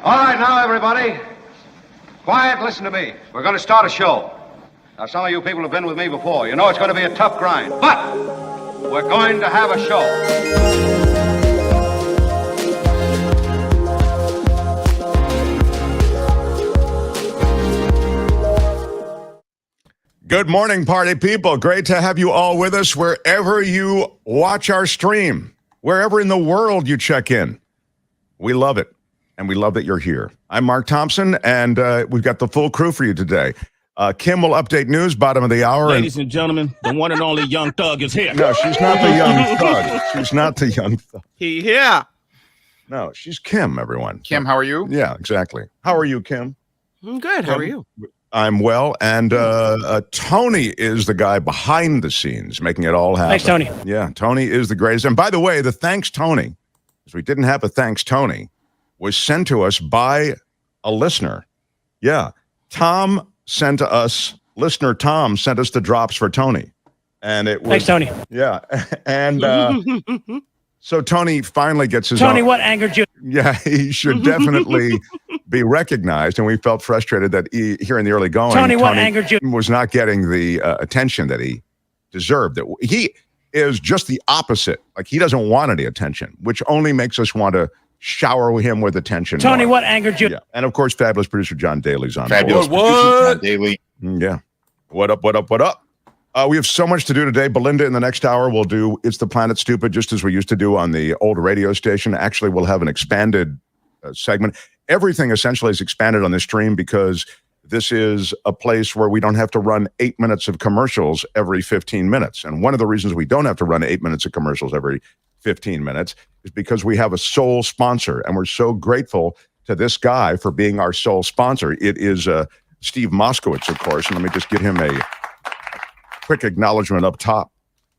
All right, now, everybody. Quiet, listen to me. We're going to start a show. Now, some of you people have been with me before. You know it's going to be a tough grind, but we're going to have a show. Good morning, party people. Great to have you all with us wherever you watch our stream, wherever in the world you check in. We love it, and we love that you're here. I'm Mark Thompson, and we've got the full crew for you today. Kim will update news, bottom of the hour. Ladies and gentlemen, the one and only Young Thug is here. No, she's not the Young Thug. She's not the Young Thug. He here. No, she's Kim, everyone. Kim, how are you? Yeah, exactly. How are you, Kim? I'm good. How are you? I'm well, and Tony is the guy behind the scenes making it all happen. Thanks, Tony. Yeah, Tony is the greatest. And by the way, the Thanks Tony, because we didn't have a Thanks Tony, was sent to us by a listener. Yeah, Tom sent us, listener Tom sent us the drops for Tony. And it was, Thanks, Tony. Yeah, and so Tony finally gets his Tony, own. what angered you? Yeah, he should definitely be recognized, and we felt frustrated that here in the early going, Tony, what angered you? Was not getting the attention that he deserved. That he is just the opposite. Like, he doesn't want any attention, which only makes us want to shower him with attention. Tony, more. what angered you? Yeah, and of course, fabulous producer John Daly's on. Fabulous board. producer John Daly. Yeah. What up? What up? What up? We have so much to do today. Belinda, in the next hour, will do It's the Planet Stupid, just as we used to do on the old radio station. Actually, we'll have an expanded segment. Everything essentially is expanded on this stream because this is a place where we don't have to run 8 minutes of commercials every 15 minutes. And one of the reasons we don't have to run 8 minutes of commercials every 15 minutes is because we have a sole sponsor. And we're so grateful to this guy for being our sole sponsor. It is Steve Moskowitz, of course. And let me just give him a quick acknowledgement up top.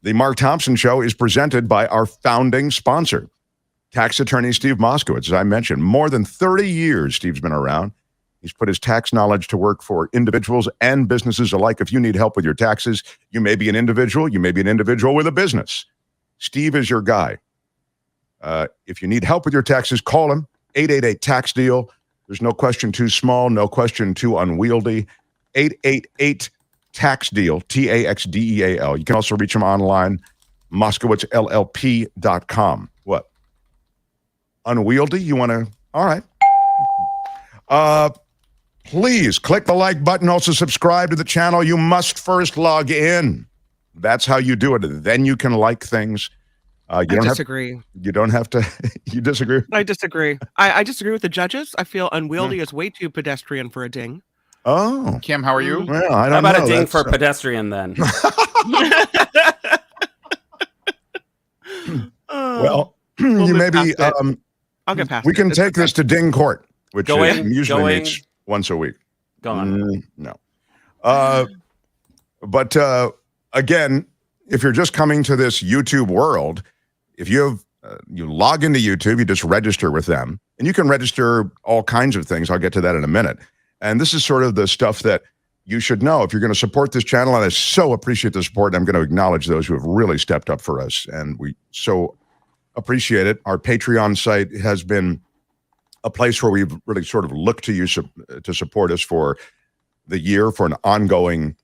The Mark Thompson Show is presented by our founding sponsor, tax attorney Steve Moskowitz. As I mentioned, more than 30 years Steve's been around. He's put his tax knowledge to work for individuals and businesses alike. If you need help with your taxes, you may be an individual, you may be an individual with a business. Steve is your guy. If you need help with your taxes, call him, 888-TAX-DEAL. There's no question too small, no question too unwieldy. 888-TAX-DEAL, TAXDEAL. You can also reach him online, MoskowitzLLP.com. What? Unwieldy? You want to? All right. Please click the like button. Also subscribe to the channel. You must first log in. That's how you do it. Then you can like things. I disagree. You don't have to. You disagree? I disagree. I disagree with the judges. I feel unwieldy is way too pedestrian for a ding. Oh. Kim, how are you? Well, I don't know. How about a ding for pedestrian then? Well, you maybe. I'll get past We it. can It's take okay. this to Ding Court, which usually Going. meets once a week. Go on. No. But again, if you're just coming to this YouTube world, if you have you log into YouTube, you just register with them, and you can register all kinds of things. I'll get to that in a minute. And this is sort of the stuff that you should know if you're going to support this channel. And I so appreciate the support. And I'm going to acknowledge those who have really stepped up for us, and we so appreciate it. Our Patreon site has been a place where we've really sort of looked to you to support us for the year, for an ongoing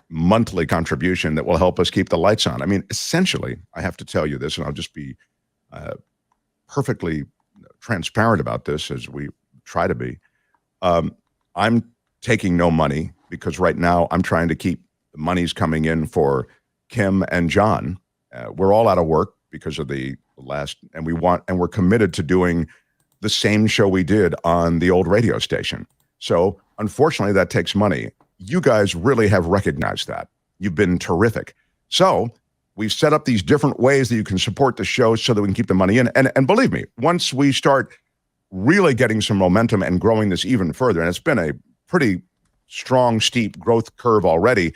monthly contribution that will help us keep the lights on. I mean, essentially, I have to tell you this, and I'll just be perfectly transparent about this as we try to be. I'm taking no money because right now I'm trying to keep the monies coming in for Kim and John. We're all out of work because of the last, and we're committed to doing the same show we did on the old radio station. So unfortunately, that takes money. You guys really have recognized that. You've been terrific. So we've set up these different ways that you can support the show so that we can keep the money in. And believe me, once we start really getting some momentum and growing this even further, and it's been a pretty strong, steep growth curve already,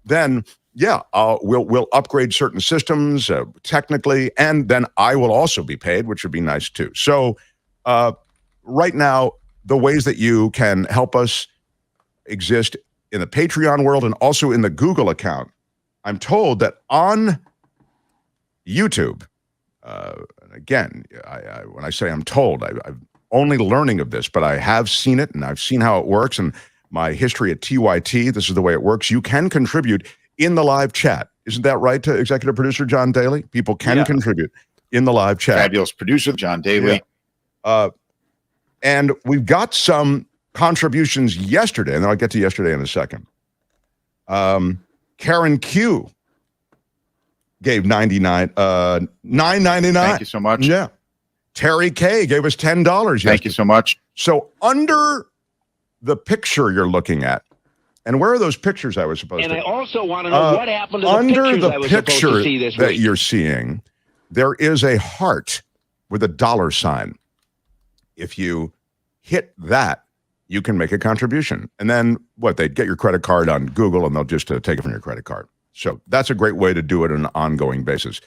then yeah, we'll upgrade certain systems technically, and then I will also be paid, which would be nice too. So right now, the ways that you can help us exist in the Patreon world and also in the Google account. I'm told that on YouTube, again, when I say I'm told, I've only learning of this, but I have seen it and I've seen how it works. And my history at TYT, this is the way it works. You can contribute in the live chat. Isn't that right, to executive producer John Daly? People can contribute in the live chat. Fabulous producer John Daly. Yeah. And we've got some contributions yesterday, and then I'll get to yesterday in a second. Karen Q gave $9.99. Thank you so much. Yeah. Terry K gave us $10 yesterday. Thank you so much. So under the picture you're looking at, and where are those pictures I was supposed to? And I also want to know what happened to the under pictures the I was supposed picture to see this that week. you're seeing, there is a heart with a dollar sign. If you hit that, you can make a contribution. And then they'd get your credit card on Google and they'll just take it from your credit card. So that's a great way to do it on an ongoing basis.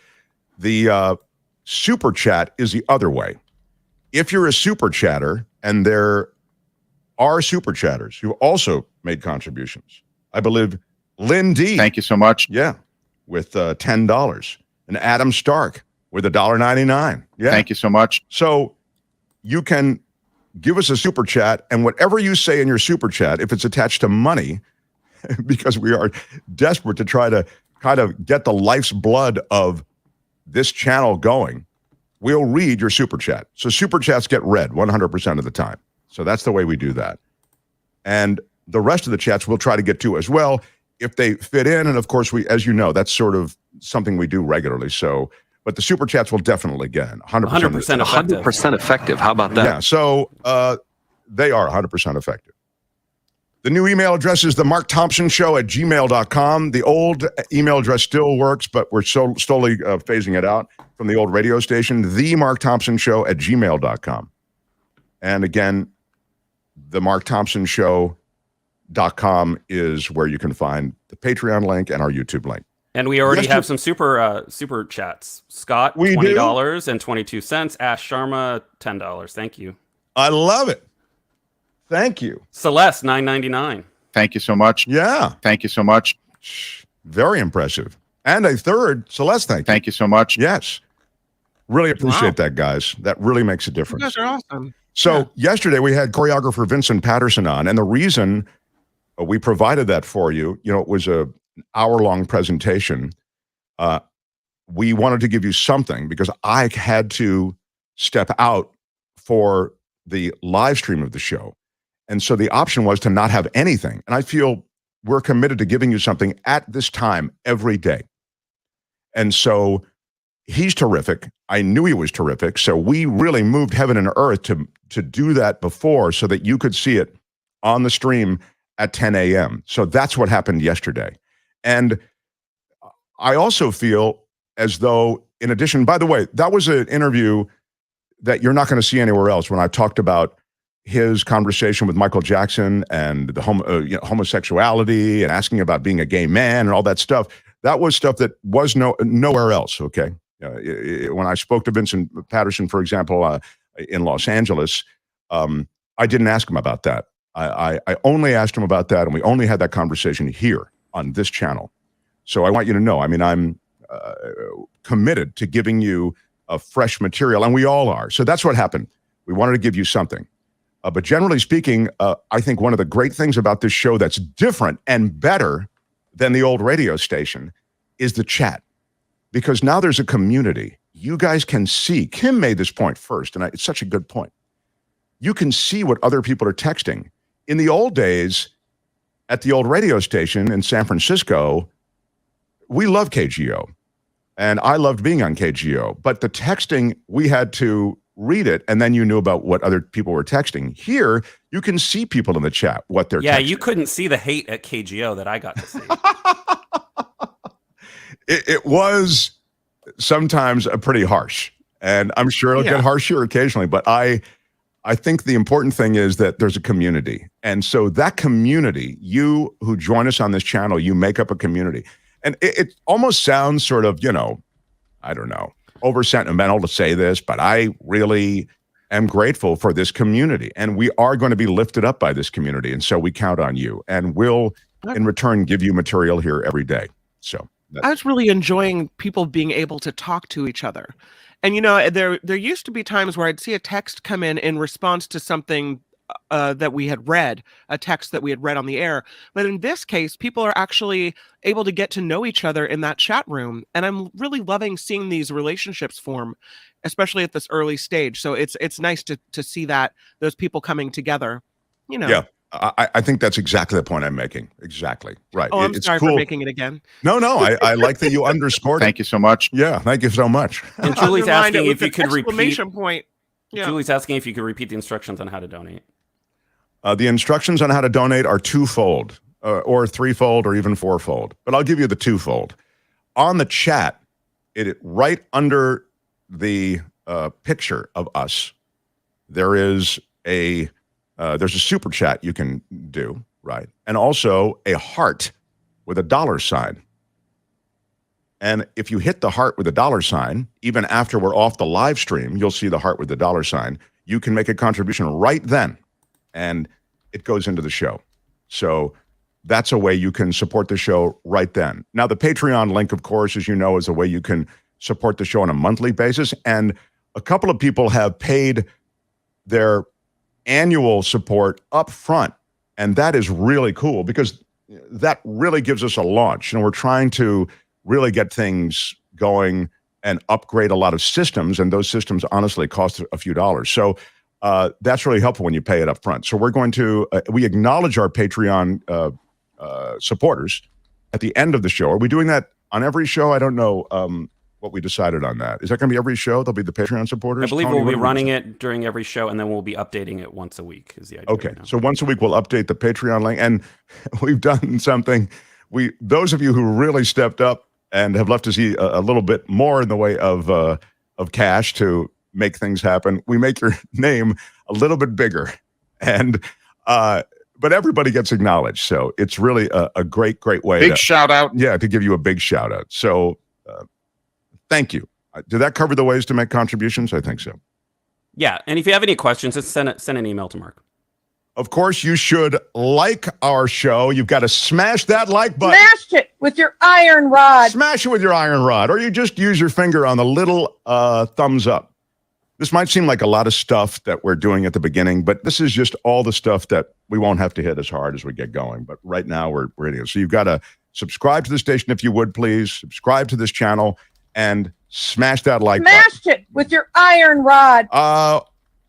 The super chat is the other way. If you're a super chatter, and there are super chatters who also made contributions, I believe Lynn D. Thank you so much. Yeah, with $10. And Adam Stark with $1.99. Yeah. Thank you so much. So you can give us a super chat, and whatever you say in your super chat, if it's attached to money, because we are desperate to try to kind of get the life's blood of this channel going, we'll read your super chat. So super chats get read 100% of the time. So that's the way we do that. And the rest of the chats we'll try to get to as well if they fit in. And of course, as you know, that's sort of something we do regularly. So, but the super chats will definitely get in 100% effective. 100% effective. How about that? Yeah. So they are 100% effective. The new email address is themarkthompsonshow@gmail.com. The old email address still works, but we're slowly phasing it out from the old radio station, themarkthompsonshow@gmail.com. And again, themarkthompsonshow.com is where you can find the Patreon link and our YouTube link. And we already have some super chats. Scott, $20 and 22 cents. Ash Sharma, $10. Thank you. I love it. Thank you. Celeste, $9.99. Thank you so much. Yeah. Thank you so much. Very impressive. And a third, Celeste, thank you. Thank you so much. Yes. Really appreciate that, guys. That really makes a difference. You guys are awesome. So yesterday we had choreographer Vincent Patterson on, and the reason we provided that for you, it was an hour-long presentation. We wanted to give you something because I had to step out for the live stream of the show. And so the option was to not have anything. And I feel we're committed to giving you something at this time every day. And so he's terrific. I knew he was terrific. So we really moved heaven and earth to do that before so that you could see it on the stream at 10 a.m. So that's what happened yesterday. And I also feel as though, in addition, by the way, that was an interview that you're not going to see anywhere else when I talked about his conversation with Michael Jackson and the homosexuality and asking about being a gay man and all that stuff. That was stuff that was nowhere else, okay? When I spoke to Vincent Patterson, for example, in Los Angeles, I didn't ask him about that. I only asked him about that, and we only had that conversation here on this channel. So I want you to know, I'm committed to giving you a fresh material, and we all are. So that's what happened. We wanted to give you something. But generally speaking, I think one of the great things about this show that's different and better than the old radio station is the chat. Because now there's a community. You guys can see. Kim made this point first, and it's such a good point. You can see what other people are texting. In the old days, at the old radio station in San Francisco, we love KGO. And I loved being on KGO. But the texting, we had to read it, and then you knew about what other people were texting. Here, you can see people in the chat, what they're texting. Yeah, you couldn't see the hate at KGO that I got to see. It was sometimes pretty harsh, and I'm sure it'll get harsher occasionally, but I think the important thing is that there's a community. And so that community, you who join us on this channel, you make up a community. And it almost sounds sort of, I don't know, over sentimental to say this, but I really am grateful for this community. And we are going to be lifted up by this community. And so we count on you. And we'll, in return, give you material here every day. So I was really enjoying people being able to talk to each other And there used to be times where I'd see a text come in response to something that we had read, a text that we had read on the air. But in this case, people are actually able to get to know each other in that chat room. And I'm really loving seeing these relationships form, especially at this early stage. So it's nice to see that those people coming together, Yeah. I think that's exactly the point I'm making. Exactly. Right. Oh, I'm It's sorry cool. for making it again. No, I like that you underscored it. Thank you so much. Yeah, thank you so much. And Julie's Underlined it asking with if you an could repeat. exclamation point. Yeah. Julie's asking if you could repeat the instructions on how to donate. The instructions on how to donate are twofold, or threefold, or even fourfold. But I'll give you the twofold. On the chat, right under the picture of us, there's a super chat you can do, right? And also a heart with a $sign. And if you hit the heart with a $sign, even after we're off the live stream, you'll see the heart with the $sign. You can make a contribution right then, and it goes into the show. So that's a way you can support the show right then. Now, the Patreon link, of course, as you know, is a way you can support the show on a monthly basis. And a couple of people have paid their annual support up front. And that is really cool because that really gives us a launch. And we're trying to really get things going and upgrade a lot of systems. And those systems honestly cost a few dollars. So that's really helpful when you pay it up front. So we're going to, we acknowledge our Patreon supporters at the end of the show. Are we doing that on every show? I don't know what we decided on that. Is that going to be every show? There'll be the Patreon supporters? I believe Tony, we'll be running it during every show, and then we'll be updating it once a week is the idea. Okay, so once a week we'll update the Patreon link. And we've done something. Those of you who really stepped up and have left to see a little bit more in the way of cash to make things happen, we make your name a little bit bigger. And but everybody gets acknowledged. So it's really a great way. Big shout out. Yeah, to give you a big shout out. So thank you. Did that cover the ways to make contributions? I think so. Yeah, and if you have any questions, just send an email to Mark. Of course, you should like our show. You've got to smash that like button. Smash it with your iron rod. Smash it with your iron rod, or you just use your finger on the little thumbs up. This might seem like a lot of stuff that we're doing at the beginning, but this is just all the stuff that we won't have to hit as hard as we get going. But right now, we're hitting it. So you've got to subscribe to the station if you would, please. Subscribe to this channel and smash that like button. Smash it with your iron rod.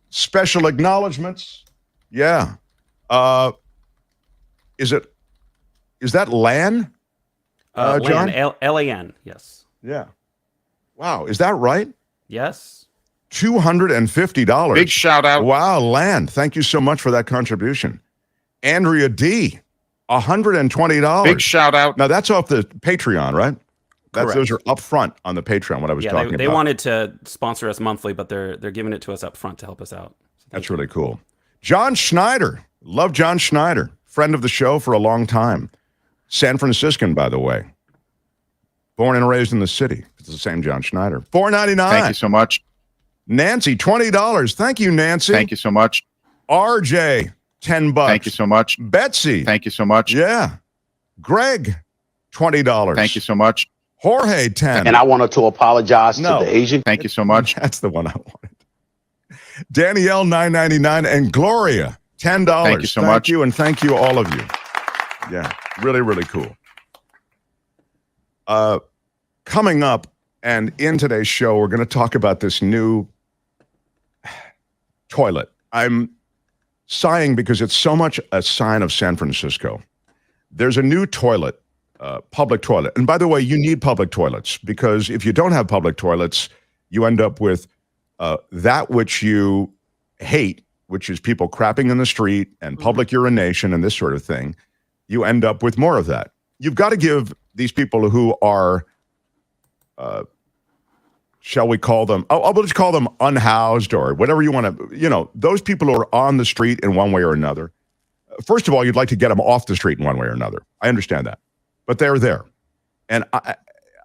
Special acknowledgments. Yeah. Is that LAN? John? LAN, yes. Yeah. Wow. Is that right? Yes. $250. Big shout out. Wow, LAN. Thank you so much for that contribution. Andrea D. $120. Big shout out. Now that's off the Patreon, right? Correct. Those are up front on the Patreon, what I was talking about. They wanted to sponsor us monthly, but they're giving it to us up front to help us out. So that's really cool. John Schneider. Love John Schneider. Friend of the show for a long time. San Franciscan, by the way. Born and raised in the city. It's the same John Schneider. $4.99. Thank you so much. Nancy, $20. Thank you, Nancy. Thank you so much. RJ, $10. Thank you so much. Betsy. Thank you so much. Yeah. Greg, $20. Thank you so much. Jorge, $10. And I wanted to apologize to the Asian. Thank you so much. That's the one I wanted. Danielle, $9.99, and Gloria, $10. Thank you so much. Thank you, and thank you, all of you. Yeah, really, really cool. Coming up and in today's show, we're going to talk about this new toilet. I'm sighing because it's so much a sign of San Francisco. There's a new toilet, public toilet. And by the way, you need public toilets because if you don't have public toilets, you end up with that which you hate, which is people crapping in the street and public urination and this sort of thing. You end up with more of that. You've got to give these people who are, shall we call them, we'll just call them unhoused or whatever you want to, those people who are on the street in one way or another. First of all, you'd like to get them off the street in one way or another. I understand that. But they're there. And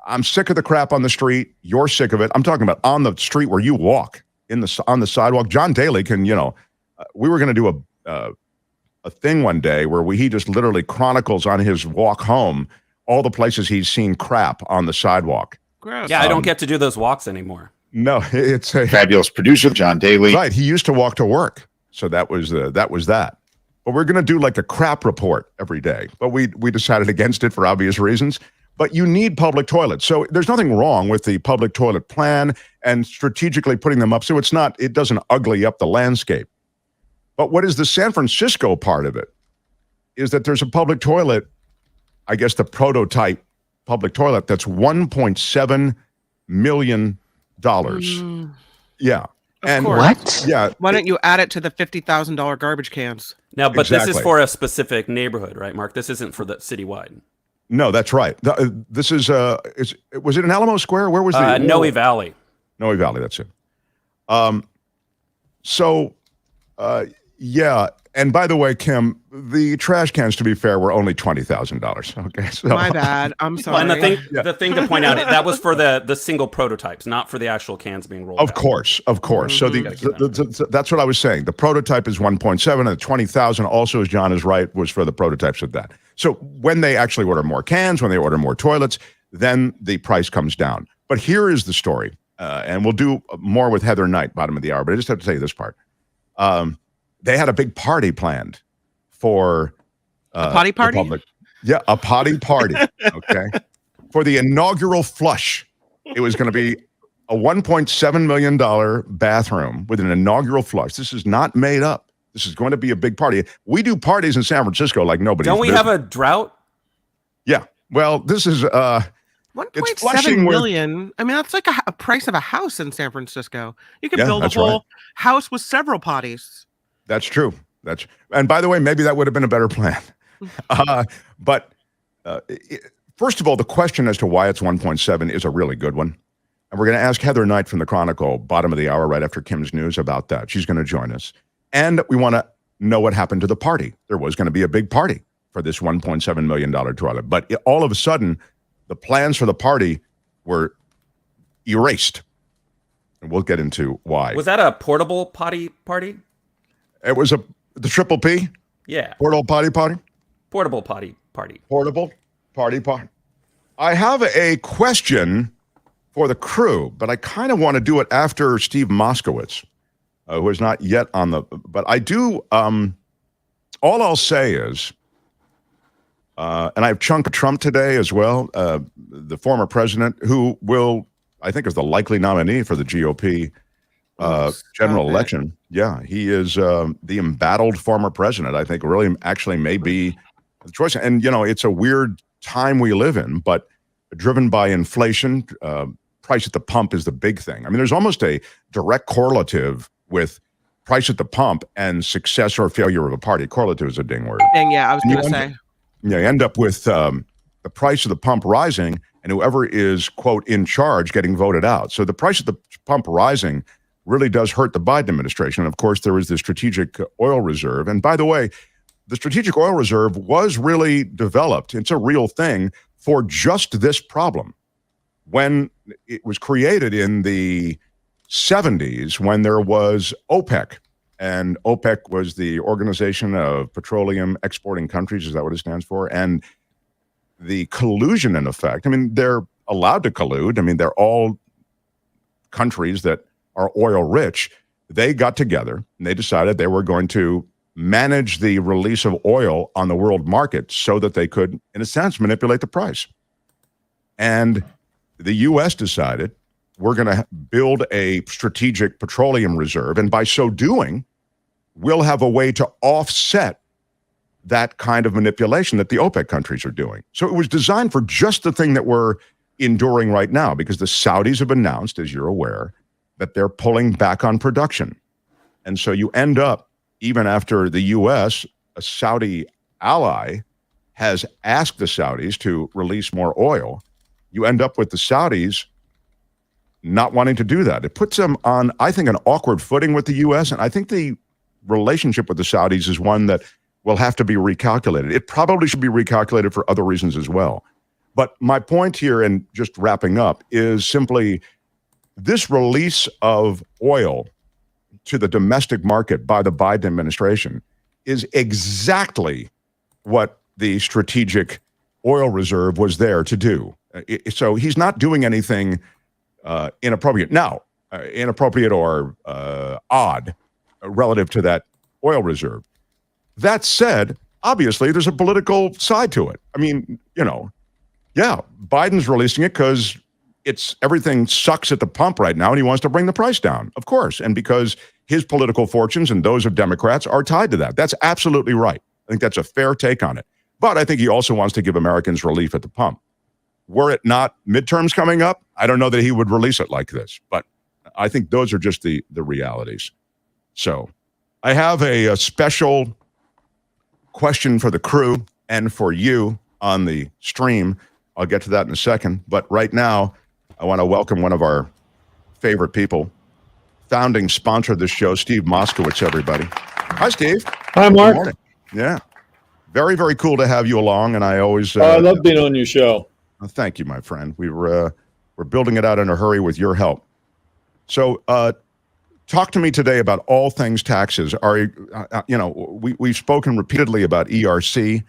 I'm sick of the crap on the street. You're sick of it. I'm talking about on the street where you walk on the sidewalk. John Daly can, we were going to do a thing one day where he just literally chronicles on his walk home all the places he's seen crap on the sidewalk. Gross. Yeah, I don't get to do those walks anymore. No, it's a Fabulous producer, John Daly. Right. He used to walk to work. So that was that. But we're going to do like a crap report every day. But we decided against it for obvious reasons. But you need public toilets. So there's nothing wrong with the public toilet plan and strategically putting them up. So it doesn't ugly up the landscape. But what is the San Francisco part of it is that there's a public toilet, I guess the prototype public toilet, that's $1.7 million. Yeah. And what? Yeah. Why don't you add it to the $50,000 garbage cans? Now, but this Exactly. is for a specific neighborhood, right, Mark? This isn't for the citywide. No, that's right. This is was it in Alamo Square? Where was the Noe Valley? Noe Valley, that's it. Yeah. And by the way, Kim, the trash cans, to be fair, were only $20,000. Okay, so My bad. I'm sorry. Well, and the thing to point out, that was for the single prototypes, not for the actual cans being rolled out. Of course. So that's what I was saying. The prototype is 1.7, and the 20,000 also, as John is right, was for the prototypes of that. So when they actually order more cans, when they order more toilets, then the price comes down. But here is the story, and we'll do more with Heather Knight, bottom of the hour, but I just have to tell you this part. They had a big party planned for a potty party? the public. Yeah, a potty party, okay? For the inaugural flush. It was going to be a $1.7 million bathroom with an inaugural flush. This is not made up. This is going to be a big party. We do parties in San Francisco like nobody's Don't we business. have a drought? Yeah. Well, this is $1.7 million. I mean, that's like a price of a house in San Francisco. You could build a that's whole right. house with several potties. That's true. And by the way, maybe that would have been a better plan. First of all, the question as to why it's 1.7 is a really good one. And we're going to ask Heather Knight from the Chronicle, bottom of the hour, right after Kim's news about that. She's going to join us. And we want to know what happened to the party. There was going to be a big party for this $1.7 million toilet. But all of a sudden, the plans for the party were erased. And we'll get into why. Was that a portable potty party? It was the triple P? Yeah. Portable potty party? Portable potty party. Portable party party. I have a question for the crew, but I kind of want to do it after Steve Moskowitz, who is not yet on the, but I do, all I'll say is, and I have Chunk of Trump today as well, the former president, who I think is the likely nominee for the GOP general election. Yeah, he is the embattled former president. I think really actually may be the choice. And, it's a weird time we live in, but driven by inflation, price at the pump is the big thing. I mean, there's almost a direct correlative with price at the pump and success or failure of a party. Correlative is a ding word. Dang, yeah, I was going to say. You end up with the price of the pump rising and whoever is, quote, in charge getting voted out. So the price of the pump rising really does hurt the Biden administration. And of course, there is the strategic oil reserve. And by the way, the strategic oil reserve was really developed. It's a real thing for just this problem. When it was created in the 70s, when there was OPEC, and OPEC was the Organization of Petroleum Exporting Countries, is that what it stands for? And the collusion, in effect, I mean, they're allowed to collude. I mean, they're all countries that are oil rich. They got together and they decided they were going to manage the release of oil on the world market so that they could, in a sense, manipulate the price. And the U.S. decided we're going to build a strategic petroleum reserve. And by so doing, we'll have a way to offset that kind of manipulation that the OPEC countries are doing. So it was designed for just the thing that we're enduring right now, because the Saudis have announced, as you're aware, that they're pulling back on production. And so you end up, even after the U.S., a Saudi ally, has asked the Saudis to release more oil, you end up with the Saudis not wanting to do that. It puts them on, I think, an awkward footing with the U.S., and I think the relationship with the Saudis is one that will have to be recalculated. It probably should be recalculated for other reasons as well. But my point here, and just wrapping up, is simply this release of oil to the domestic market by the Biden administration is exactly what the strategic oil reserve was there to do. So he's not doing anything inappropriate. Now, inappropriate or odd relative to that oil reserve. That said, obviously, there's a political side to it. I mean, yeah, Biden's releasing it because everything sucks at the pump right now, and he wants to bring the price down, of course, and because his political fortunes and those of Democrats are tied to that. That's absolutely right. I think that's a fair take on it. But I think he also wants to give Americans relief at the pump. Were it not midterms coming up, I don't know that he would release it like this, but I think those are just the realities. So I have a special question for the crew and for you on the stream. I'll get to that in a second. But right now, I want to welcome one of our favorite people, founding sponsor of this show, Steve Moskowitz, everybody. Hi, Steve. Hi, Mark. Good morning. Yeah. Very, very cool to have you along. And I always... I love being on your show. Thank you, my friend. We're building it out in a hurry with your help. So talk to me today about all things taxes. We've spoken repeatedly about ERC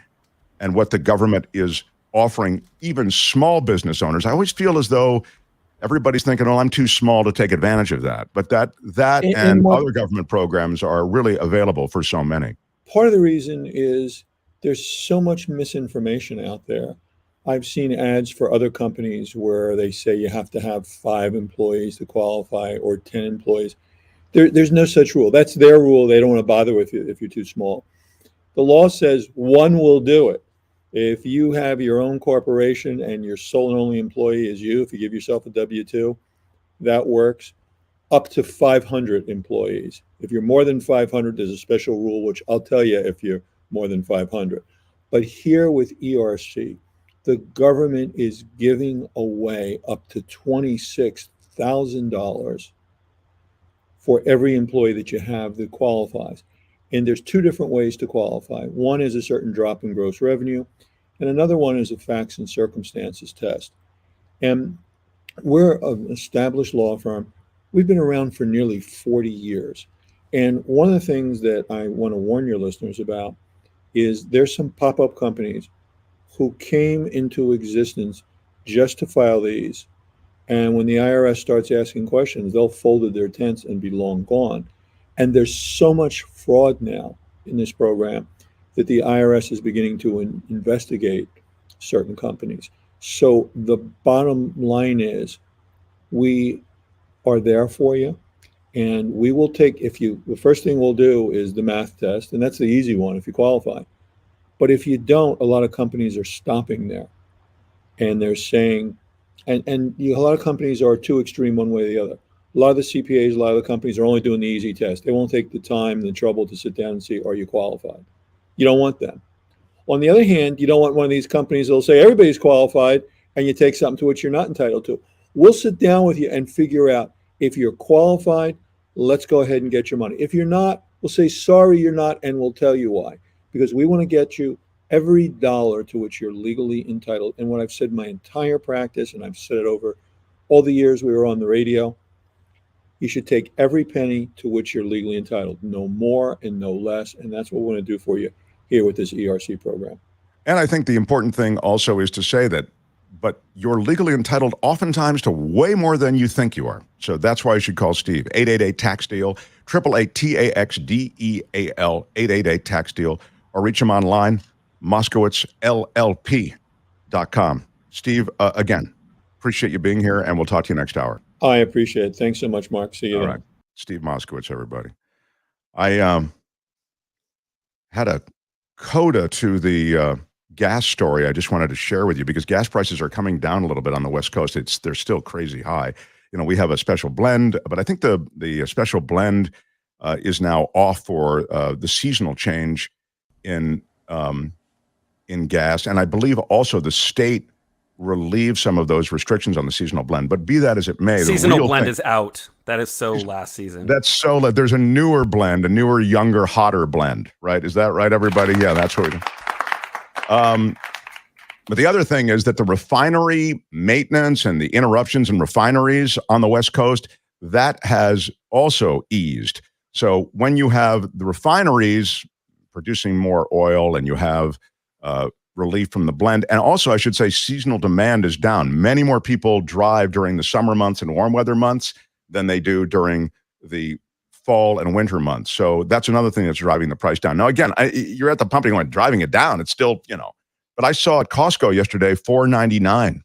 and what the government is offering even small business owners. I always feel as though everybody's thinking, oh, I'm too small to take advantage of that. But that and other government programs are really available for so many. Part of the reason is there's so much misinformation out there. I've seen ads for other companies where they say you have to have 5 employees to qualify or 10 employees. There's no such rule. That's their rule. They don't want to bother with you if you're too small. The law says one will do it. If you have your own corporation and your sole and only employee is you, if you give yourself a W-2, that works. Up to 500 employees. If you're more than 500, there's a special rule, which I'll tell you if you're more than 500. But here with ERC, the government is giving away up to $26,000 for every employee that you have that qualifies. And there's 2 different ways to qualify. One is a certain drop in gross revenue, and another one is a facts and circumstances test. And we're an established law firm. We've been around for nearly 40 years. And one of the things that I want to warn your listeners about is there's some pop-up companies who came into existence just to file these. And when the IRS starts asking questions, they'll fold their tents and be long gone. And there's so much fraud now in this program that the IRS is beginning to investigate certain companies. So the bottom line is we are there for you. And we will take, the first thing we'll do is the math test, and that's the easy one if you qualify. But if you don't, a lot of companies are stopping there. And they're saying, a lot of companies are too extreme one way or the other. A lot of the CPAs, a lot of the companies are only doing the easy test. They won't take the time and the trouble to sit down and see, are you qualified? You don't want them. On the other hand, you don't want one of these companies that'll say everybody's qualified and you take something to which you're not entitled to. We'll sit down with you and figure out if you're qualified, let's go ahead and get your money. If you're not, we'll say, sorry, you're not, and we'll tell you why. Because we want to get you every dollar to which you're legally entitled. And what I've said my entire practice, and I've said it over all the years we were on the radio, you should take every penny to which you're legally entitled, no more and no less. And that's what we want to do for you here with this ERC program. And I think the important thing also is to say that, but you're legally entitled oftentimes to way more than you think you are. So that's why you should call Steve, 888-TAX-DEAL, 888-TAXDEAL, 888-TAX-DEAL, or reach him online, MoskowitzLLP.com. Steve, again, appreciate you being here, and we'll talk to you next hour. I appreciate it. Thanks so much, Mark. See you All then. right. Steve Moskowitz, everybody. I had a coda to the gas story I just wanted to share with you because gas prices are coming down a little bit on the West Coast. They're still crazy high. You know, we have a special blend, but I think the special blend is now off for the seasonal change in gas. And I believe also the state relieve some of those restrictions on the seasonal blend, but be that as it may, seasonal blend is out. That is so last season. That's so there's a newer blend, a newer, younger, hotter blend, right? Is that right, everybody? Yeah, that's what we do. But the other thing is that the refinery maintenance and the interruptions in refineries on the West Coast, that has also eased. So when you have the refineries producing more oil and you have relief from the blend. And also, I should say, seasonal demand is down. Many more people drive during the summer months and warm weather months than they do during the fall and winter months. So that's another thing that's driving the price down. Now, again, you're at the pumping going, driving it down. It's still, but I saw at Costco yesterday, $4.99.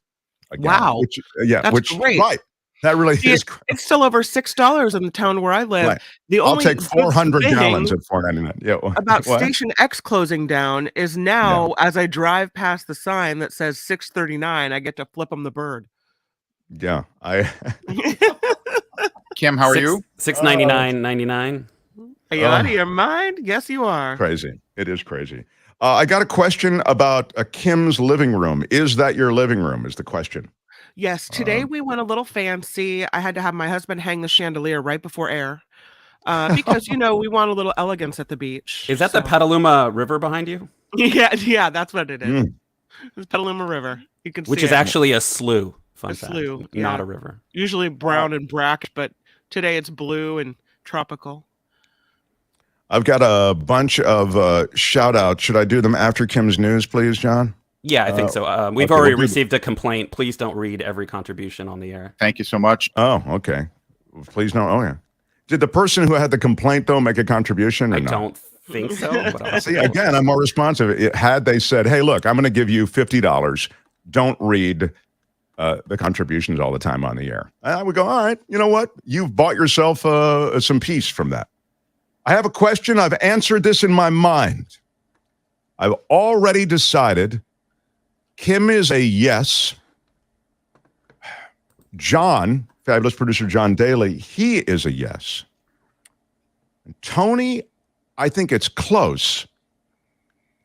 Wow. That's great. Right. That really is. It's still over $6 in the town where I live. Right. The only I'll take 400 gallons at $4.99. Yeah. About Station X closing down is now, as I drive past the sign that says $6.39, I get to flip them the bird. Yeah. Kim, how are you? $6.99.99. Are you out of your mind? Yes, you are. Crazy. It is crazy. I got a question about Kim's living room. Is that your living room? Is the question. Yes. Today we went a little fancy. I had to have my husband hang the chandelier right before air because, we want a little elegance at the beach. Is that the Petaluma River behind you? Yeah, that's what it is. It's Petaluma River. You can see Which is actually a slough. Fun fact. Slough, not a river. Usually brown and brackish, but today it's blue and tropical. I've got a bunch of shout outs. Should I do them after Kim's news, please, John? Yeah, I think so. We've already received a complaint. Please don't read every contribution on the air. Thank you so much. Oh, okay. Please don't. Oh, yeah. Did the person who had the complaint, though, make a contribution? I don't think so. But See, again, I'm more responsive. Had they said, hey, look, I'm going to give you $50. Don't read the contributions all the time on the air. I would go, all right, you know what? You've bought yourself some peace from that. I have a question. I've answered this in my mind. I've already decided Kim is a yes. John, fabulous producer John Daly, he is a yes. And Tony, I think it's close.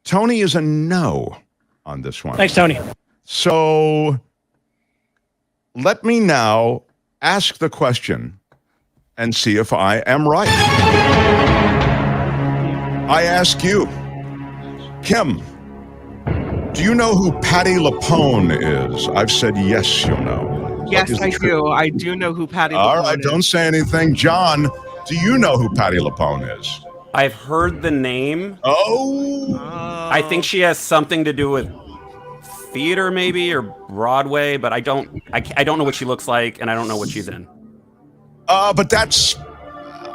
Tony is a no on this one. Thanks, Tony. So let me now ask the question and see if I am right. I ask you, Kim, do you know who Patti LuPone is? I've said yes, you'll know. Yes, I do. I do know who Patti LuPone is. All right, don't say anything. John, do you know who Patti LuPone is? I've heard the name. Oh. I think she has something to do with theater, maybe, or Broadway, but I don't know what she looks like, and I don't know what she's in. But that's,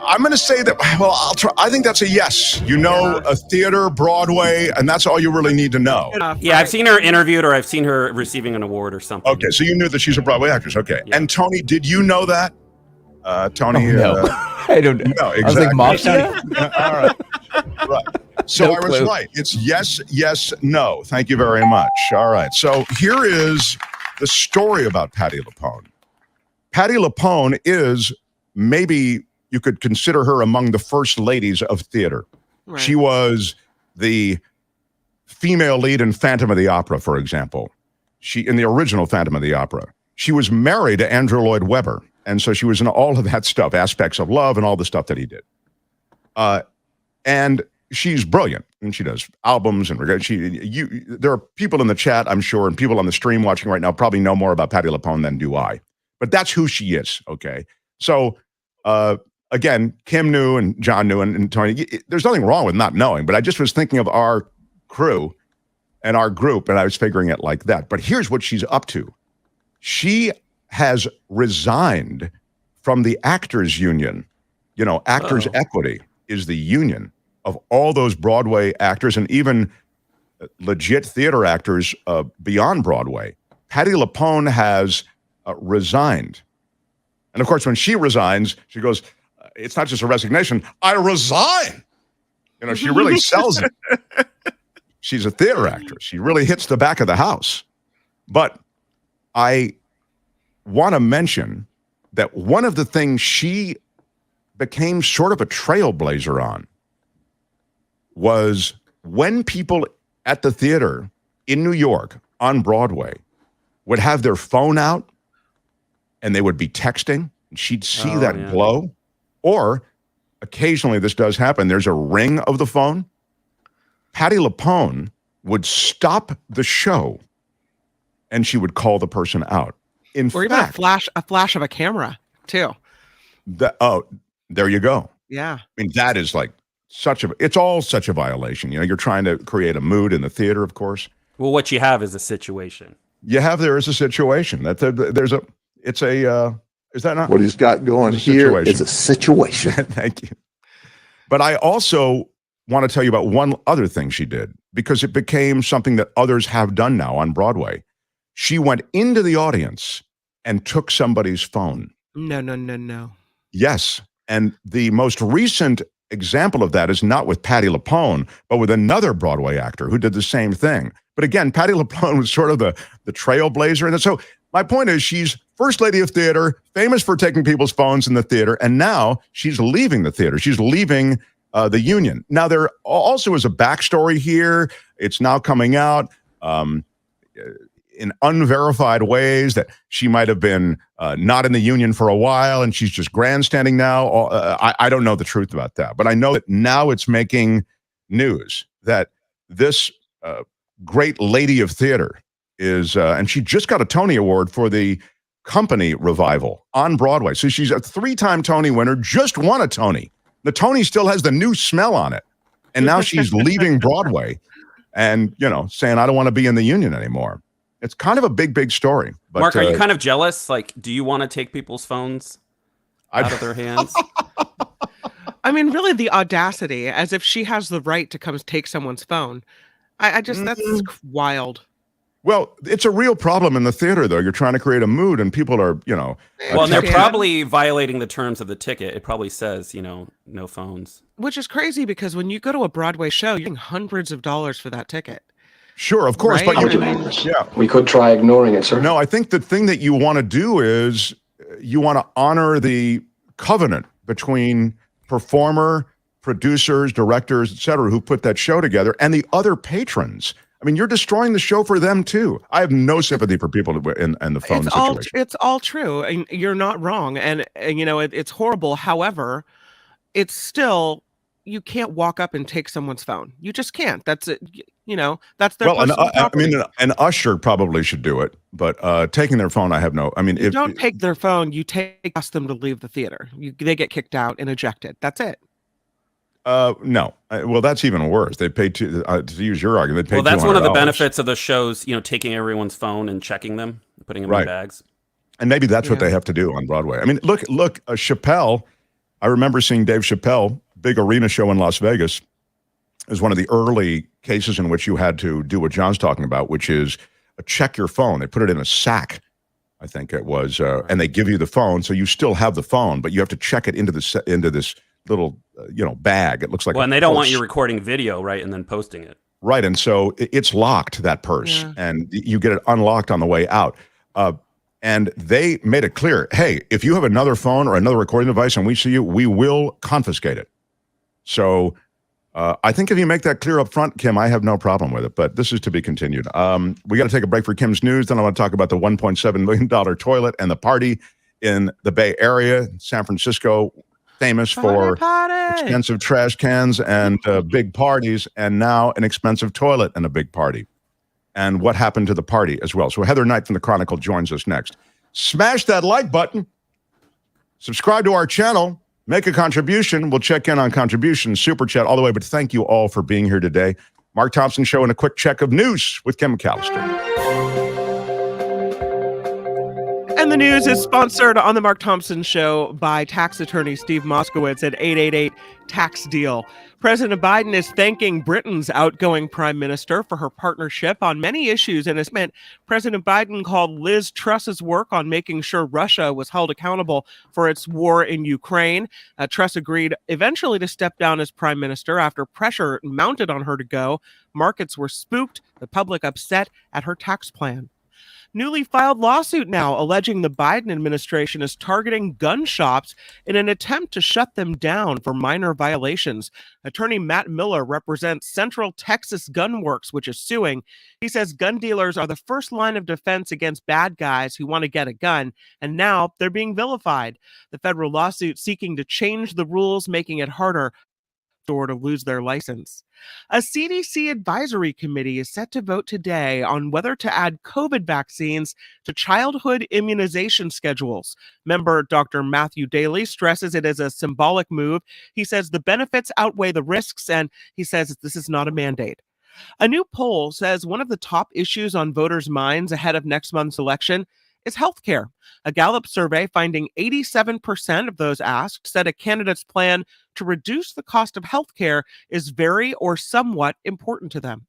I'm going to say that, well, I'll try. I think that's a yes. You know, a theater, Broadway, and that's all you really need to know. Yeah, I've seen her interviewed, or I've seen her receiving an award or something. Okay, so you knew that she's a Broadway actress. Okay. Yeah. And Tony, did you know that? Tony? No. I don't know. No, exactly. I was like, yeah, all right. Right. So I was right. It's yes, yes, no. Thank you very much. All right. So here is the story about Patti LuPone. Patti LuPone is, maybe you could consider her among the first ladies of theater. Right. She was the female lead in Phantom of the Opera, for example. In the original Phantom of the Opera. She was married to Andrew Lloyd Webber. And so she was in all of that stuff, Aspects of Love and all the stuff that he did. And she's brilliant. And she does albums. And there are people in the chat, I'm sure, and people on the stream watching right now probably know more about Patti LuPone than do I. But that's who she is, okay? So, again, Kim knew and John knew and Tony. There's nothing wrong with not knowing, but I just was thinking of our crew and our group, and I was figuring it like that. But here's what she's up to. She has resigned from the Actors Union. You know, Actors Equity is the union of all those Broadway actors and even legit theater actors beyond Broadway. Patti LuPone has resigned. And of course, when she resigns, she goes, it's not just a resignation, I resign. You know, she really sells it. She's a theater actress. She really hits the back of the house. But I want to mention that one of the things she became sort of a trailblazer on was when people at the theater in New York on Broadway would have their phone out and they would be texting, and she'd see that glow. Or occasionally this does happen. There's a ring of the phone. Patti LuPone would stop the show and she would call the person out. Or even a flash of a camera too. There you go. Yeah. I mean, that is like it's all such a violation. You know, you're trying to create a mood in the theater, of course. Well, what you have is a situation. There is a situation that Is that not What he's got going It's a here situation. is a situation. Thank you. But I also want to tell you about one other thing she did, because it became something that others have done now on Broadway. She went into the audience and took somebody's phone. No. Yes. And the most recent example of that is not with Patti LuPone, but with another Broadway actor who did the same thing. But again, Patti LuPone was sort of the trailblazer. And so my point is, she's First Lady of Theater, famous for taking people's phones in the theater, and now she's leaving the theater. She's leaving the union. Now, there also is a backstory here. It's now coming out in unverified ways that she might have been not in the union for a while, and she's just grandstanding now. I don't know the truth about that, but I know that now it's making news that this great lady of theater is, and she just got a Tony Award for the Company revival on Broadway. So she's a 3-time Tony winner, just won a Tony. The Tony still has the new smell on it. And now she's leaving Broadway and, saying, I don't want to be in the union anymore. It's kind of a big story. But, Mark, are you kind of jealous? Like, do you want to take people's phones out of their hands? I mean, really, the audacity, as if she has the right to come take someone's phone. I just, that's wild. Well, it's a real problem in the theater, though. You're trying to create a mood, and people are, Well, they're probably violating the terms of the ticket. It probably says, no phones. Which is crazy, because when you go to a Broadway show, you're getting hundreds of dollars for that ticket. Sure, of course. Right? But we could try ignoring it, sir. No, I think the thing that you want to do is you want to honor the covenant between performer, producers, directors, et cetera, who put that show together, and the other patrons. I mean, you're destroying the show for them, too. I have no sympathy for people in the phone situation. It's all true. And you're not wrong. And it's horrible. However, it's still, you can't walk up and take someone's phone. You just can't. That's it. That's their personal property. An usher probably should do it, but taking their phone, you don't take their phone. You ask them to leave the theater. They get kicked out and ejected. That's it. No. Well, that's even worse. They pay to use your argument. They pay. Well, that's one of the benefits of the shows. Taking everyone's phone and checking them, putting them in bags. And maybe that's what they have to do on Broadway. I mean, look, Chappelle. I remember seeing Dave Chappelle, big arena show in Las Vegas, is one of the early cases in which you had to do what John's talking about, which is check your phone. They put it in a sack, I think it was, and they give you the phone, so you still have the phone, but you have to check it into this little bag. It looks like and they don't want you recording video, right, and then posting it. Right, and so it's locked, that purse, and you get it unlocked on the way out. And they made it clear, hey, if you have another phone or another recording device and we see you, we will confiscate it. So I think if you make that clear up front, Kim, I have no problem with it, but this is to be continued. We got to take a break for Kim's news. Then I want to talk about the $1.7 million toilet and the party in the Bay Area, San Francisco, famous for expensive trash cans and big parties, and now an expensive toilet and a big party. And what happened to the party as well. So Heather Knight from the Chronicle joins us next. Smash that like button. Subscribe to our channel. Make a contribution. We'll check in on contributions, super chat, all the way. But thank you all for being here today. Mark Thompson Show and a quick check of news with Kim McAllister. And the news is sponsored on the Mark Thompson Show by tax attorney Steve Moskowitz at 888-TAX-DEAL. President Biden is thanking Britain's outgoing prime minister for her partnership on many issues, and has meant President Biden called Liz Truss's work on making sure Russia was held accountable for its war in Ukraine. Truss agreed eventually to step down as prime minister after pressure mounted on her to go. Markets were spooked, the public upset at her tax plan. Newly filed lawsuit now alleging the Biden administration is targeting gun shops in an attempt to shut them down for minor violations. Attorney Matt Miller represents Central Texas Gun Works, which is suing. He says gun dealers are the first line of defense against bad guys who want to get a gun, and now they're being vilified. The federal lawsuit seeking to change the rules, making it harder to lose their license. A CDC advisory committee is set to vote today on whether to add COVID vaccines to childhood immunization schedules. Member Dr. Matthew Daly stresses it as a symbolic move. He says the benefits outweigh the risks, and he says this is not a mandate. A new poll says one of the top issues on voters' minds ahead of next month's election is healthcare. A Gallup survey finding 87% of those asked said a candidate's plan to reduce the cost of healthcare is very or somewhat important to them.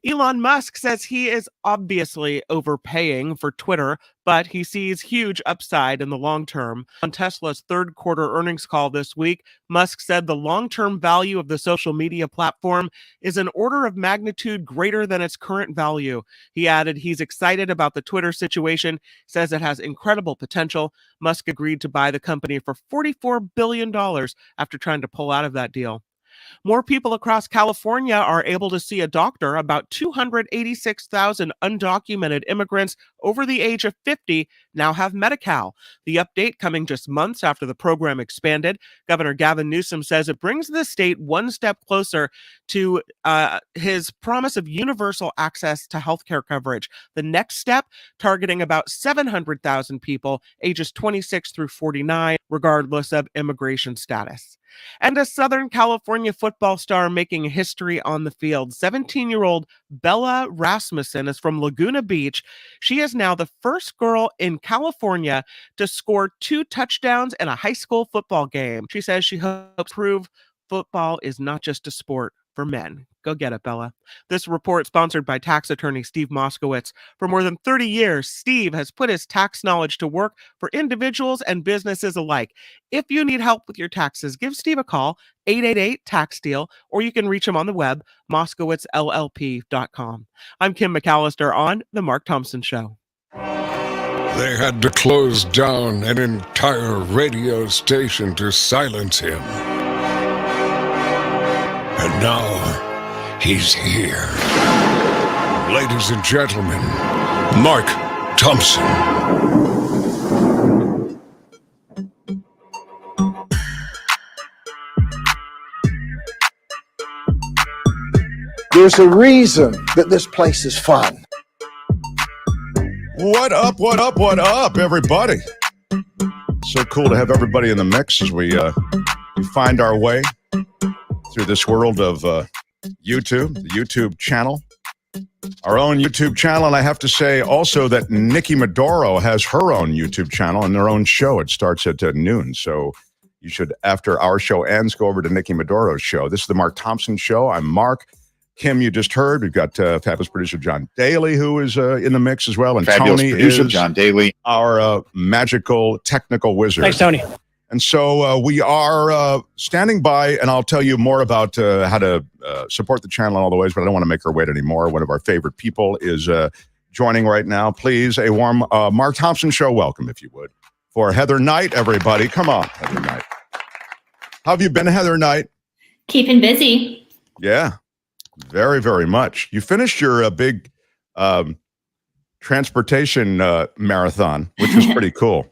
Elon Musk says he is obviously overpaying for Twitter, but he sees huge upside in the long term. On Tesla's third quarter earnings call this week, Musk said the long-term value of the social media platform is an order of magnitude greater than its current value. He added he's excited about the Twitter situation, says it has incredible potential. Musk agreed to buy the company for $44 billion after trying to pull out of that deal. More people across California are able to see a doctor. About 286,000 undocumented immigrants over the age of 50 now have Medi-Cal. The update coming just months after the program expanded. Governor Gavin Newsom says it brings the state one step closer to his promise of universal access to healthcare coverage. The next step, targeting about 700,000 people ages 26 through 49, regardless of immigration status. And a Southern California football star making history on the field. 17-year-old Bella Rasmussen is from Laguna Beach. She is now the first girl in California to score 2 touchdowns in a high school football game. She says she hopes to prove football is not just a sport for men. Go get it, Bella. This report sponsored by tax attorney Steve Moskowitz. For more than 30 years, Steve has put his tax knowledge to work for individuals and businesses alike. If you need help with your taxes, give Steve a call, 888-TAX-DEAL, or you can reach him on the web, moskowitzllp.com. I'm Kim McAllister on The Mark Thompson Show. They had to close down an entire radio station to silence him. And now, he's here. Ladies and gentlemen, Mark Thompson. There's a reason that this place is fun. What up, everybody? So cool to have everybody in the mix as we find our way through this world of YouTube, the YouTube channel, our own YouTube channel. And I have to say also that Nikki Maduro has her own YouTube channel and their own show. It starts at noon. So you should, after our show ends, go over to Nikki Maduro's show. This is the Mark Thompson Show. I'm Mark. Kim, you just heard. We've got fabulous producer John Daly, who is in the mix as well. And Fabulous Tony producer is John Daly, our magical technical wizard. Thanks, Tony. And so we are standing by, and I'll tell you more about how to support the channel in all the ways, but I don't want to make her wait anymore. One of our favorite people is joining right now. Please, a warm Mark Thompson Show welcome, if you would, for Heather Knight, everybody. Come on, Heather Knight. How have you been, Heather Knight? Keeping busy. Yeah, very, very much. You finished your big transportation marathon, which was pretty cool.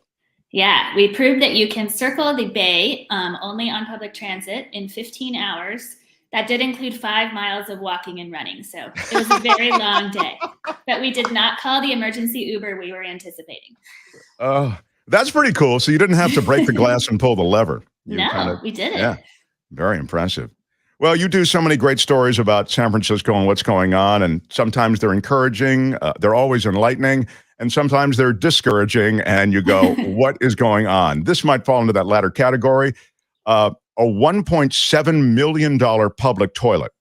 Yeah, we proved that you can circle the bay only on public transit in 15 hours. That did include 5 miles of walking and running. So it was a very long day. But we did not call the emergency Uber we were anticipating. That's pretty cool. So you didn't have to break the glass and pull the lever. We did it. Yeah, very impressive. Well, you do so many great stories about San Francisco and what's going on. And sometimes they're encouraging. They're always enlightening. And sometimes they're discouraging, and you go, what is going on? This might fall into that latter category. A $1.7 million public toilet.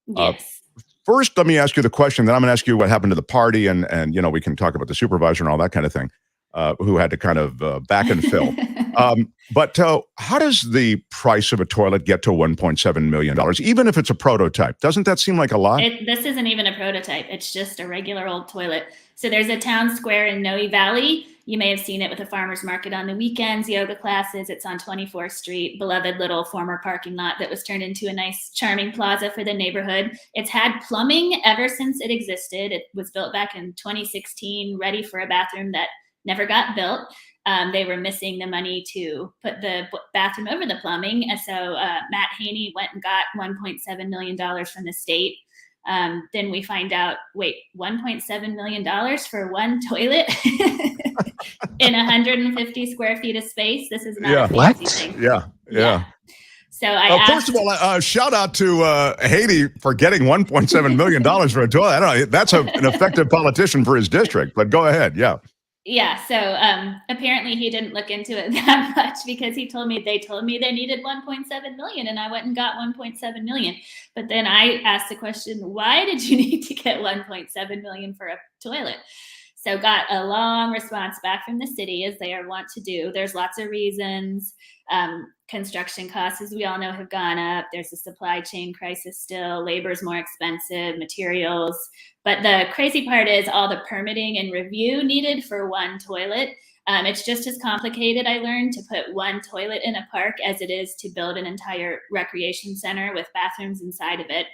Yes. First, let me ask you the question, then I'm going to ask you what happened to the party, and you know, we can talk about the supervisor and all that kind of thing, who had to kind of back and fill. But how does the price of a toilet get to $1.7 million, even if it's a prototype? Doesn't that seem like a lot? This isn't even a prototype. It's just a regular old toilet. So there's a town square in Noe Valley. You may have seen it with a farmer's market on the weekends, yoga classes. It's on 24th Street, beloved little former parking lot that was turned into a nice, charming plaza for the neighborhood. It's had plumbing ever since it existed. It was built back in 2016, ready for a bathroom that never got built. They were missing the money to put the bathroom over the plumbing. And so Matt Haney went and got $1.7 million from the state. Then we find out, wait, $1.7 million for one toilet in 150 square feet of space? This is not a fancy thing. Yeah. So I asked, first of all, shout out to Haiti for getting $1.7 million for a toilet. I don't know. That's an effective politician for his district, but go ahead. Yeah. Yeah, so apparently he didn't look into it that much because they told me they needed 1.7 million and I went and got 1.7 million. But then I asked the question, why did you need to get 1.7 million for a toilet? So got a long response back from the city, as they are wont to do. There's lots of reasons. Construction costs, as we all know, have gone up. There's a supply chain crisis still. Labor is more expensive, materials. But the crazy part is all the permitting and review needed for one toilet. It's just as complicated, I learned, to put one toilet in a park as it is to build an entire recreation center with bathrooms inside of it.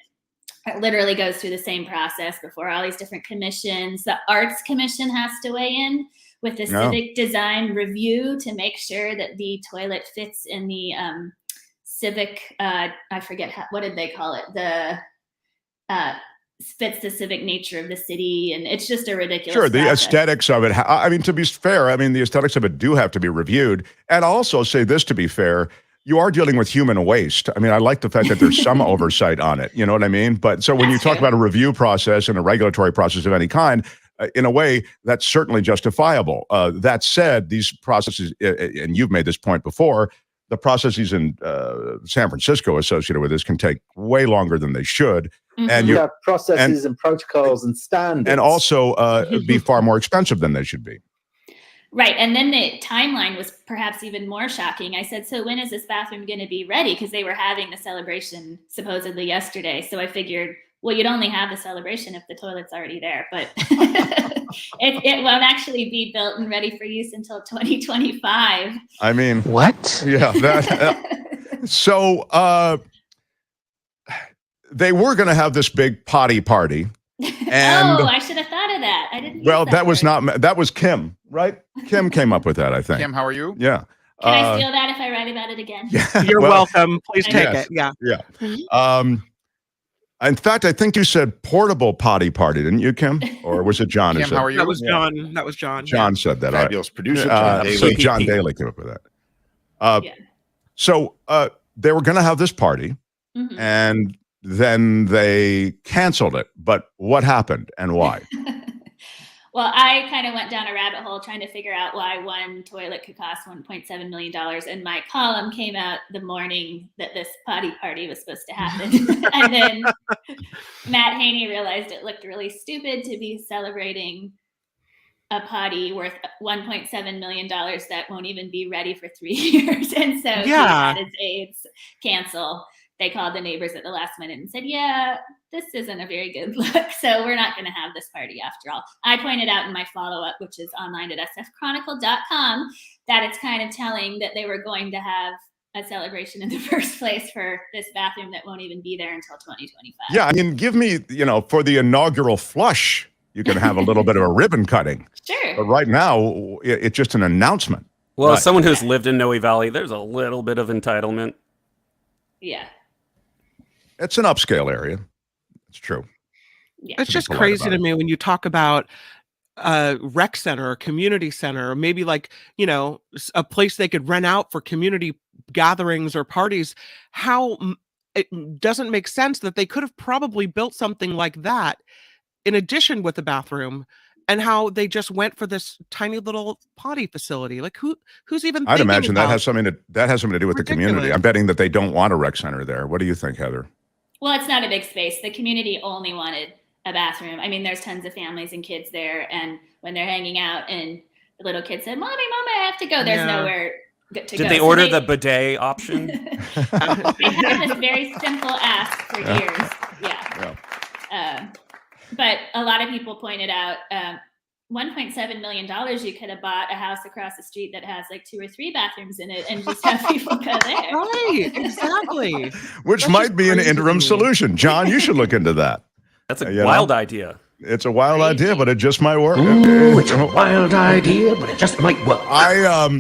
It literally goes through the same process before all these different commissions. The Arts Commission has to weigh in with the civic design review to make sure that the toilet fits in the civic, I forget, what did they call it? The fits the civic nature of the city. And it's just a ridiculous Sure, the process. aesthetics of it. I mean, to be fair, I mean, the aesthetics of it do have to be reviewed. And I'll also say this, to be fair, you are dealing with human waste. I mean, I like the fact that there's some oversight on it. You know what I mean? But so when you talk about a review process and a regulatory process of any kind, in a way, that's certainly justifiable. That said, these processes, and you've made this point before, the processes in San Francisco associated with this can take way longer than they should. Mm-hmm. And you have processes and protocols and standards. And also be far more expensive than they should be. Right. And then the timeline was perhaps even more shocking. I said, so when is this bathroom going to be ready? Because they were having the celebration supposedly yesterday. So I figured, well, you'd only have the celebration if the toilet's already there. But it won't actually be built and ready for use until 2025. I mean, what? Yeah. So they were going to have this big potty party. And, I should have thought of that. I didn't. Well, that was Kim, right? Kim came up with that, I think. Kim, how are you? Yeah. Can I steal that if I write about it again? Yeah, You're welcome. Please take it. Yeah. Yeah. In fact, I think you said portable potty party, didn't you, Kim? Or was it John? Kim, how are you? That was John. That was John. John said that. Fabulous producer John Daly. So John Daly came up with that. So they were going to have this party, and then they canceled it. But what happened and why? Well, I kind of went down a rabbit hole trying to figure out why one toilet could cost $1.7 million. And my column came out the morning that this potty party was supposed to happen. And then Matt Haney realized it looked really stupid to be celebrating a potty worth $1.7 million that won't even be ready for 3 years. And so he had his aides cancel. They called the neighbors at the last minute and said, yeah, this isn't a very good look. So we're not going to have this party after all. I pointed out in my follow-up, which is online at sfchronicle.com, that it's kind of telling that they were going to have a celebration in the first place for this bathroom that won't even be there until 2025. Yeah, I mean, give me, for the inaugural flush, you can have a little bit of a ribbon cutting. Sure. But right now, it's just an announcement. Well, as someone who's lived in Noe Valley, there's a little bit of entitlement. Yeah. It's an upscale area. It's true. Yeah. It's just crazy to me when you talk about rec center or community center, or maybe like, a place they could rent out for community gatherings or parties. How it doesn't make sense that they could have probably built something like that in addition with the bathroom, and how they just went for this tiny little potty facility. Like who's even I'd thinking imagine about that has something to do with the community. I'm betting that they don't want a rec center there. What do you think, Heather? Well, it's not a big space. The community only wanted a bathroom. I mean, there's tons of families and kids there. And when they're hanging out and the little kid said, Mommy, I have to go. There's nowhere to go. Did they order the bidet option? They had this very simple ask for years. Yeah. But a lot of people pointed out $1.7 million, you could have bought a house across the street that has like 2 or 3 bathrooms in it and just have people go there. Right, exactly. Which might be an interim solution. John, you should look into that. That's a wild idea. It's a wild idea, but it just might work. Ooh, it's a wild idea, but it just might work. I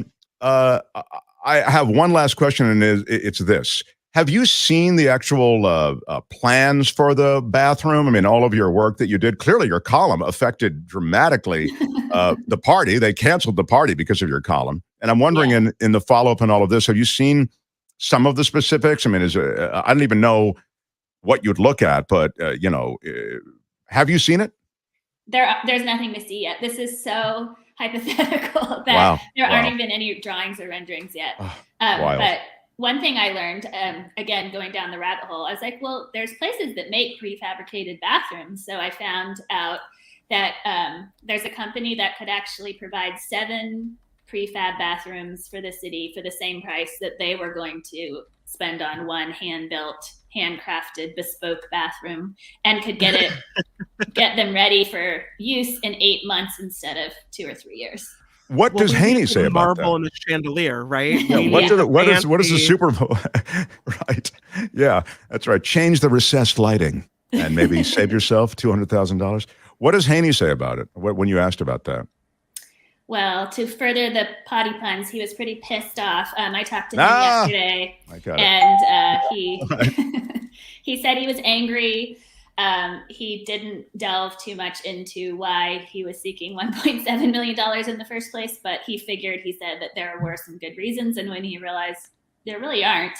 have one last question, and it's this. Have you seen the actual plans for the bathroom? I mean, all of your work that you did, clearly your column affected dramatically the party. They canceled the party because of your column. And I'm wondering in the follow-up and all of this, have you seen some of the specifics? I mean, I don't even know what you'd look at, but, have you seen it? There's nothing to see yet. This is so hypothetical that there aren't even any drawings or renderings yet. But one thing I learned, again, going down the rabbit hole, I was like, well, there's places that make prefabricated bathrooms. So I found out that there's a company that could actually provide 7 prefab bathrooms for the city for the same price that they were going to spend on one hand-built, handcrafted, bespoke bathroom, and could get them ready for use in 8 months instead of 2 or 3 years. What does Haney say about that? Marble and a chandelier, right? Yeah, what is the Super Bowl? Right. Yeah, that's right. Change the recessed lighting and maybe save yourself $200,000. What does Haney say about it when you asked about that? Well, to further the potty puns, he was pretty pissed off. I talked to him yesterday, and he said he was angry. He didn't delve too much into why he was seeking $1.7 million in the first place, but he said that there were some good reasons. And when he realized there really aren't,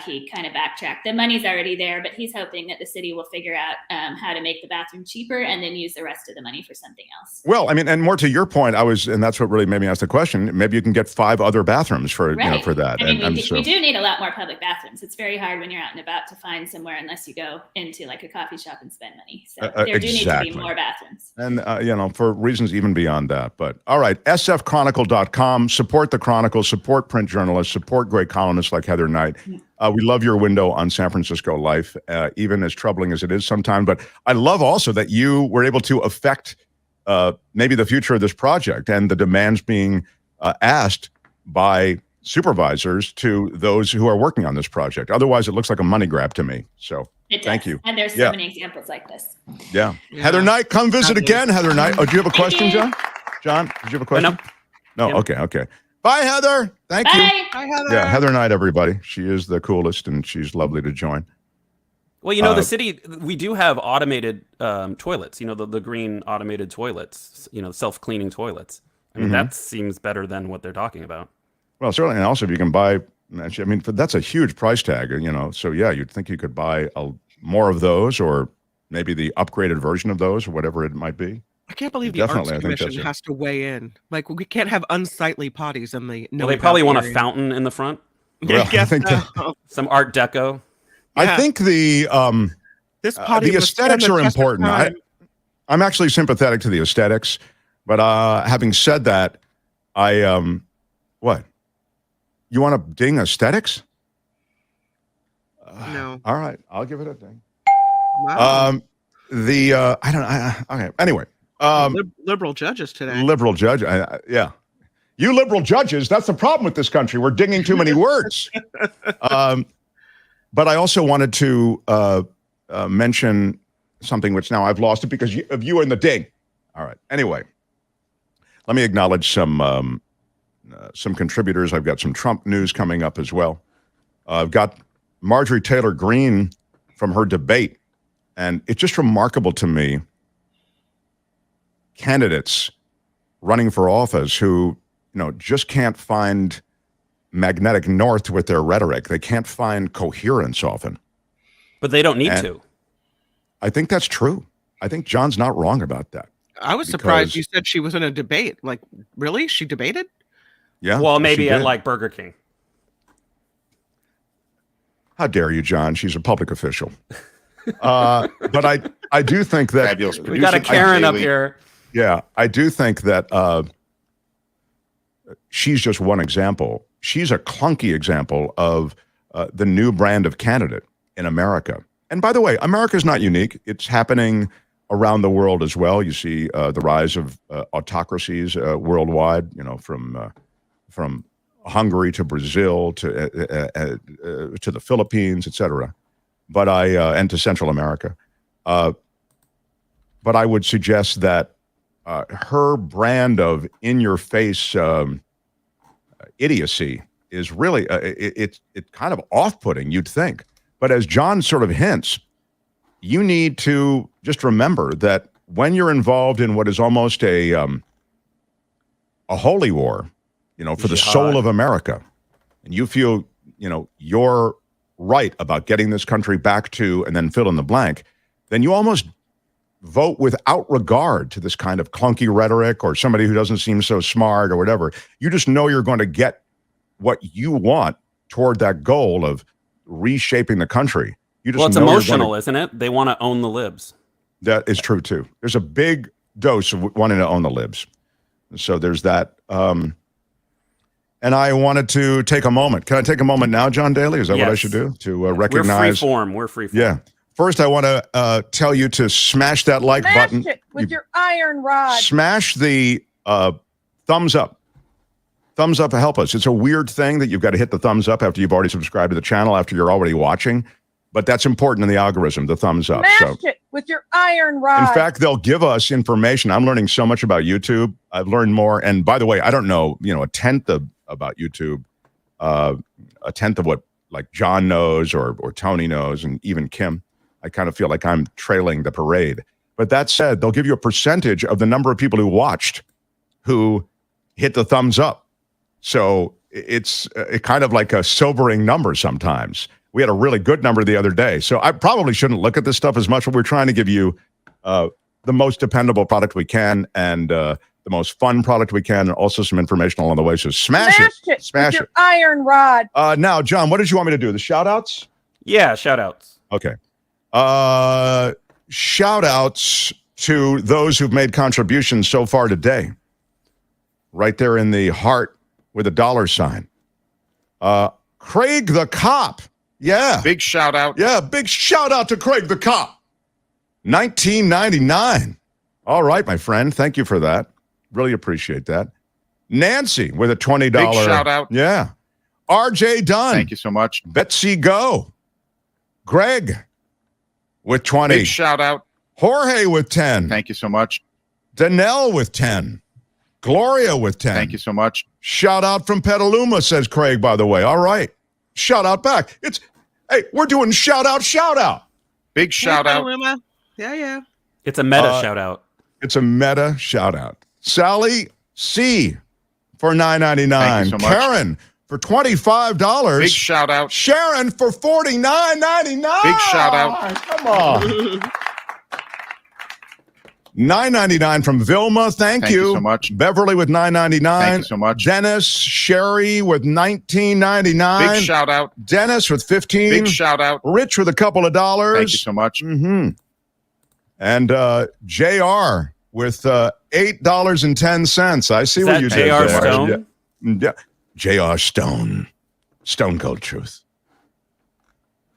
he kind of backtracked. The money's already there, but he's hoping that the city will figure out how to make the bathroom cheaper and then use the rest of the money for something else. Well, I mean, and more to your point, and that's what really made me ask the question. Maybe you can get 5 other bathrooms for for that. I mean, we do need a lot more public bathrooms. It's very hard when you're out and about to find somewhere unless you go into like a coffee shop and spend money. So there do need to be more bathrooms. And for reasons even beyond that. But all right, sfchronicle.com. Support the Chronicle. Support print journalists. Support great columnists like Heather Knight. We love your window on San Francisco life, even as troubling as it is sometimes. But I love also that you were able to affect maybe the future of this project and the demands being asked by supervisors to those who are working on this project. Otherwise, it looks like a money grab to me. So thank you. And there's so many examples like this. Yeah. Heather Knight, come visit again. Heather Knight. Oh, do you have a question, John? John, did you have a question? No. Okay. Bye, Heather. Thank you. Bye, Heather. Yeah, Heather Knight, everybody. She is the coolest, and she's lovely to join. Well, the city, we do have automated toilets, the green automated toilets, self-cleaning toilets. I mean, that seems better than what they're talking about. Well, certainly. And also, if you can buy, I mean, that's a huge price tag, So, yeah, you'd think you could buy more of those or maybe the upgraded version of those or whatever it might be. I can't believe the Arts Commission has to weigh in. Like, we can't have unsightly potties in the... Well, they probably want a fountain in the front. Well, I think some Art Deco. I think the aesthetics are important. I'm actually sympathetic to the aesthetics, but having said that, what? You want to ding aesthetics? No. All right, I'll give it a ding. Wow. Okay. Anyway. Liberal judges today. Liberal judge. Yeah. You liberal judges, that's the problem with this country. We're dinging too many words. But I also wanted to mention something which now I've lost it because of you and the ding. All right. Anyway, let me acknowledge some contributors. I've got some Trump news coming up as well. I've got Marjorie Taylor Greene from her debate. And it's just remarkable to me, candidates running for office who, just can't find magnetic north with their rhetoric. They can't find coherence often. But they don't need to. I think that's true. I think John's not wrong about that. I was surprised you said she was in a debate. Like, really? She debated? Yeah. Well, maybe at like Burger King. How dare you, John? She's a public official. But I do think that we got a Karen up here. Yeah, I do think that she's just one example. She's a clunky example of the new brand of candidate in America. And by the way, America's not unique. It's happening around the world as well. You see the rise of autocracies worldwide. From Hungary to Brazil to the Philippines, etc. But and to Central America. But I would suggest that her brand of in-your-face idiocy is really it's kind of off-putting, you'd think. But as John sort of hints, you need to just remember that when you're involved in what is almost a holy war, for the soul of America, and you feel, you're right about getting this country back to, and then fill in the blank, then you almost vote without regard to this kind of clunky rhetoric or somebody who doesn't seem so smart or whatever. You just know you're going to get what you want toward that goal of reshaping the country. You just Well, it's know emotional, isn't it? They want to own the libs. That is true, too. There's a big dose of wanting to own the libs. So there's that. And I wanted to take a moment. Can I take a moment now, John Daly? Is that what I should do? To recognize. We're free form. Yeah. First, I want to tell you to smash that like button. Smash it with your iron rod. Smash the thumbs up. Thumbs up help us. It's a weird thing that you've got to hit the thumbs up after you've already subscribed to the channel, after you're already watching. But that's important in the algorithm, the thumbs up. Smash it with your iron rod. In fact, they'll give us information. I'm learning so much about YouTube. I've learned more. And by the way, I don't know, a tenth about YouTube, a tenth of what like John knows or Tony knows, and even Kim. I kind of feel like I'm trailing the parade. But that said, they'll give you a percentage of the number of people who watched, who hit the thumbs up. So it's kind of like a sobering number sometimes. We had a really good number the other day. So I probably shouldn't look at this stuff as much, but we're trying to give you the most dependable product we can and the most fun product we can, and also some information along the way. So smash it. Smash with it. your iron rod. Now, John, what did you want me to do? The shout outs? Yeah, shout outs. Okay. Shout outs to those who've made contributions so far today. Right there in the heart with a dollar sign. Craig the Cop. Yeah. Big shout out. Yeah, big shout out to Craig the Cop. 1999. All right, my friend. Thank you for that. Really appreciate that. Nancy with a $20. Big shout out. Yeah. RJ Dunn. Thank you so much. Betsy Go. Greg with 20. Big shout out. Jorge with 10. Thank you so much. Danelle with 10. Gloria with 10. Thank you so much. Shout out from Petaluma, says Craig, by the way. All right. Shout out back. Hey, we're doing shout out. Big shout out. Yeah. It's a meta shout out. It's a meta shout out. Sally C for $9.99. Thank you so much. Karen for $25. Big shout out. Sharon for $49.99. Big shout out. Come on. $9.99 from Vilma. Thank you so much. Beverly with $9.99. Thank you so much. Dennis, Sherry with $19.99. Big shout out. Dennis with $15. Big shout out. Rich with a couple of dollars. Thank you so much. Mm-hmm. And JR with $8.10. I see what you did JR there. Stone? Yeah. JR Stone. Stone Cold Truth.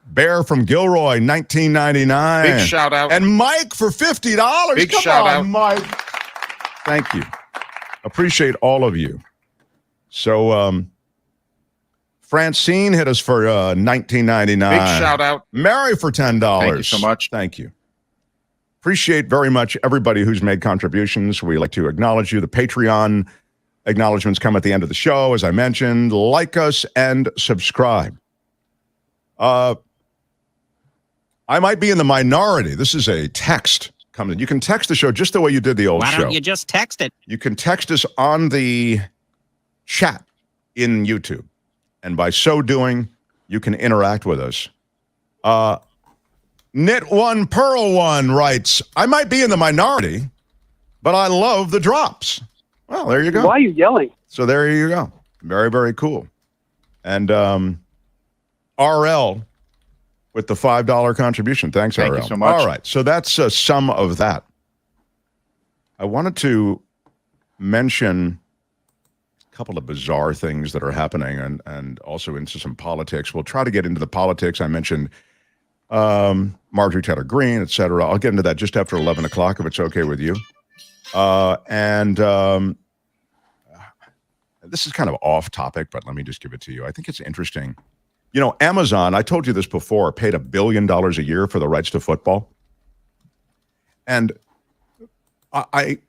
Bear from Gilroy, $19.99. Big shout out. And Mike for $50. Big Come shout on, out. Mike. Thank you. Appreciate all of you. So, Francine hit us for $19.99. Big shout out. Mary for $10. Thank you so much. Thank you. Appreciate very much everybody who's made contributions. We like to acknowledge you. The Patreon acknowledgements come at the end of the show, as I mentioned. Like us and subscribe. I might be in the minority. This is a text coming in. You can text the show just the way you did the old show. Why don't you just text it? You can text us on the chat in YouTube. And by so doing, you can interact with us. Knit One Pearl One writes, I might be in the minority, but I love the drops. Well, there you go. Why are you yelling? So there you go. Very, very cool. And RL with the $5 contribution. Thanks, RL. Thank you so much. All right. So that's some of that. I wanted to mention a couple of bizarre things that are happening and also into some politics. We'll try to get into the politics. I mentioned Marjorie Taylor Greene, et cetera. I'll get into that just after 11 o'clock if it's okay with you. This is kind of off topic, but let me just give it to you. I think it's interesting. You know, Amazon, I told you this before, paid $1 billion a year for the rights to football. And I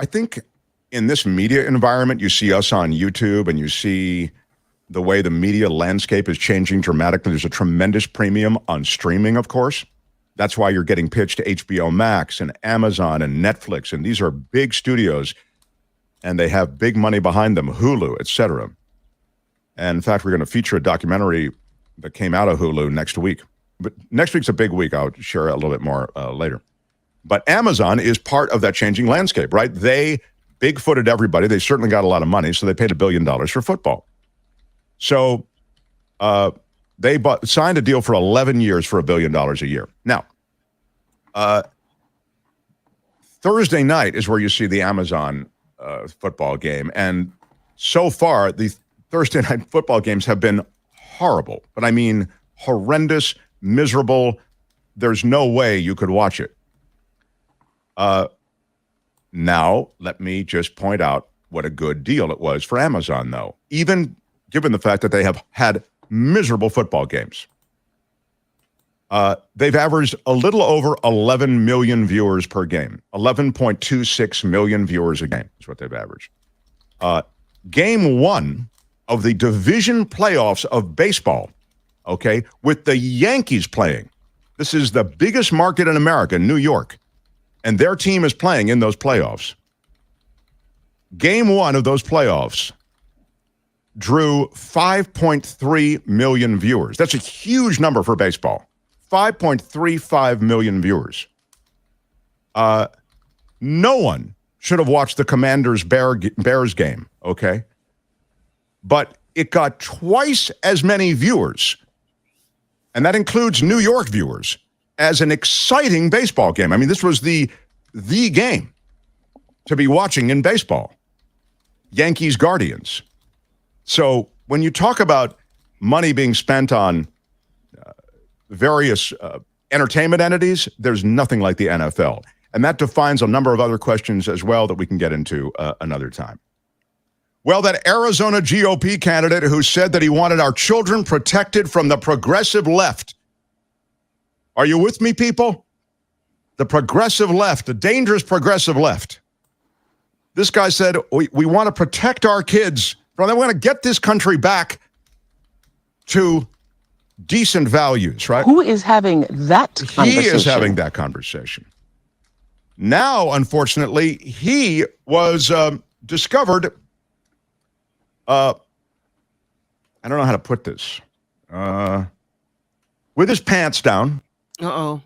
think in this media environment, you see us on YouTube and you see the way the media landscape is changing dramatically. There's a tremendous premium on streaming, of course. That's why you're getting pitched to HBO Max and Amazon and Netflix. And these are big studios and they have big money behind them, Hulu, et cetera. And in fact, we're going to feature a documentary that came out of Hulu next week. But next week's a big week. I'll share a little bit more later. But Amazon is part of that changing landscape, right? They big-footed everybody. They certainly got a lot of money, so they paid $1 billion for football. So they signed a deal for 11 years for $1 billion a year. Now, Thursday night is where you see the Amazon football game. And so far, the Thursday night football games have been horrible. But I mean horrendous, miserable. There's no way you could watch it. Now, let me just point out what a good deal it was for Amazon, though, even given the fact that they have had miserable football games. They've averaged a little over 11 million viewers per game. 11.26 million viewers a game is what they've averaged. Game one of the division playoffs of baseball, okay, with the Yankees playing. This is the biggest market in America, New York. And their team is playing in those playoffs. Game one of those playoffs drew 5.3 million viewers. That's a huge number for baseball. 5.35 million viewers. No one should have watched the Commanders-Bears game, okay? But it got twice as many viewers, and that includes New York viewers, as an exciting baseball game. I mean, this was the game to be watching in baseball. Yankees-Guardians. So when you talk about money being spent on various entertainment entities, there's nothing like the NFL. And that defines a number of other questions as well that we can get into another time. Well, that Arizona GOP candidate who said that he wanted our children protected from the progressive left. Are you with me, people? The progressive left, the dangerous progressive left. This guy said, we want to protect our kids from that. We want to get this country back to decent values, right? Who is having that conversation? He is having that conversation. Now, unfortunately, he was discovered, I don't know how to put this, with his pants down. Uh-oh.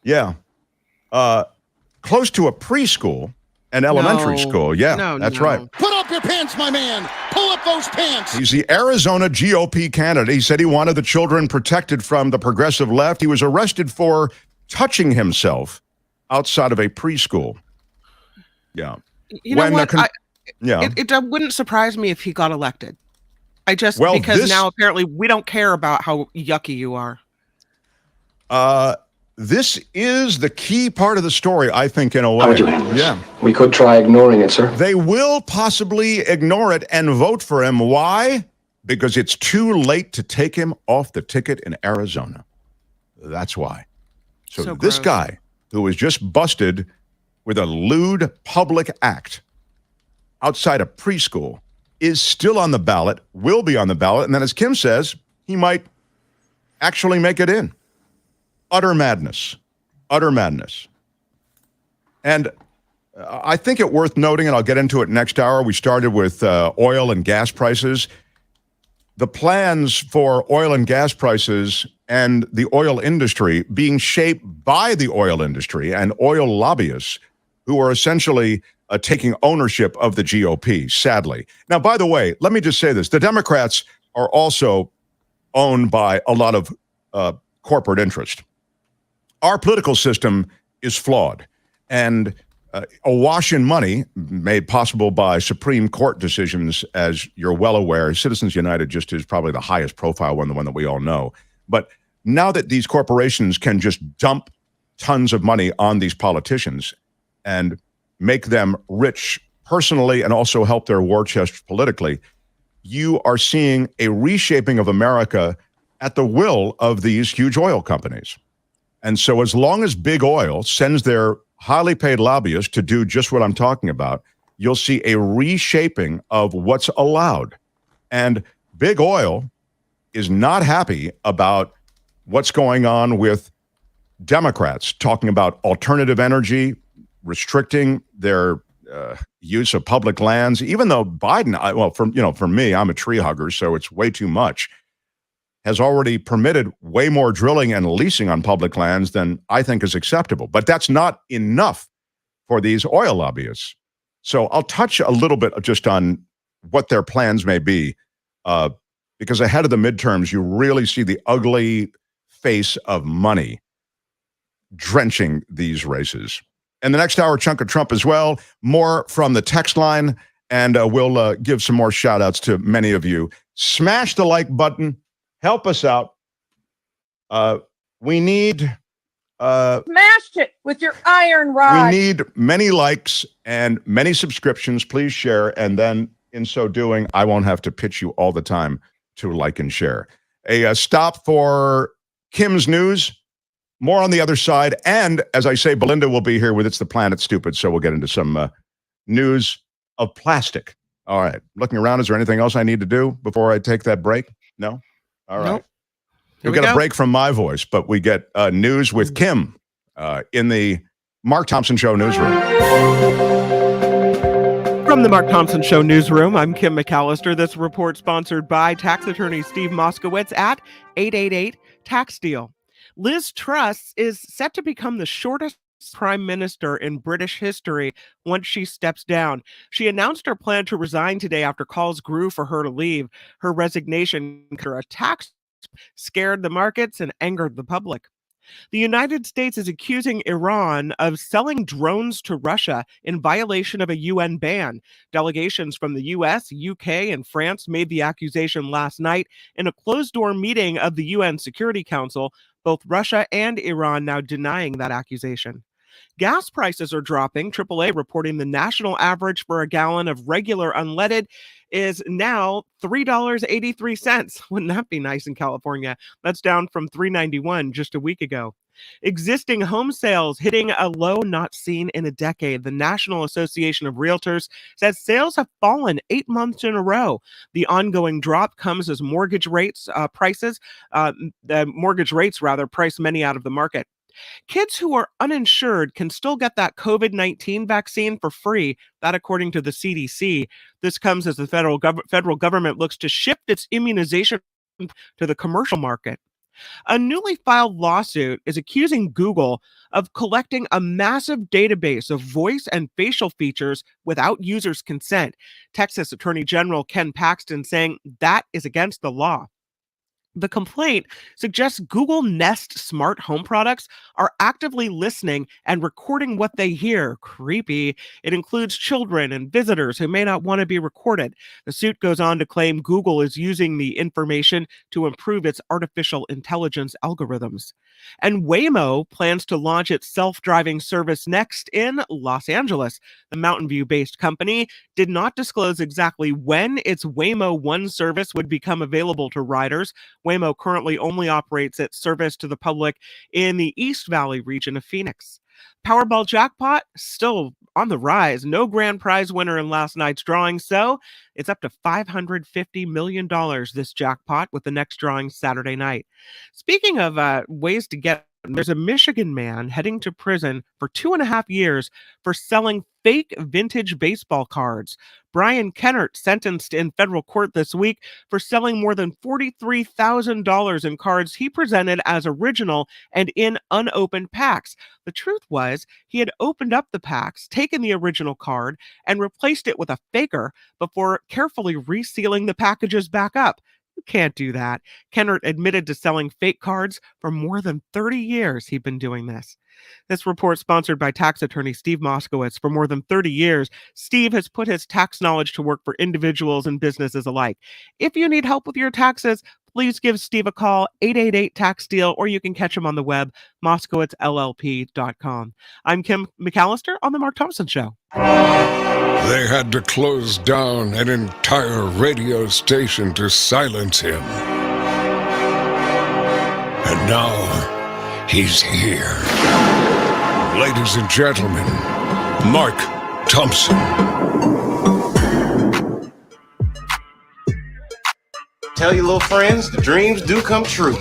Yeah. Close to a preschool and elementary school. Yeah, that's right. Put up your pants, my man. Pull up those pants. He's the Arizona GOP candidate. He said he wanted the children protected from the progressive left. He was arrested for touching himself outside of a preschool. Yeah. You know what? Yeah. It wouldn't surprise me if he got elected. Because now apparently we don't care about how yucky you are. This is the key part of the story, I think, in a way. How would you handle this? Yeah. We could try ignoring it, sir. They will possibly ignore it and vote for him. Why? Because it's too late to take him off the ticket in Arizona. That's why. So this guy who was just busted with a lewd public act outside a preschool is still on the ballot, will be on the ballot, and then as Kim says, he might actually make it in. Utter madness. Utter madness. And I think it worth noting, and I'll get into it next hour, we started with oil and gas prices. The plans for oil and gas prices and the oil industry being shaped by the oil industry and oil lobbyists who are essentially taking ownership of the GOP, sadly. Now, by the way, let me just say this. The Democrats are also owned by a lot of corporate interest. Our political system is flawed and awash in money made possible by Supreme Court decisions, as you're well aware. Citizens United just is probably the highest profile one, the one that we all know. But now that these corporations can just dump tons of money on these politicians and make them rich personally and also help their war chest politically, you are seeing a reshaping of America at the will of these huge oil companies. And so as long as big oil sends their highly paid lobbyists to do just what I'm talking about, you'll see a reshaping of what's allowed. And big oil is not happy about what's going on with Democrats talking about alternative energy, restricting their use of public lands, even though Biden, for me, I'm a tree hugger, so it's way too much. has already permitted way more drilling and leasing on public lands than I think is acceptable. But that's not enough for these oil lobbyists. So I'll touch a little bit just on what their plans may be, because ahead of the midterms, you really see the ugly face of money drenching these races. And the next hour, chunk of Trump as well. More from the text line, and we'll give some more shout outs to many of you. Smash the like button. Help us out. We need... Smash it with your iron rod. We need many likes and many subscriptions. Please share. And then in so doing, I won't have to pitch you all the time to like and share. A stop for Kim's News. More on the other side. And as I say, Belinda will be here with It's the Planet Stupid. So we'll get into some news of plastic. All right. Looking around, is there anything else I need to do before I take that break? No? All right. Nope. We get a break from my voice, but we get news with Kim in the Mark Thompson Show newsroom. From the Mark Thompson Show newsroom, I'm Kim McAllister. This report sponsored by tax attorney Steve Moskowitz at 888 Tax Deal. Liz Truss is set to become the shortest prime minister in British history once she steps down. She announced her plan to resign today after calls grew for her to leave. Her resignation, her tax scared the markets and angered the public. The United States is accusing Iran of selling drones to Russia in violation of a UN ban. Delegations from the US, UK, and France made the accusation last night in a closed-door meeting of the UN Security Council, both Russia and Iran now denying that accusation. Gas prices are dropping. AAA reporting the national average for a gallon of regular unleaded is now $3.83. Wouldn't that be nice in California? That's down from $3.91 just a week ago. Existing home sales hitting a low not seen in a decade. The National Association of Realtors says sales have fallen 8 months in a row. The ongoing drop comes as mortgage rates price many out of the market. Kids who are uninsured can still get that COVID-19 vaccine for free, that according to the CDC. This comes as the federal government looks to shift its immunization to the commercial market. A newly filed lawsuit is accusing Google of collecting a massive database of voice and facial features without users' consent. Texas Attorney General Ken Paxton saying that is against the law. The complaint suggests Google Nest smart home products are actively listening and recording what they hear. Creepy. It includes children and visitors who may not want to be recorded. The suit goes on to claim Google is using the information to improve its artificial intelligence algorithms. And Waymo plans to launch its self-driving service next in Los Angeles. The Mountain View-based company did not disclose exactly when its Waymo One service would become available to riders. Waymo currently only operates its service to the public in the East Valley region of Phoenix. Powerball jackpot still on the rise. No grand prize winner in last night's drawing, so it's up to $550 million, this jackpot, with the next drawing Saturday night. Speaking of ways to get, there's a Michigan man heading to prison for 2.5 years for selling fake vintage baseball cards. Brian Kennert sentenced in federal court this week for selling more than $43,000 in cards he presented as original and in unopened packs. The truth was, he had opened up the packs, taken the original card, and replaced it with a faker before carefully resealing the packages back up. You can't do that. Kennert admitted to selling fake cards for more than 30 years. He'd been doing this. This report sponsored by tax attorney Steve Moskowitz. For more than 30 years, Steve has put his tax knowledge to work for individuals and businesses alike. If you need help with your taxes, please give Steve a call, 888-TAX-DEAL, or you can catch him on the web, moskowitzllp.com. I'm Kim McAllister on The Mark Thompson Show. They had to close down an entire radio station to silence him. And now, he's here. Ladies and gentlemen, Mark Thompson. Tell your little friends the dreams do come true.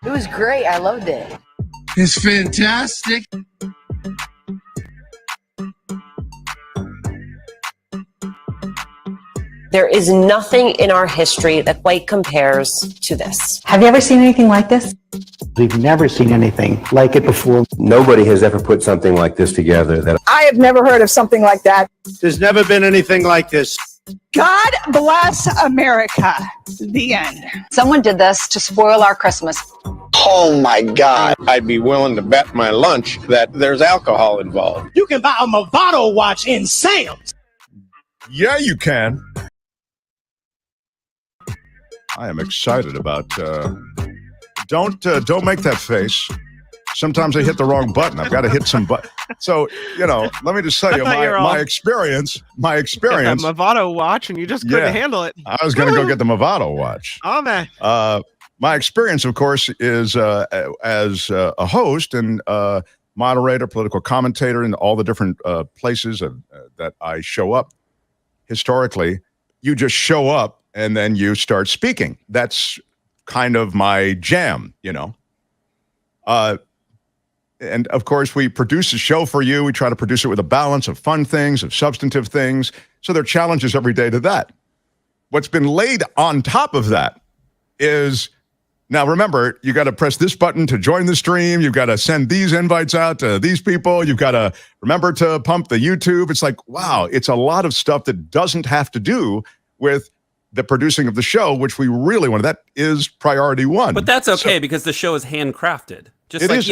It was great. I loved it. It's fantastic. There is nothing in our history that quite compares to this. Have you ever seen anything like this? We've never seen anything like it before. Nobody has ever put something like this together. I have never heard of something like that. There's never been anything like this. God bless America. The end. Someone did this to spoil our Christmas. Oh my God. I'd be willing to bet my lunch that there's alcohol involved. You can buy a Movado watch in Sam's. Yeah, you can. I am excited about. Don't make that face. Sometimes I hit the wrong button. I've got to hit some button. So, let me just tell you, my experience. A Movado watch, and you just couldn't handle it. I was going to go get the Movado watch. Oh, man. My experience, of course, is as a host and moderator, political commentator in all the different places that I show up. Historically, you just show up and then you start speaking. That's kind of my jam, and of course, we produce a show for you. We try to produce it with a balance of fun things, of substantive things. So there are challenges every day to that. What's been laid on top of that is, now remember, you got to press this button to join the stream. You've got to send these invites out to these people. You've got to remember to pump the YouTube. It's like, wow, it's a lot of stuff that doesn't have to do with the producing of the show, which we really want. That is priority one. But that's okay because the show is handcrafted. Just like,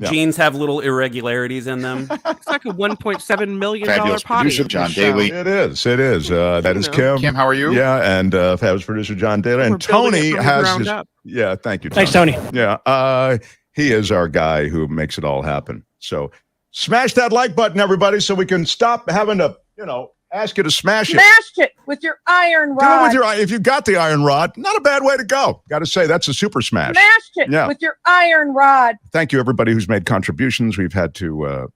jeans have little irregularities in them. It's like a $1.7 million Fabulous potty. producer John Daly. It is. That is Kim. Kim, how are you? Yeah, and fabulous producer John Daly. And Tony has his... Yeah, thank you, Tony. Thanks, Tony. Yeah, he is our guy who makes it all happen. So smash that like button, everybody, so we can stop having to, ask you to smash it. Smashed it with your iron rod. Do it with your, if you got the iron rod, not a bad way to go. Got to say, that's a super smash. Smashed it with your iron rod. Thank you, everybody who's made contributions. We've had to,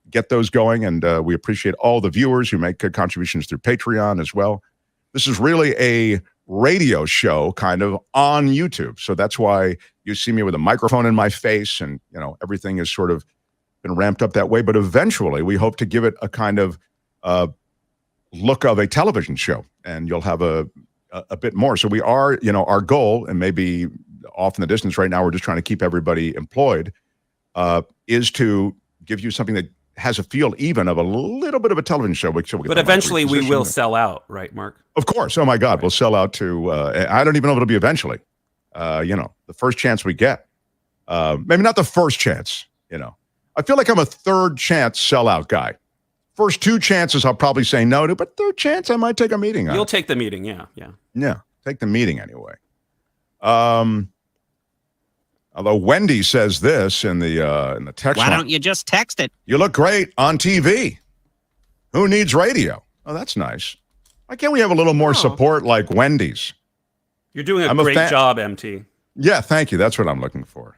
get those going, and we appreciate all the viewers who make contributions through Patreon as well. This is really a radio show kind of on YouTube. So that's why you see me with a microphone in my face, and, everything has sort of been ramped up that way. But eventually, we hope to give it a kind of look of a television show, and you'll have a bit more. So we are, our goal, and maybe off in the distance right now, we're just trying to keep everybody employed, is to give you something that has a feel even of a little bit of a television show. But eventually we will sell out, right, Mark? Of course. Oh my God, right. We'll sell out to, I don't even know if it'll be eventually, the first chance we get. Maybe not the first chance, I feel like I'm a third chance sellout guy. First two chances I'll probably say no to, but third chance I might take a meeting on. You'll take the meeting, yeah. Yeah, take the meeting anyway. Although Wendy says this in the text. Why don't you just text it? You look great on TV. Who needs radio? Oh, that's nice. Why can't we have a little more support like Wendy's? You're doing a great job, MT. Yeah, thank you. That's what I'm looking for.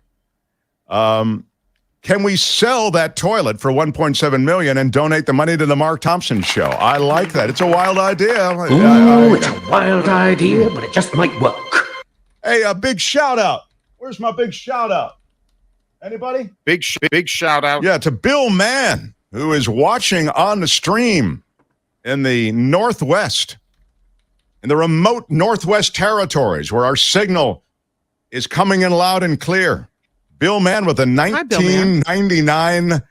Can we sell that toilet for $1.7 million and donate the money to the Mark Thompson Show? I like that. It's a wild idea. Ooh, it's a wild idea, but it just might work. Hey, a big shout out. Where's my big shout out? Anybody? Big shout out. Yeah, to Bill Mann, who is watching on the stream in the Northwest, in the remote Northwest territories where our signal is coming in loud and clear. Bill Mann with a 1999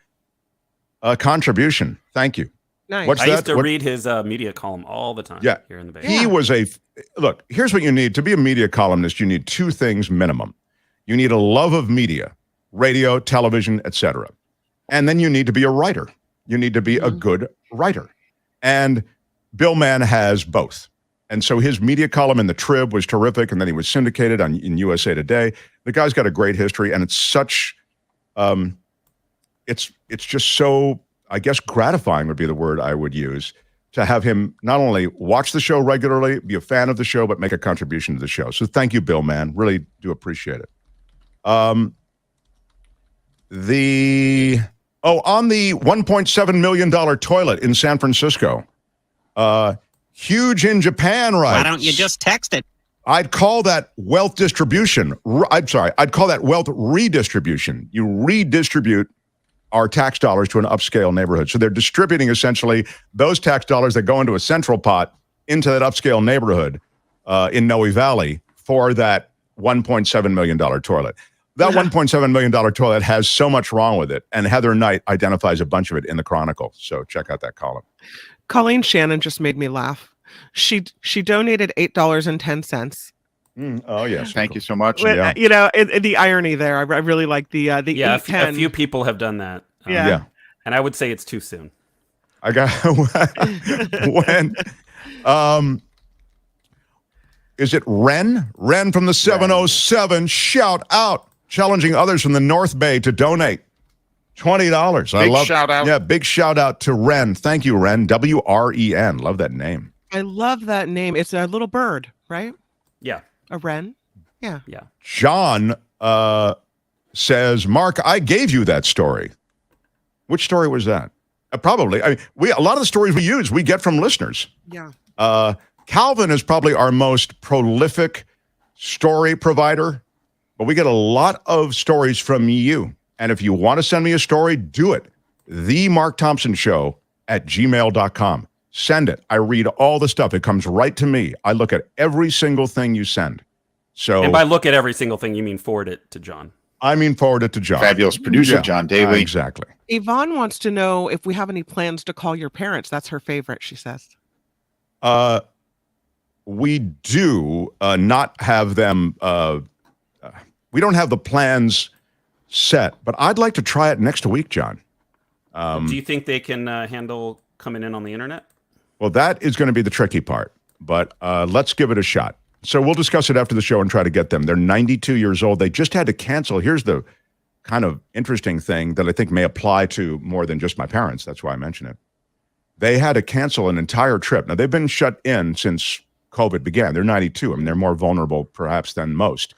contribution. Thank you. Nice. I used to read his media column all the time. Yeah. Here in the Bay. He was look, here's what you need. To be a media columnist, you need two things minimum. You need a love of media, radio, television, etc. And then you need to be a writer. You need to be a good writer. And Bill Mann has both. And so his media column in the Trib was terrific, and then he was syndicated in USA Today. The guy's got a great history, and it's such, it's just so, I guess, gratifying would be the word I would use, to have him not only watch the show regularly, be a fan of the show, but make a contribution to the show. So thank you, Bill Mann. Really do appreciate it. On the $1.7 million toilet in San Francisco, huge in Japan, right? Why don't you just text it? I'd call that wealth distribution. I'd call that wealth redistribution. You redistribute our tax dollars to an upscale neighborhood. So they're distributing essentially those tax dollars that go into a central pot into that upscale neighborhood in Noe Valley for that $1.7 million toilet. That $1.7 million toilet has so much wrong with it, and Heather Knight identifies a bunch of it in the Chronicle. So check out that column. Colleen Shannon just made me laugh. She donated $8.10. Oh yes, thank you so much. With, you know, the irony there. I really like the yeah. $8.10. A few people have done that. Yeah, and I would say it's too soon. I got when. Is it Ren? Ren from the 707. Shout out, challenging others from the North Bay to donate $20. I love shout out. Yeah, big shout out to Ren. Thank you, Ren. WREN. Love that name. I love that name. It's a little bird, right? Yeah. A wren. Yeah. Yeah. John says, Mark, I gave you that story. Which story was that? Probably. I mean, a lot of the stories we use, we get from listeners. Yeah. Calvin is probably our most prolific story provider, but we get a lot of stories from you. And if you want to send me a story, do it. themarkthompsonshow@gmail.com. Send it. I read all the stuff. It comes right to me. I look at every single thing you send. So, and by look at every single thing, you mean forward it to John. I mean forward it to John. Fabulous producer, John Daly. Exactly. Yvonne wants to know if we have any plans to call your parents. That's her favorite, she says. We do not have them. We don't have the plans set, but I'd like to try it next week, John. Do you think they can handle coming in on the internet? Well, that is going to be the tricky part, but let's give it a shot. So we'll discuss it after the show and try to get them. They're 92 years old. They just had to cancel. Here's the kind of interesting thing that I think may apply to more than just my parents. That's why I mention it. They had to cancel an entire trip. Now, they've been shut in since COVID began. They're 92. I mean, they're more vulnerable perhaps than most.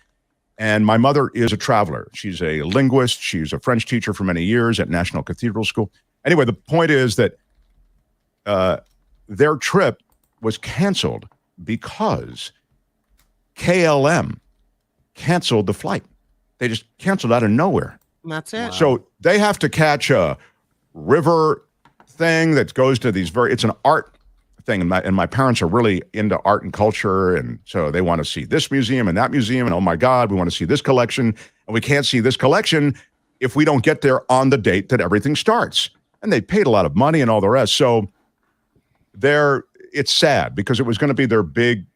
And my mother is a traveler. She's a linguist. She's a French teacher for many years at National Cathedral School. Anyway, the point is that their trip was canceled because KLM canceled the flight. They just canceled out of nowhere. And that's it. Wow. So they have to catch a river thing that goes to these it's an art thing. And my parents are really into art and culture. And so they want to see this museum and that museum. And oh my God, we want to see this collection. And we can't see this collection if we don't get there on the date that everything starts. And they paid a lot of money and all the rest. So it's sad because it was going to be their big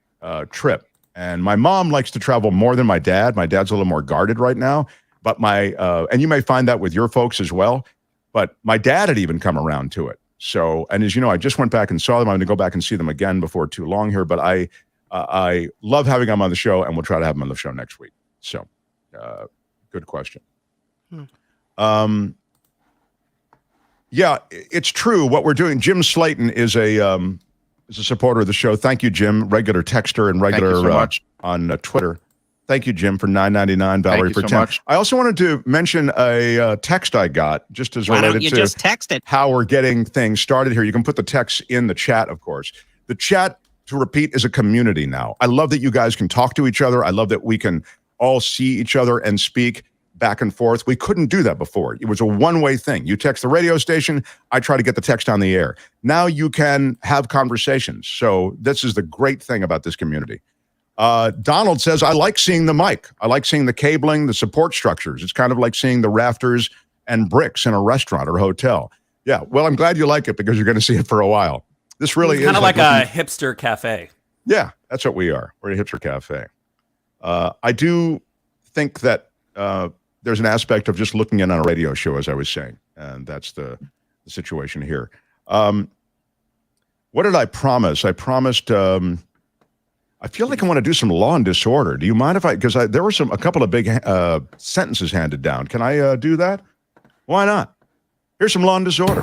trip. And my mom likes to travel more than my dad. My dad's a little more guarded right now. But and you may find that with your folks as well. But my dad had even come around to it. So, and as you know, I just went back and saw them. I'm going to go back and see them again before too long here. But I love having them on the show, and we'll try to have them on the show next week. So, good question. Yeah, it's true what we're doing. Jim Slayton is a supporter of the show. Thank you, Jim. Regular texter and regular Thank you so much. On Twitter. Thank you, Jim, for $9.99. Valerie for 10. Much. I also wanted to mention a text I got just as Why related don't you to just text it? how we're getting things started here. You can put the text in the chat, of course. The chat, to repeat, is a community now. I love that you guys can talk to each other. I love that we can all see each other and speak back and forth. We couldn't do that before. It was a one-way thing. You text the radio station, I try to get the text on the air. Now you can have conversations. So this is the great thing about this community. Donald says, I like seeing the mic. I like seeing the cabling, the support structures. It's kind of like seeing the rafters and bricks in a restaurant or hotel. Yeah, well, I'm glad you like it because you're going to see it for a while. This really is kind of like a hipster cafe. Yeah, that's what we are. We're a hipster cafe. I do think that there's an aspect of just looking in on a radio show, as I was saying, and that's the situation here. What did I promise? I promised... I feel like I want to do some Law and Disorder. Do you mind if because there were a couple of big sentences handed down. Can I do that? Why not? Here's some Law and Disorder.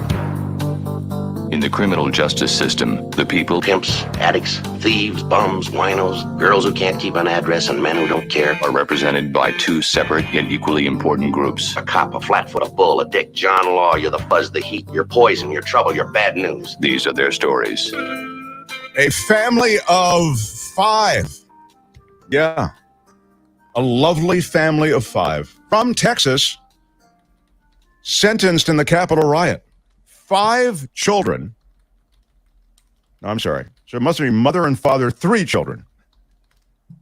In the criminal justice system, the people, Pimps, addicts, thieves, bums, winos, girls who can't keep an address, and men who don't care. are represented by two separate yet equally important groups. A cop, a flatfoot, a bull, a dick, John Law. You're the buzz, the heat, you're poison, you're trouble, you're bad news. These are their stories. A family of 5. Yeah. A lovely family of 5 from Texas sentenced in the Capitol riot. 5 children. No, I'm sorry. So it must be mother and father, 3 children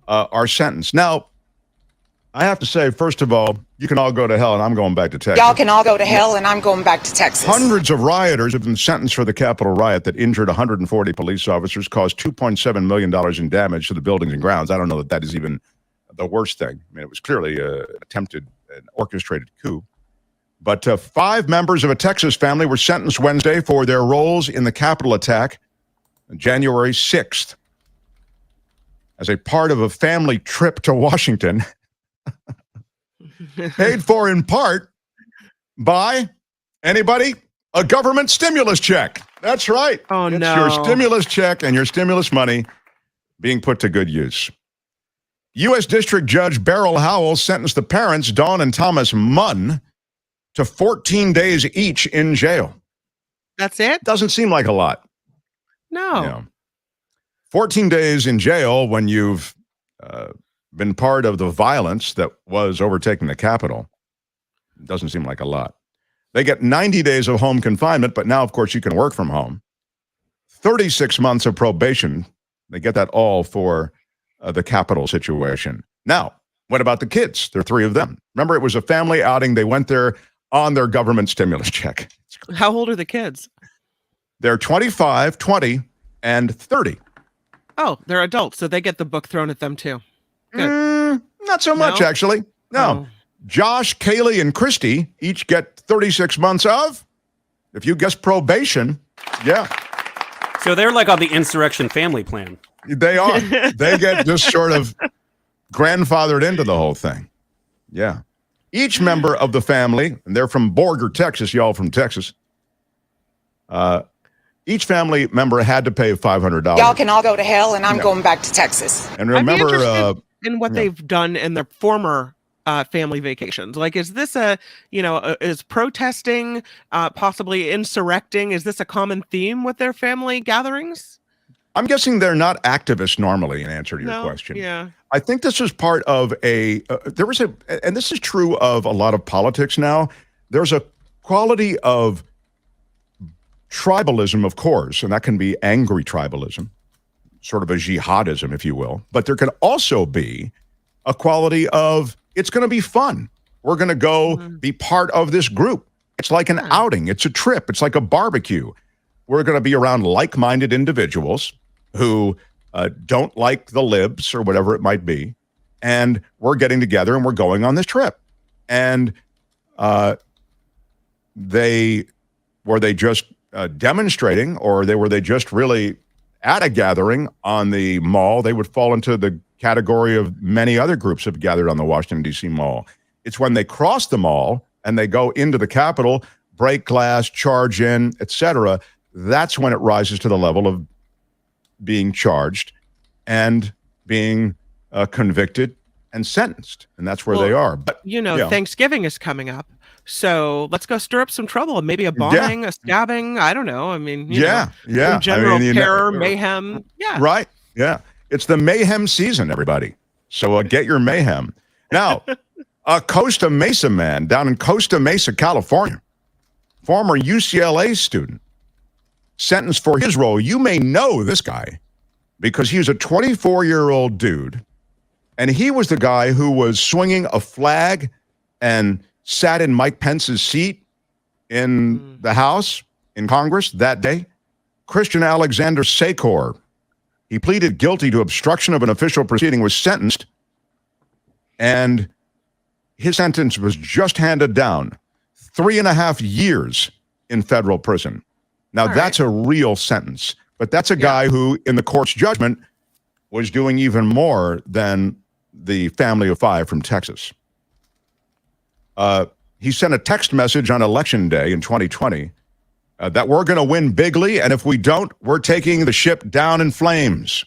are sentenced. Now, I have to say, first of all, you can all go to hell, and I'm going back to Texas. Y'all can all go to hell, and I'm going back to Texas. Hundreds of rioters have been sentenced for the Capitol riot that injured 140 police officers, caused $2.7 million in damage to the buildings and grounds. I don't know that that is even the worst thing. I mean, it was clearly an attempted and orchestrated coup. But 5 members of a Texas family were sentenced Wednesday for their roles in the Capitol attack on January 6th as a part of a family trip to Washington, paid for in part by, anybody? A government stimulus check. That's right. Oh, it's no. your stimulus check and your stimulus money being put to good use. U.S. District Judge Beryl Howell sentenced the parents, Dawn and Thomas Munn, to 14 days each in jail. That's it? Doesn't seem like a lot. No. 14 days in jail when you've been part of the violence that was overtaking the Capitol. Doesn't seem like a lot. They get 90 days of home confinement, but now, of course, you can work from home. 36 months of probation. They get that all for the Capitol situation. Now, what about the kids? There are 3 of them. Remember, it was a family outing. They went there on their government stimulus check. How old are the kids? They're 25, 20, and 30. Oh, they're adults, so they get the book thrown at them too. Good. Not so much, actually. No. Oh. Josh, Kaylee, and Christy each get 36 months of, if you guess, probation. Yeah. So they're like on the insurrection family plan. They are. They get just sort of grandfathered into the whole thing. Yeah. Each member of the family, and they're from Borger, Texas, y'all from Texas, each family member had to pay $500. Y'all can all go to hell, and I'm going back to Texas. And remember, I'd be interested in what they've done in their former family vacations. Like, is this is protesting, possibly insurrecting? Is this a common theme with their family gatherings? I'm guessing they're not activists normally, in answer to your question. Yeah. I think this is part of and this is true of a lot of politics now. There's a quality of tribalism, of course, and that can be angry tribalism, sort of a jihadism, if you will. But there can also be a quality of, it's going to be fun. We're going to go be part of this group. It's like an outing. It's a trip. It's like a barbecue. We're going to be around like-minded individuals who don't like the libs or whatever it might be. And we're getting together and we're going on this trip. And were they just demonstrating, or were they just really at a gathering on the mall? They would fall into the category of many other groups have gathered on the Washington, D.C. mall. It's when they cross the mall and they go into the Capitol, break glass, charge in, etc. That's when it rises to the level of being charged and being convicted and sentenced. And that's where they are. But Thanksgiving is coming up. So let's go stir up some trouble. Maybe a bombing, a stabbing. I don't know. I mean, some general terror, mayhem. Yeah. Right. Yeah. It's the mayhem season, everybody. So get your mayhem. Now, a Costa Mesa man down in Costa Mesa, California, former UCLA student, sentenced for his role. You may know this guy because he was a 24-year-old dude, and he was the guy who was swinging a flag and sat in Mike Pence's seat in the House, in Congress that day. Christian Alexander Secor. He pleaded guilty to obstruction of an official proceeding, was sentenced, and his sentence was just handed down. 3.5 years in federal prison. Now, that's a real sentence, but that's a guy who, in the court's judgment, was doing even more than the family of 5 from Texas. He sent a text message on Election Day in 2020 that we're going to win bigly, and if we don't, we're taking the ship down in flames.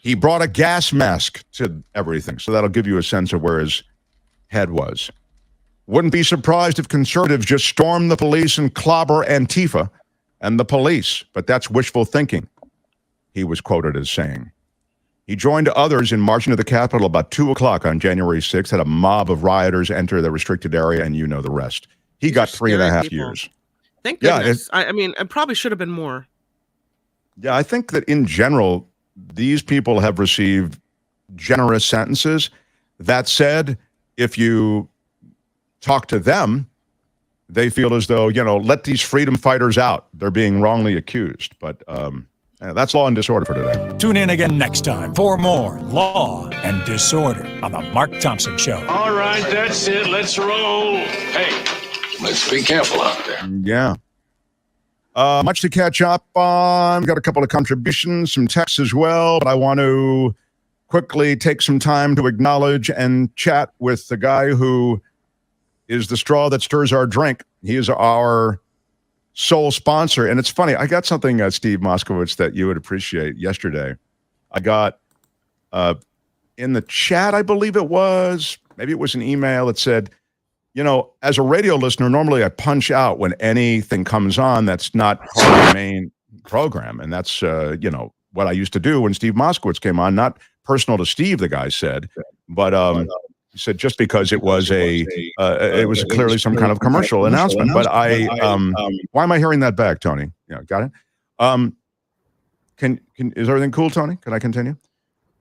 He brought a gas mask to everything, so that'll give you a sense of where his head was. Wouldn't be surprised if conservatives just storm the police and clobber Antifa and the police, but that's wishful thinking, he was quoted as saying. He joined others in marching to the Capitol about 2 o'clock on January 6th, had a mob of rioters enter the restricted area, and you know the rest. He got 3.5 years. Thank goodness. I mean, it probably should have been more. Yeah, I think that in general, these people have received generous sentences. That said, if you talk to them, they feel as though, let these freedom fighters out. They're being wrongly accused. But that's Law and Disorder for today. Tune in again next time for more Law and Disorder on the Mark Thompson Show. All right, that's it. Let's roll. Hey, let's be careful out there. Yeah. Much to catch up on. Got a couple of contributions, some texts as well, but I want to quickly take some time to acknowledge and chat with the guy who is the straw that stirs our drink. He is our sole sponsor. And it's funny, I got something, Steve Moskowitz, that you would appreciate yesterday. I got in the chat, I believe it was, maybe it was an email that said, as a radio listener, normally I punch out when anything comes on that's not part of the main program. And that's, what I used to do when Steve Moskowitz came on. Not personal to Steve, the guy said, but he said just because it was it was clearly some kind of commercial announcement. But why am I hearing that back, Tony? Yeah, got it. Is everything cool, Tony? Can I continue?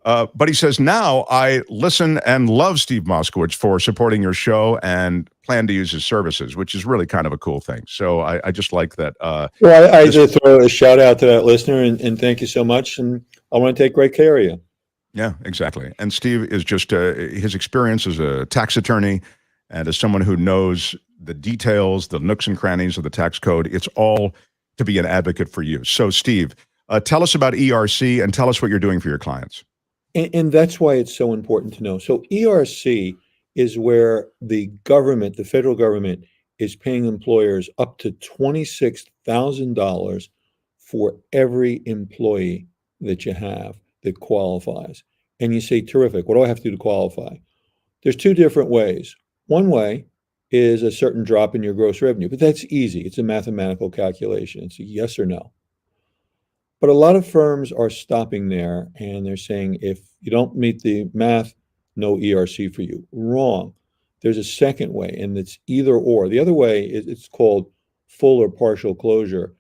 But he says, now I listen and love Steve Moskowitz for supporting your show and plan to use his services, which is really kind of a cool thing. So I just like that. Well, I just throw a shout out to that listener and thank you so much. And I want to take great care of you. Yeah, exactly. And Steve is just his experience as a tax attorney and as someone who knows the details, the nooks and crannies of the tax code. It's all to be an advocate for you. So, Steve, tell us about ERC and tell us what you're doing for your clients. And that's why it's so important to know. So ERC is where the government, the federal government, is paying employers up to $26,000 for every employee that you have that qualifies. And you say, terrific, what do I have to do to qualify? There's two different ways. One way is a certain drop in your gross revenue, but that's easy. It's a mathematical calculation. It's a yes or no. But a lot of firms are stopping there and they're saying, if you don't meet the math, no ERC for you. Wrong. There's a second way, and it's either or. The other way is it's called full or partial closure.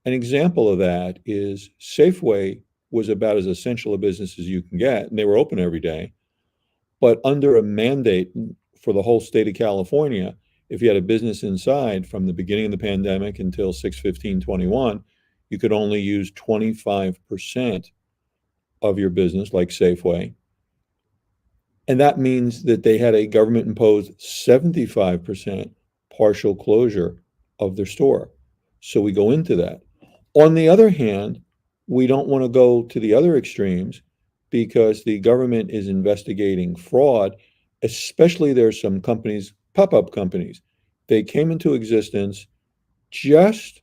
An example of that is Safeway was about as essential a business as you can get, and they were open every day. But under a mandate for the whole state of California, if you had a business inside from the beginning of the pandemic until 6/15/21, you could only use 25% of your business, like Safeway. And that means that they had a government-imposed 75% partial closure of their store. So we go into that. On the other hand, we don't want to go to the other extremes because the government is investigating fraud, especially there's some companies, pop-up companies. They came into existence just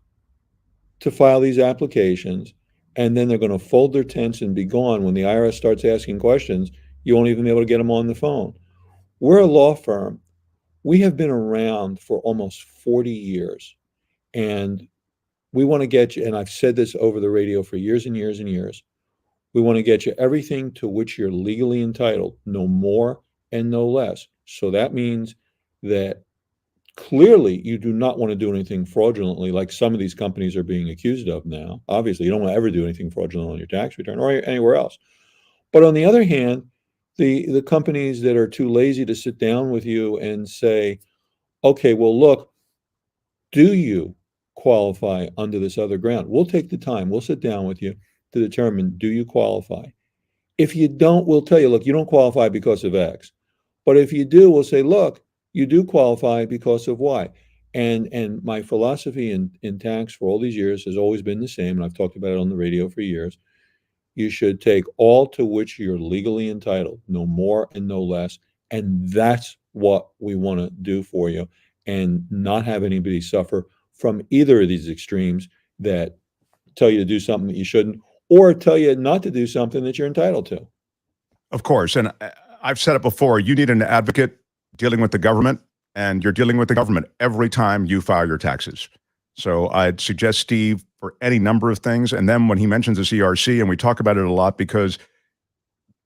to file these applications, and then they're going to fold their tents and be gone. When the IRS starts asking questions, you won't even be able to get them on the phone. We're a law firm. We have been around for almost 40 years, and we want to get you, and I've said this over the radio for years and years and years, we want to get you everything to which you're legally entitled, no more and no less. So that means that clearly you do not want to do anything fraudulently like some of these companies are being accused of now. Obviously, you don't want to ever do anything fraudulent on your tax return or anywhere else. But on the other hand, the companies that are too lazy to sit down with you and say, okay, well, look, do you qualify under this other ground? We'll take the time. We'll sit down with you to determine, do you qualify? If you don't, we'll tell you, look, you don't qualify because of X. But if you do, we'll say, look, you do qualify because of Y. And my philosophy in tax for all these years has always been the same, and I've talked about it on the radio for years. You should take all to which you're legally entitled, no more and no less. And that's what we want to do for you, and not have anybody suffer from either of these extremes that tell you to do something that you shouldn't, or tell you not to do something that you're entitled to. Of course. And I've said it before, you need an advocate dealing with the government, and you're dealing with the government every time you file your taxes. So I'd suggest Steve for any number of things. And then when he mentions this ERC, and we talk about it a lot because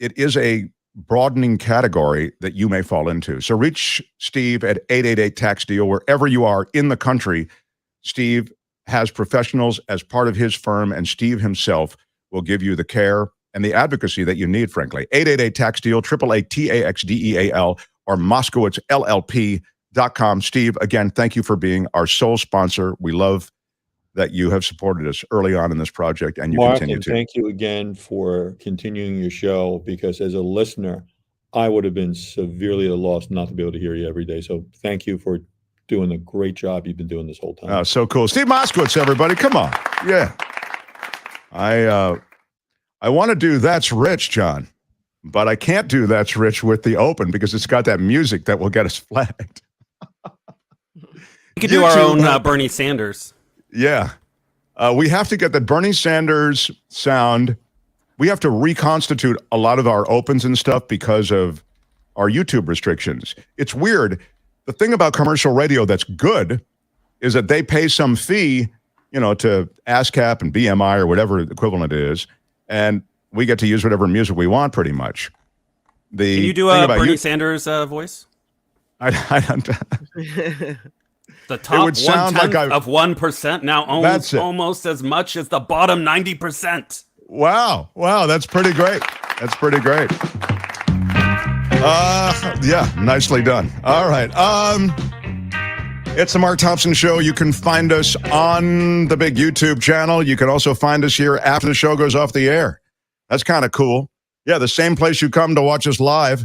it is a broadening category that you may fall into. So reach Steve at 888-TAX-DEAL wherever you are in the country. Steve has professionals as part of his firm, and Steve himself will give you the care and the advocacy that you need, frankly. 888-TAX-DEAL, 888-TAXDEAL, or MoskowitzLLP.com. Steve, again, thank you for being our sole sponsor. We love that you have supported us early on in this project, and you continue to. Thank you again for continuing your show, because as a listener, I would have been severely at a loss not to be able to hear you every day. So thank you for doing the great job you've been doing this whole time. Oh, so cool. Steve Moskowitz, everybody. Come on. Yeah. I want to do That's Rich, John, but I can't do That's Rich with the open because it's got that music that will get us flagged. We could do our own Bernie Sanders. Yeah. We have to get the Bernie Sanders sound. We have to reconstitute a lot of our opens and stuff because of our YouTube restrictions. It's weird. The thing about commercial radio that's good is that they pay some fee, to ASCAP and BMI or whatever the equivalent is, and we get to use whatever music we want pretty much. Can you do a Bernie Sanders voice? I don't. The top would sound like of 1% now owns almost as much as the bottom 90%. Wow, that's pretty great. That's pretty great. Yeah, nicely done. All right. It's the Mark Thompson Show. You can find us on the big YouTube channel. You can also find us here after the show goes off the air. That's kind of cool. Yeah, the same place you come to watch us live,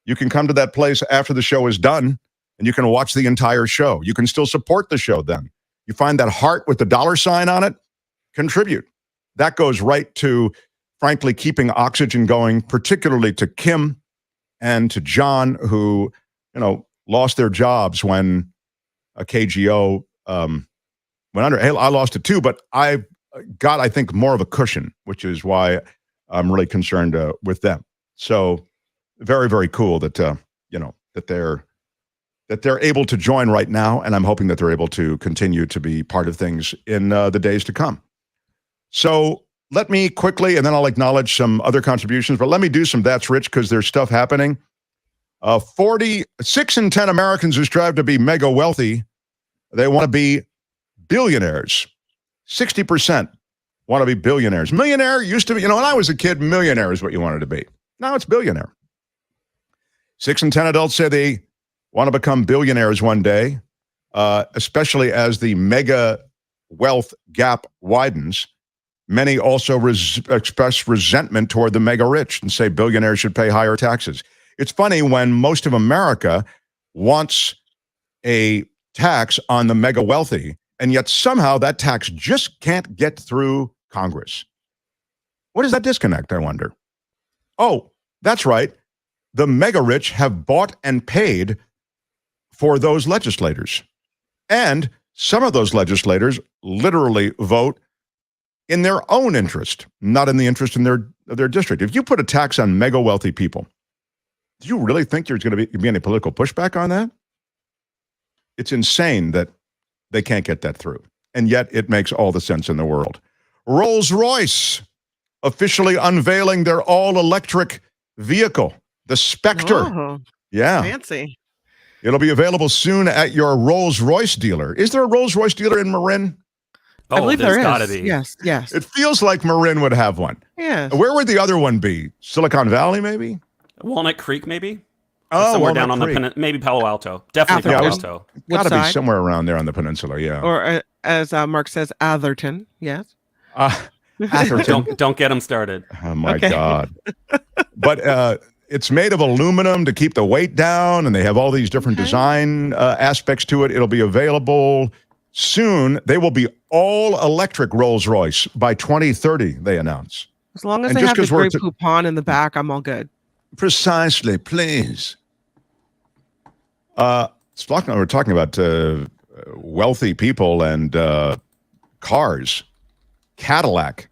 you can come to that place after the show is done, and you can watch the entire show. You can still support the show then. You find that heart with the $sign on it, contribute. That goes right to, frankly, keeping oxygen going, particularly to Kim and to John, who, lost their jobs when a KGO went under. Hey, I lost it too, but I got, I think, more of a cushion, which is why I'm really concerned with them. So very, very cool that, that they're able to join right now, and I'm hoping that they're able to continue to be part of things in the days to come. So let me quickly, and then I'll acknowledge some other contributions, but let me do some That's Rich because there's stuff happening. 6 in 10 Americans who strive to be mega wealthy, they want to be billionaires. 60% want to be billionaires. Millionaire used to be, when I was a kid, millionaire is what you wanted to be. Now it's billionaire. 6 in 10 adults say they want to become billionaires one day, especially as the mega wealth gap widens. Many also express resentment toward the mega rich and say billionaires should pay higher taxes. It's funny when most of America wants a tax on the mega wealthy, and yet somehow that tax just can't get through Congress. What is that disconnect, I wonder? Oh, that's right. The mega rich have bought and paid for those legislators. And some of those legislators literally vote in their own interest, not in the interest in their district. If you put a tax on mega wealthy people, do you really think there's going to be any political pushback on that? It's insane that they can't get that through. And yet it makes all the sense in the world. Rolls-Royce officially unveiling their all-electric vehicle, the Spectre. Oh, yeah. Fancy. It'll be available soon at your Rolls-Royce dealer. Is there a Rolls-Royce dealer in Marin? I believe there is. Gotta be. Yes. It feels like Marin would have one. Yeah. Where would the other one be? Silicon Valley, maybe? Walnut Creek, maybe? Oh, somewhere Walnut down on Creek. the maybe Palo Alto. Definitely Palo Alto. Got to be side? somewhere around there on the peninsula, yeah. Or as Mark says, Atherton. Yes. Atherton. Don't get them started. Oh, my God. But it's made of aluminum to keep the weight down, and they have all these different design aspects to it. It'll be available soon. They will be all-electric Rolls-Royce by 2030, they announce. As long as they have the gray poupon in the back, I'm all good. Precisely, please. We're talking about wealthy people and cars. Cadillac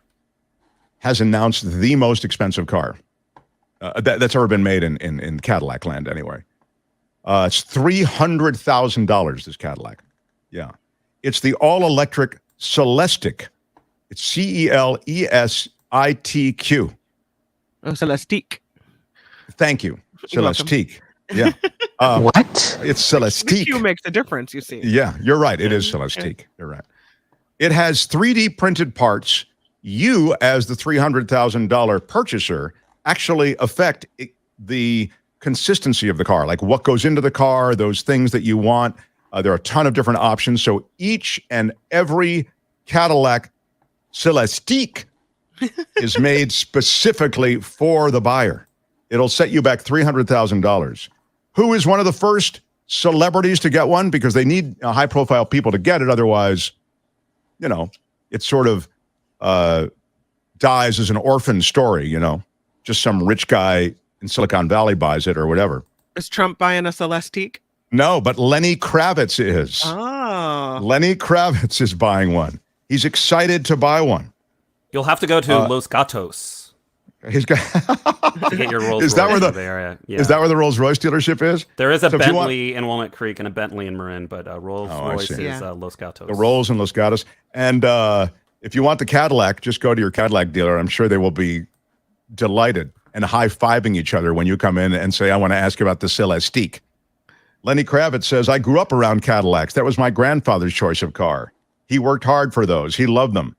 has announced the most expensive car that's ever been made in Cadillac land, anyway. It's $300,000, this Cadillac. Yeah. It's the all-electric Celestiq. It's Celestitq. Oh, Celestiq. Thank you. Celestiq. Yeah. What? It's Celestiq. The Q makes a difference, you see. Yeah, you're right. It is Celestiq. You're right. It has 3D printed parts. You, as the $300,000 purchaser, actually affect the consistency of the car, like what goes into the car, those things that you want. There are a ton of different options. So each and every Cadillac Celestique is made specifically for the buyer. It'll set you back $300,000. Who is one of the first celebrities to get one? Because they need high-profile people to get it. Otherwise, you know, it sort of dies as an orphan story, you know. Just some rich guy in Silicon Valley buys it or whatever. Is Trump buying a Celestique? No, but Lenny Kravitz is. Oh. Lenny Kravitz is buying one. He's excited to buy one. You'll have to go to Los Gatos. He's got to get your Rolls Royce. Is that where the area. Yeah. Is that where the Rolls Royce dealership is? There is a Bentley in Walnut Creek and a Bentley in Marin, but Rolls Royce is Los Gatos. The Rolls in Los Gatos. And if you want the Cadillac, just go to your Cadillac dealer. I'm sure they will be delighted and high-fiving each other when you come in and say, I want to ask you about the Celestique. Lenny Kravitz says, I grew up around Cadillacs. That was my grandfather's choice of car. He worked hard for those. He loved them.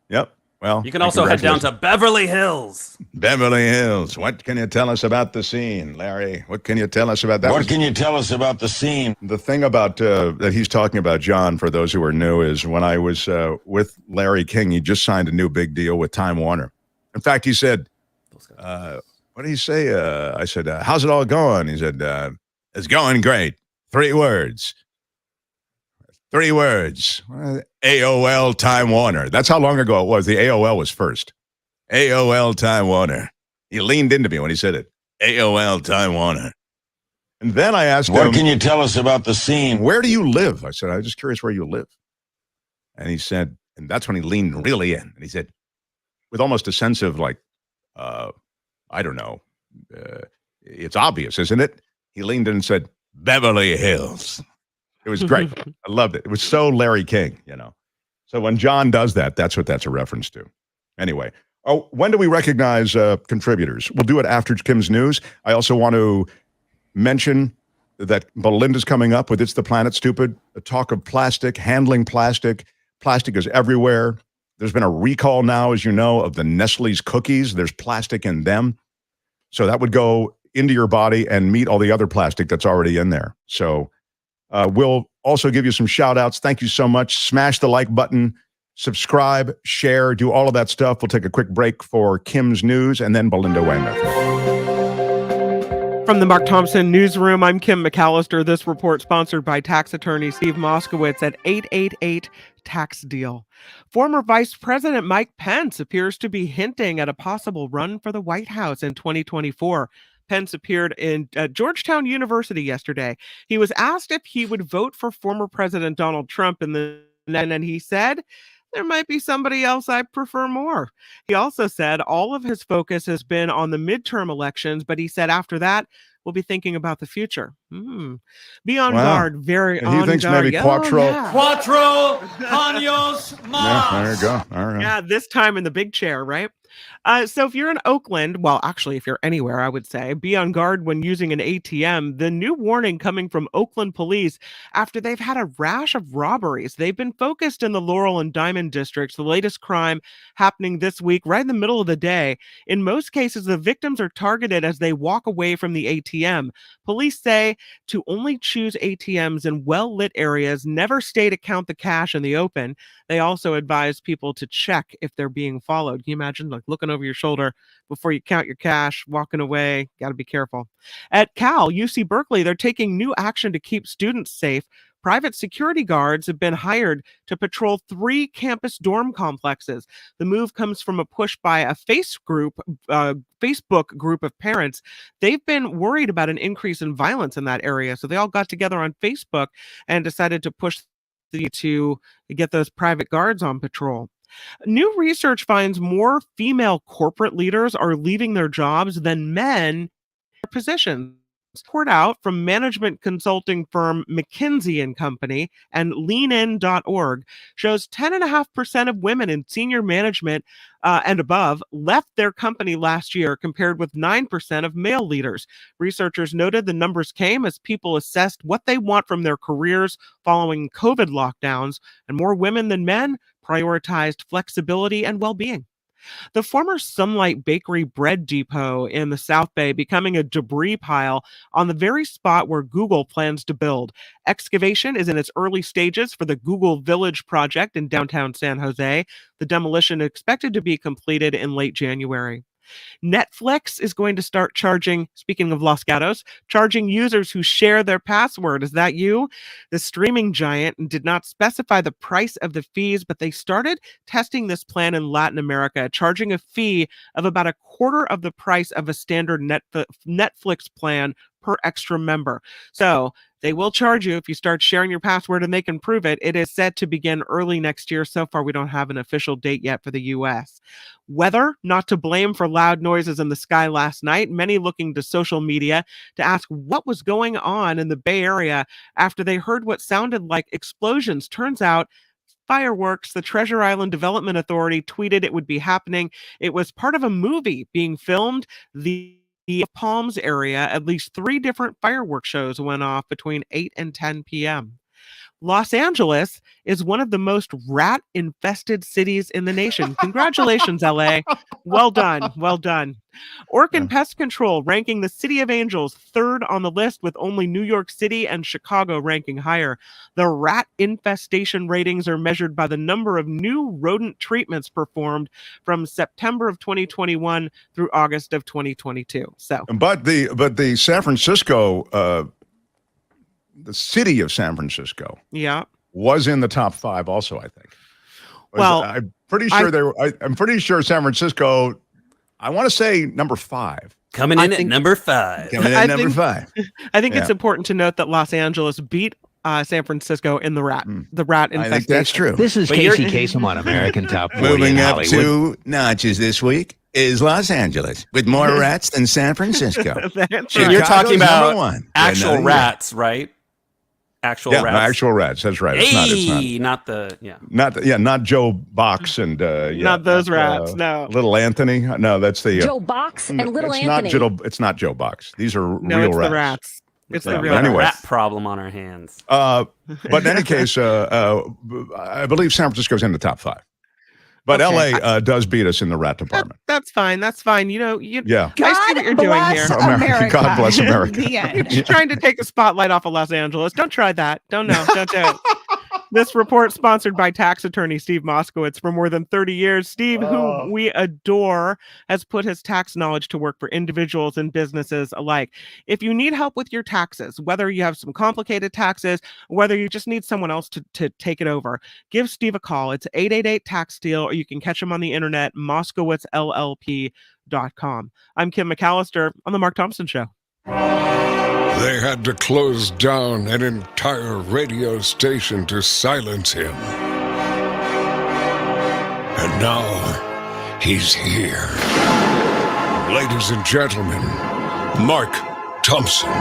Yep. Well, you can also head down to Beverly Hills. Beverly Hills. What can you tell us about the scene, Larry? What can you tell us about that? What can you tell us about the scene? The thing about that he's talking about, John, for those who are new, is when I was with Larry King, he just signed a new big deal with Time Warner. In fact, he said, what did he say? I said, how's it all going? He said, it's going great. 3 words. 3 words. AOL Time Warner. That's how long ago it was. The AOL was first. AOL Time Warner. He leaned into me when he said it. AOL Time Warner. And then I asked him, what can you tell us about the scene? Where do you live? I said, I'm just curious where you live. And he said, and that's when he leaned really in. And he said, with almost a sense of like, I don't know, it's obvious, isn't it? He leaned in and said, Beverly Hills. It was great. I loved it. It was so Larry King, you know. So when John does that, that's what that's a reference to. Anyway, when do we recognize contributors? We'll do it after Kim's news. I also want to mention that Belinda's coming up with It's the Planet Stupid, a talk of plastic, handling plastic. Plastic is everywhere. There's been a recall now, as you know, of the Nestle's cookies. There's plastic in them. So that would go into your body and meet all the other plastic that's already in there. So we'll also give you some shout outs. Thank you so much. Smash the like button, subscribe, share, do all of that stuff. We'll take a quick break for Kim's news and then Belinda Waymouth. From the Mark Thompson Newsroom, I'm Kim McAllister. This report sponsored by tax attorney Steve Moskowitz at 888 Tax Deal. Former Vice President Mike Pence appears to be hinting at a possible run for the White House in 2024. Pence appeared at Georgetown University yesterday. He was asked if he would vote for former President Donald Trump and he said, there might be somebody else I prefer more. He also said all of his focus has been on the midterm elections, but he said after that, we'll be thinking about the future. Be on guard, very on guard. He thinks maybe Quattro. Quattro años más. Yeah, there you go. All right. Yeah, this time in the big chair, right? So if you're in Oakland, well, actually, if you're anywhere, I would say, be on guard when using an ATM. The new warning coming from Oakland police after they've had a rash of robberies. They've been focused in the Laurel and Diamond districts. The latest crime happening this week, right in the middle of the day. In most cases, the victims are targeted as they walk away from the ATM. Police say to only choose ATMs in well-lit areas, never stay to count the cash in the open. They also advise people to check if they're being followed. Can you imagine, like, looking over your shoulder before you count your cash, walking away? Got to be careful. At Cal, UC Berkeley, they're taking new action to keep students safe. Private security guards have been hired to patrol 3 campus dorm complexes. The move comes from a push by a Facebook group of parents. They've been worried about an increase in violence in that area, so they all got together on Facebook and decided to push to get those private guards on patrol. New research finds more female corporate leaders are leaving their jobs than men in their positions. report out from management consulting firm McKinsey & Company and leanin.org shows 10.5% of women in senior management and above left their company last year, compared with 9% of male leaders. Researchers noted the numbers came as people assessed what they want from their careers following COVID lockdowns, and more women than men prioritized flexibility and well-being. The former Sunlight Bakery bread depot in the South Bay becoming a debris pile on the very spot where Google plans to build. Excavation is in its early stages for the Google Village project in downtown San Jose. The demolition is expected to be completed in late January. Netflix is going to start charging, speaking of Los Gatos, charging users who share their password. Is that you? The streaming giant did not specify the price of the fees, but they started testing this plan in Latin America, charging a fee of about a quarter of the price of a standard Netflix plan per extra member. So they will charge you if you start sharing your password, and they can prove it. It is set to begin early next year. So far, we don't have an official date yet for the U.S. Weather, not to blame for loud noises in the sky last night. Many looking to social media to ask what was going on in the Bay Area after they heard what sounded like explosions. Turns out, fireworks. The Treasure Island Development Authority tweeted it would be happening. It was part of a movie being filmed. The Palms area, at least 3 different fireworks shows went off between 8 and 10 p.m. Los Angeles is one of the most rat-infested cities in the nation. Congratulations, LA. Well done. Well done. Orkin Pest Control ranking the City of Angels 3rd on the list, with only New York City and Chicago ranking higher. The rat infestation ratings are measured by the number of new rodent treatments performed from September of 2021 through August of 2022. But the San Francisco the city of San Francisco was in the top 5 also, I think. I'm pretty sure I'm pretty sure San Francisco, I want to say number 5. Coming in at number 5. Coming in at number 5. I think it's important to note that Los Angeles beat San Francisco in the rat infestation. I think that's true. This is Casey Kasem on American Top 40 Moving in up Hollywood. 2 notches this week is Los Angeles, with more rats than San Francisco. You're talking about one. actual rats, right? Actual rats. No, actual rats. That's right. Hey, not Joe Box and not those rats. No, Little Anthony. No, that's the Joe Box and Little it's Anthony. It's not Joe Box. These are no, real it's rats. The rats. It's the we real have a anyway. rat problem on our hands. But in any case, I believe San Francisco's in the top 5. But Okay. LA does beat us in the rat department. That's fine. That's fine. You know, Yeah. I see what you're doing here. America. God bless America. The end. You're trying to take a spotlight off of Los Angeles. Don't try that. Don't do it. This report sponsored by tax attorney Steve Moskowitz. For more than 30 years, Steve, who we adore, has put his tax knowledge to work for individuals and businesses alike. If you need help with your taxes, whether you have some complicated taxes, whether you just need someone else to take it over, give Steve a call. It's 888-TAX-STEAL, or you can catch him on the internet, moskowitzllp.com. I'm Kim McAllister on The Mark Thompson Show. They had to close down an entire radio station to silence him. And now, he's here. Ladies and gentlemen, Mark Thompson.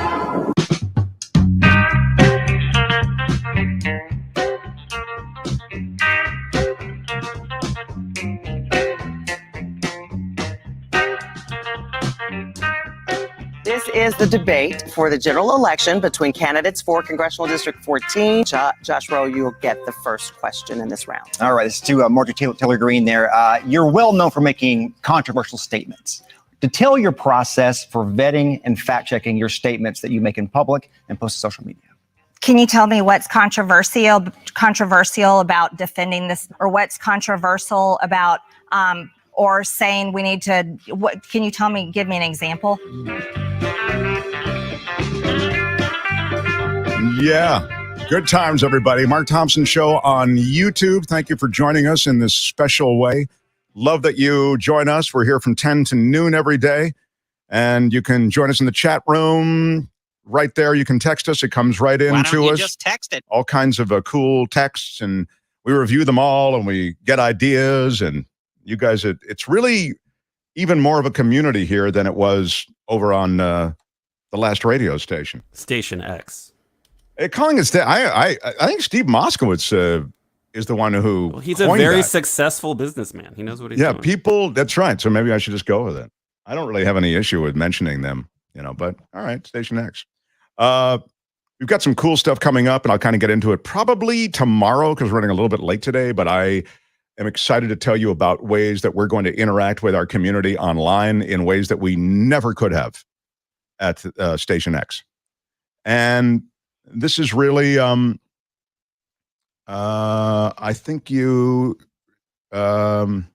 This is the debate for the general election between candidates for Congressional District 14. Josh Rowe, you'll get the first question in this round. All right, this is to Marjorie Taylor Greene there. You're well known for making controversial statements. Detail your process for vetting and fact-checking your statements that you make in public and post to social media. Can you tell me what's controversial about defending this, or what's controversial about or saying we need to? What can you tell me? Give me an example. Yeah. Good times, everybody. Mark Thompson Show on YouTube. Thank you for joining us in this special way. Love that you join us. We're here from 10 to noon every day. And you can join us in the chat room right there. You can text us. It comes right in Why to don't you us. just text it? All kinds of cool texts. And we review them all and we get ideas. And you guys, it's really even more of a community here than it was over on the the last radio station. Station X. Calling it, I think Steve Moskowitz is the one who. Well, he's a very successful businessman. He knows what he's doing. Yeah, people. That's right. So maybe I should just go with it. I don't really have any issue with mentioning them, But all right, Station X. We've got some cool stuff coming up, and I'll kind of get into it probably tomorrow because we're running a little bit late today. But I am excited to tell you about ways that we're going to interact with our community online in ways that we never could have at Station X. And this is really, I think you, I'm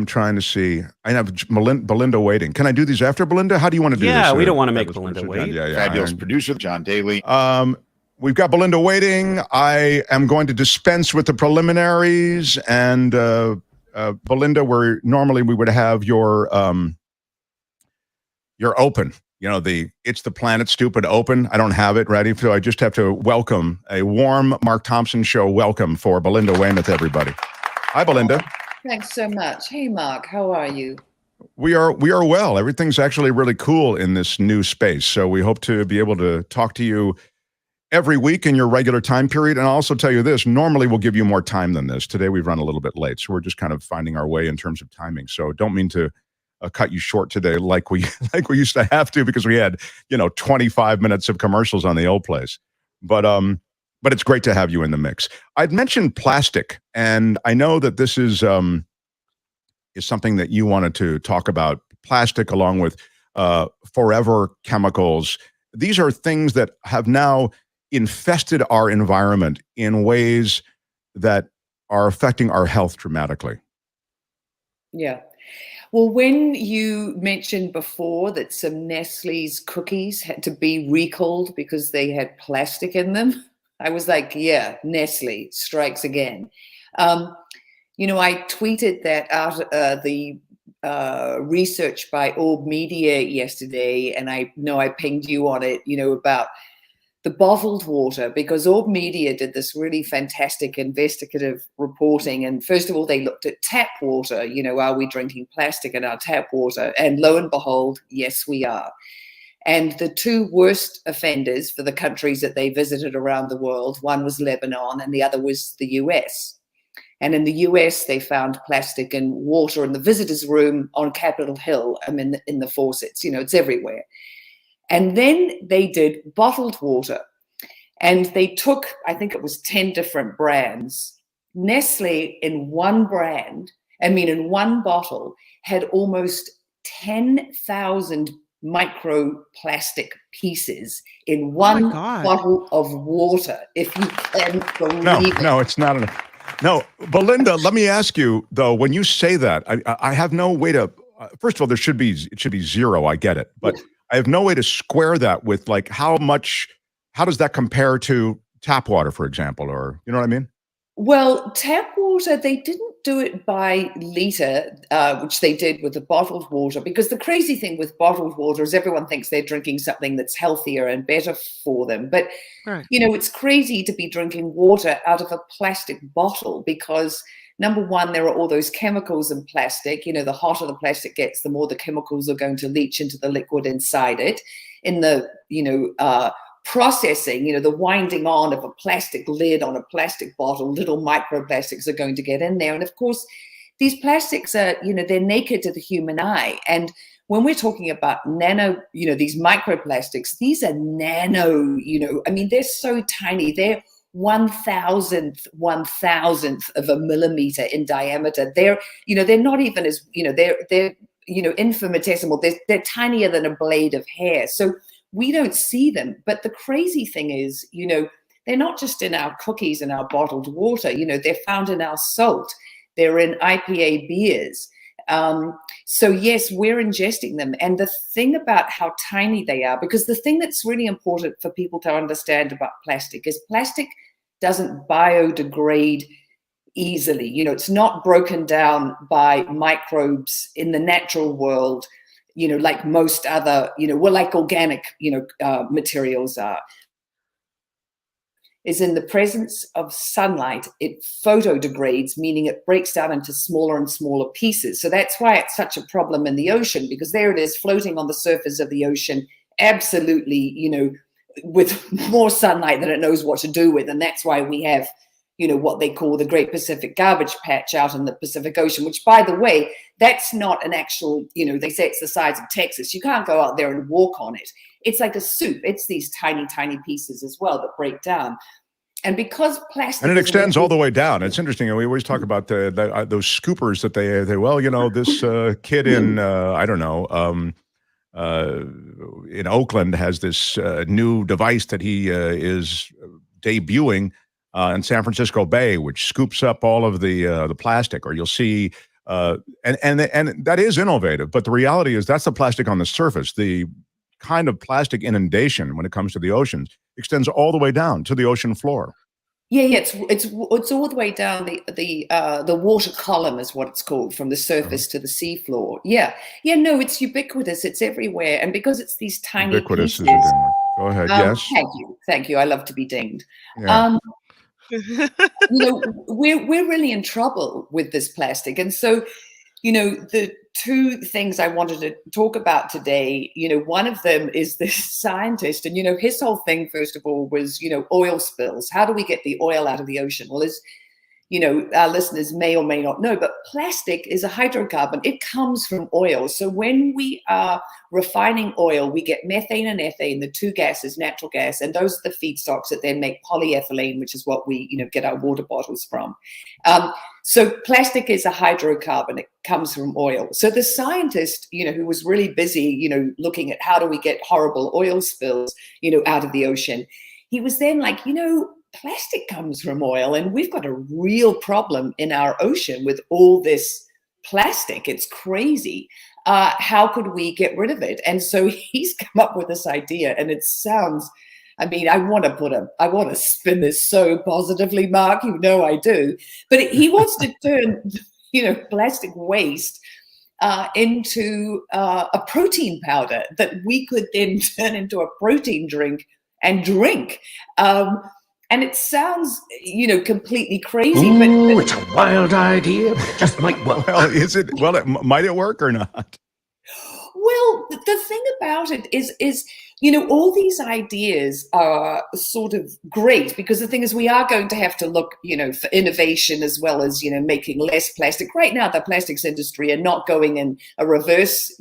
trying to see. I have Belinda waiting. Can I do these after Belinda? How do you want to do this? Yeah, we don't want to make Belinda wait. Fabulous producer, John Daly. We've got Belinda waiting. I am going to dispense with the preliminaries. And Belinda, where normally we would have your open. It's the Planet Stupid open. I don't have it ready, so I just have to welcome a warm Mark Thompson show welcome for Belinda Weymouth, everybody. Hi, Belinda. Thanks so much. Hey, Mark, how are you? We are well. Everything's actually really cool in this new space. So we hope to be able to talk to you every week in your regular time period. And I'll also tell you this, normally we'll give you more time than this. Today we've run a little bit late, so we're just kind of finding our way in terms of timing. So don't mean to cut you short today like we used to have to, because we had 25 minutes of commercials on the old place. But it's great to have you in the mix. I'd mentioned plastic, and I know that this is something that you wanted to talk about. Plastic, along with forever chemicals. These are things that have now infested our environment in ways that are affecting our health dramatically. Yeah. Well, when you mentioned before that some Nestle's cookies had to be recalled because they had plastic in them, I was like, yeah, Nestle strikes again. I tweeted that out the research by Orb Media yesterday, and I know I pinged you on it, about the bottled water, because Orb Media did this really fantastic investigative reporting. And first of all, they looked at tap water. Are we drinking plastic in our tap water? And lo and behold, yes, we are. And the two worst offenders for the countries that they visited around the world, one was Lebanon and the other was the US. And in the US, they found plastic in water in the visitors' room on Capitol Hill, in the faucets. It's everywhere. And then they did bottled water. And they took, I think it was 10 different brands. Nestle in one bottle, had almost 10,000 microplastic pieces in one bottle of water, if you can believe it. No, it's not enough. No, Belinda, let me ask you, though, when you say that, I have no way to, first of all, it should be zero, I get it, but I have no way to square that with how does that compare to tap water, for example, or, you know what I mean? Well, tap water, they didn't do it by liter, which they did with the bottled water, because the crazy thing with bottled water is everyone thinks they're drinking something that's healthier and better for them. But, it's crazy to be drinking water out of a plastic bottle because, number one, there are all those chemicals in plastic. The hotter the plastic gets, the more the chemicals are going to leach into the liquid inside it. In the, processing, the winding on of a plastic lid on a plastic bottle, little microplastics are going to get in there. And of course, these plastics are, they're naked to the human eye. And when we're talking about nano, these microplastics, these are nano, they're so tiny. They're 1,000th of a millimeter in diameter. They're not even as, they're infinitesimal. They're tinier than a blade of hair. So we don't see them. But the crazy thing is, they're not just in our cookies and our bottled water. They're found in our salt. They're in IPA beers. So yes, we're ingesting them. And the thing about how tiny they are, because the thing that's really important for people to understand about plastic is plastic doesn't biodegrade easily. It's not broken down by microbes in the natural world, like most other, like organic, materials are. is in the presence of sunlight, it photodegrades, meaning it breaks down into smaller and smaller pieces. So that's why it's such a problem in the ocean, because there it is floating on the surface of the ocean, absolutely, with more sunlight than it knows what to do with. And that's why we have, what they call the Great Pacific Garbage Patch out in the Pacific Ocean, which, by the way, that's not an actual, they say it's the size of Texas. You can't go out there and walk on it. It's like a soup. It's these tiny, tiny pieces as well that break down. And because plastic, and it extends all the way down. It's interesting. We always talk about those scoopers that they this kid in in Oakland has this new device that he is debuting in San Francisco Bay, which scoops up all of the plastic. Or you'll see, and that is innovative. But the reality is that's the plastic on the surface. The kind of plastic inundation when it comes to the oceans extends all the way down to the ocean floor. Yeah, it's all the way down the water column is what it's called, from the surface to the seafloor. Yeah, no, it's ubiquitous. It's everywhere, and because it's these tiny Ubiquitous pieces. is a good one. Go ahead. Yes. Thank you. I love to be dinged. Yeah. We're really in trouble with this plastic, and so the two things I wanted to talk about today, one of them is this scientist, and his whole thing, first of all, was oil spills. How do we get the oil out of the ocean? Well, as our listeners may or may not know, but plastic is a hydrocarbon. It comes from oil. So when we are refining oil, we get methane and ethane, the two gases, natural gas, and those are the feedstocks that then make polyethylene, which is what we get our water bottles from. So plastic is a hydrocarbon. It comes from oil. So the scientist, who was really busy, looking at how do we get horrible oil spills, out of the ocean, he was then like, plastic comes from oil, and we've got a real problem in our ocean with all this plastic. It's crazy. How could we get rid of it? And so he's come up with this idea, and it sounds, I want to spin this so positively, Mark, I do. But he wants to turn, plastic waste into a protein powder that we could then turn into a protein drink and drink. And it sounds, completely crazy. Ooh, it's a wild idea, but it just might work. Might it work or not? Well, the thing about it is, all these ideas are sort of great, because the thing is, we are going to have to look, for innovation as well as, making less plastic. Right now, the plastics industry are not going in a reverse,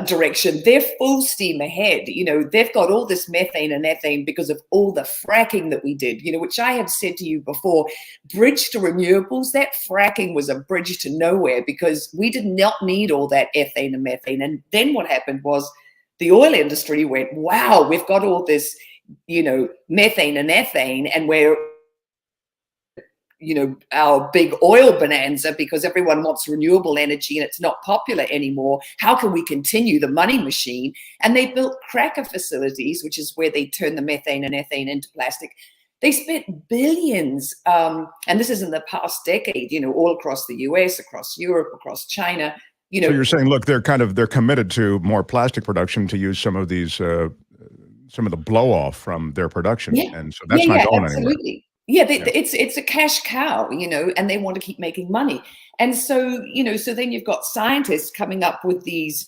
direction. They're full steam ahead. They've got all this methane and ethane because of all the fracking that we did, which I have said to you before, bridge to renewables, that fracking was a bridge to nowhere, because we did not need all that ethane and methane. And then what happened was the oil industry went, wow, we've got all this, methane and ethane, and we're our big oil bonanza, because everyone wants renewable energy and it's not popular anymore. How can we continue the money machine? And they built cracker facilities, which is where they turn the methane and ethane into plastic. They spent billions, and this is in the past decade, all across the US, across Europe, across China. So you're saying, look, they're committed to more plastic production to use some of these, some of the blow off from their production. Yeah. And so that's not going absolutely. anywhere. Yeah, it's a cash cow, and they want to keep making money. And so, so then you've got scientists coming up with these,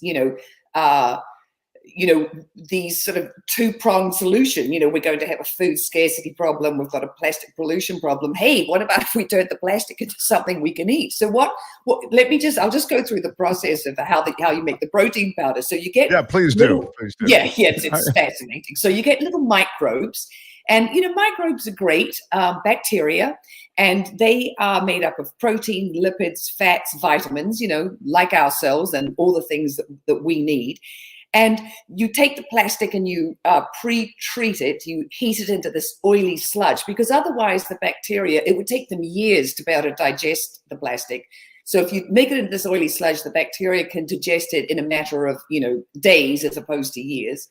these sort of two-pronged solution. We're going to have a food scarcity problem. We've got a plastic pollution problem. Hey, what about if we turn the plastic into something we can eat? So I'll just go through the process of how you make the protein powder. So you get please do. Yeah, it's fascinating. So you get little microbes. And, microbes are great, bacteria, and they are made up of protein, lipids, fats, vitamins, like our cells and all the things that we need. And you take the plastic and you pre-treat it, you heat it into this oily sludge, because otherwise the bacteria, it would take them years to be able to digest the plastic. So if you make it into this oily sludge, the bacteria can digest it in a matter of, days as opposed to years.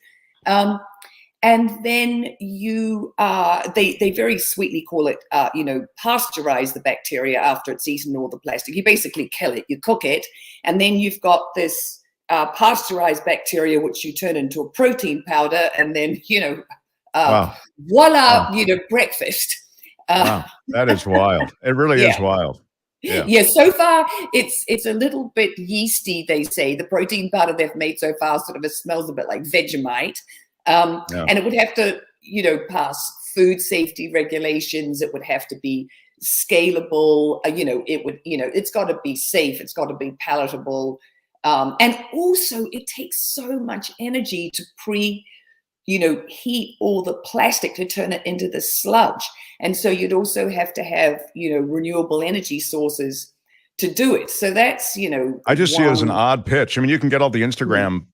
And then they very sweetly call it, pasteurize the bacteria after it's eaten all the plastic. You basically kill it, you cook it, and then you've got this pasteurized bacteria, which you turn into a protein powder, and then, Wow. Voila, Wow. breakfast. Wow. That is wild. It really is wild. Yeah. So far it's a little bit yeasty, they say. The protein powder they've made so far sort of smells a bit like Vegemite. And it would have to, pass food safety regulations. It would have to be scalable. It's got to be safe. It's got to be palatable. And also it takes so much energy to heat all the plastic to turn it into the sludge. And so you'd also have to have, renewable energy sources to do it. So that's, I just see it as an odd pitch. I mean, you can get all the Instagram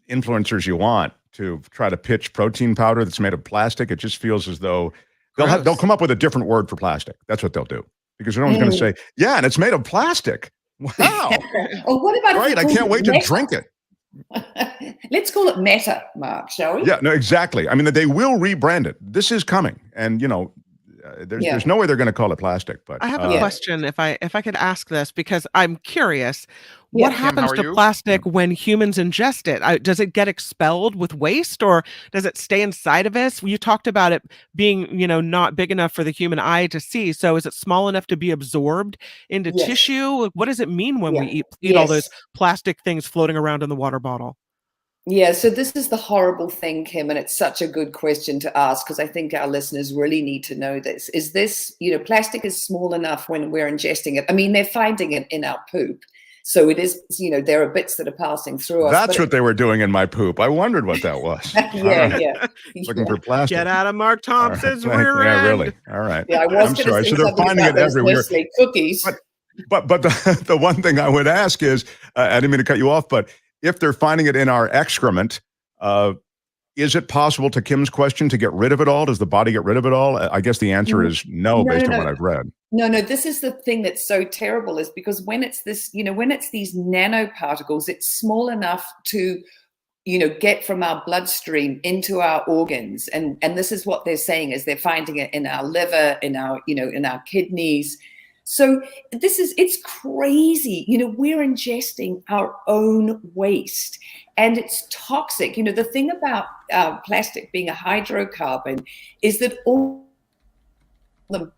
influencers you want to try to pitch protein powder that's made of plastic. It just feels as though they'll come up with a different word for plastic. That's what they'll do. Because no one's going to say, yeah, and it's made of plastic. Wow. Or what about Great. I can't wait to drink it. Let's call it Meta, Mark, shall we? Yeah, no, exactly. I mean, they will rebrand it. This is coming. And, there's no way they're going to call it plastic. But I have a question, if I could ask this, because I'm curious. What happens to plastic when humans ingest it? Does it get expelled with waste, or does it stay inside of us? You talked about it being, not big enough for the human eye to see. So is it small enough to be absorbed into tissue? What does it mean when we eat all those plastic things floating around in the water bottle? Yeah, so this is the horrible thing, Kim, and it's such a good question to ask because I think our listeners really need to know this. Is this, plastic is small enough when we're ingesting it. I mean, they're finding it in our poop. So it is, there are bits that are passing through us. That's what they were doing in my poop. I wondered what that was. Looking for plastic. Get out of Mark Thompson's rear end. Yeah, really. All right. Yeah, I was I'm sorry. So they're finding it those everywhere. Nestle cookies. But the one thing I would ask is, I didn't mean to cut you off, but if they're finding it in our excrement, is it possible, to Kim's question, to get rid of it all? Does the body get rid of it all? I guess the answer is no, based on what I've read. No, this is the thing that's so terrible, is because when it's this, when it's these nanoparticles, it's small enough to, get from our bloodstream into our organs. And this is what they're saying, is they're finding it in our liver, in our, in our kidneys. So it's crazy. We're ingesting our own waste and it's toxic. The thing about plastic being a hydrocarbon is that all them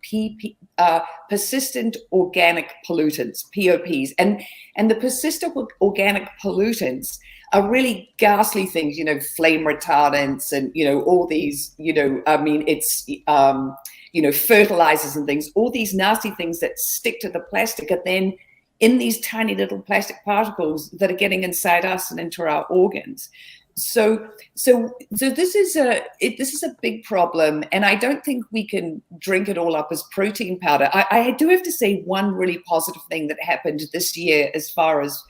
persistent organic pollutants, POPs, and the persistent organic pollutants are really ghastly things, flame retardants and, all these, fertilizers and things, all these nasty things that stick to the plastic are then in these tiny little plastic particles that are getting inside us and into our organs. So this is a big problem, and I don't think we can drink it all up as protein powder. I do have to say one really positive thing that happened this year as far as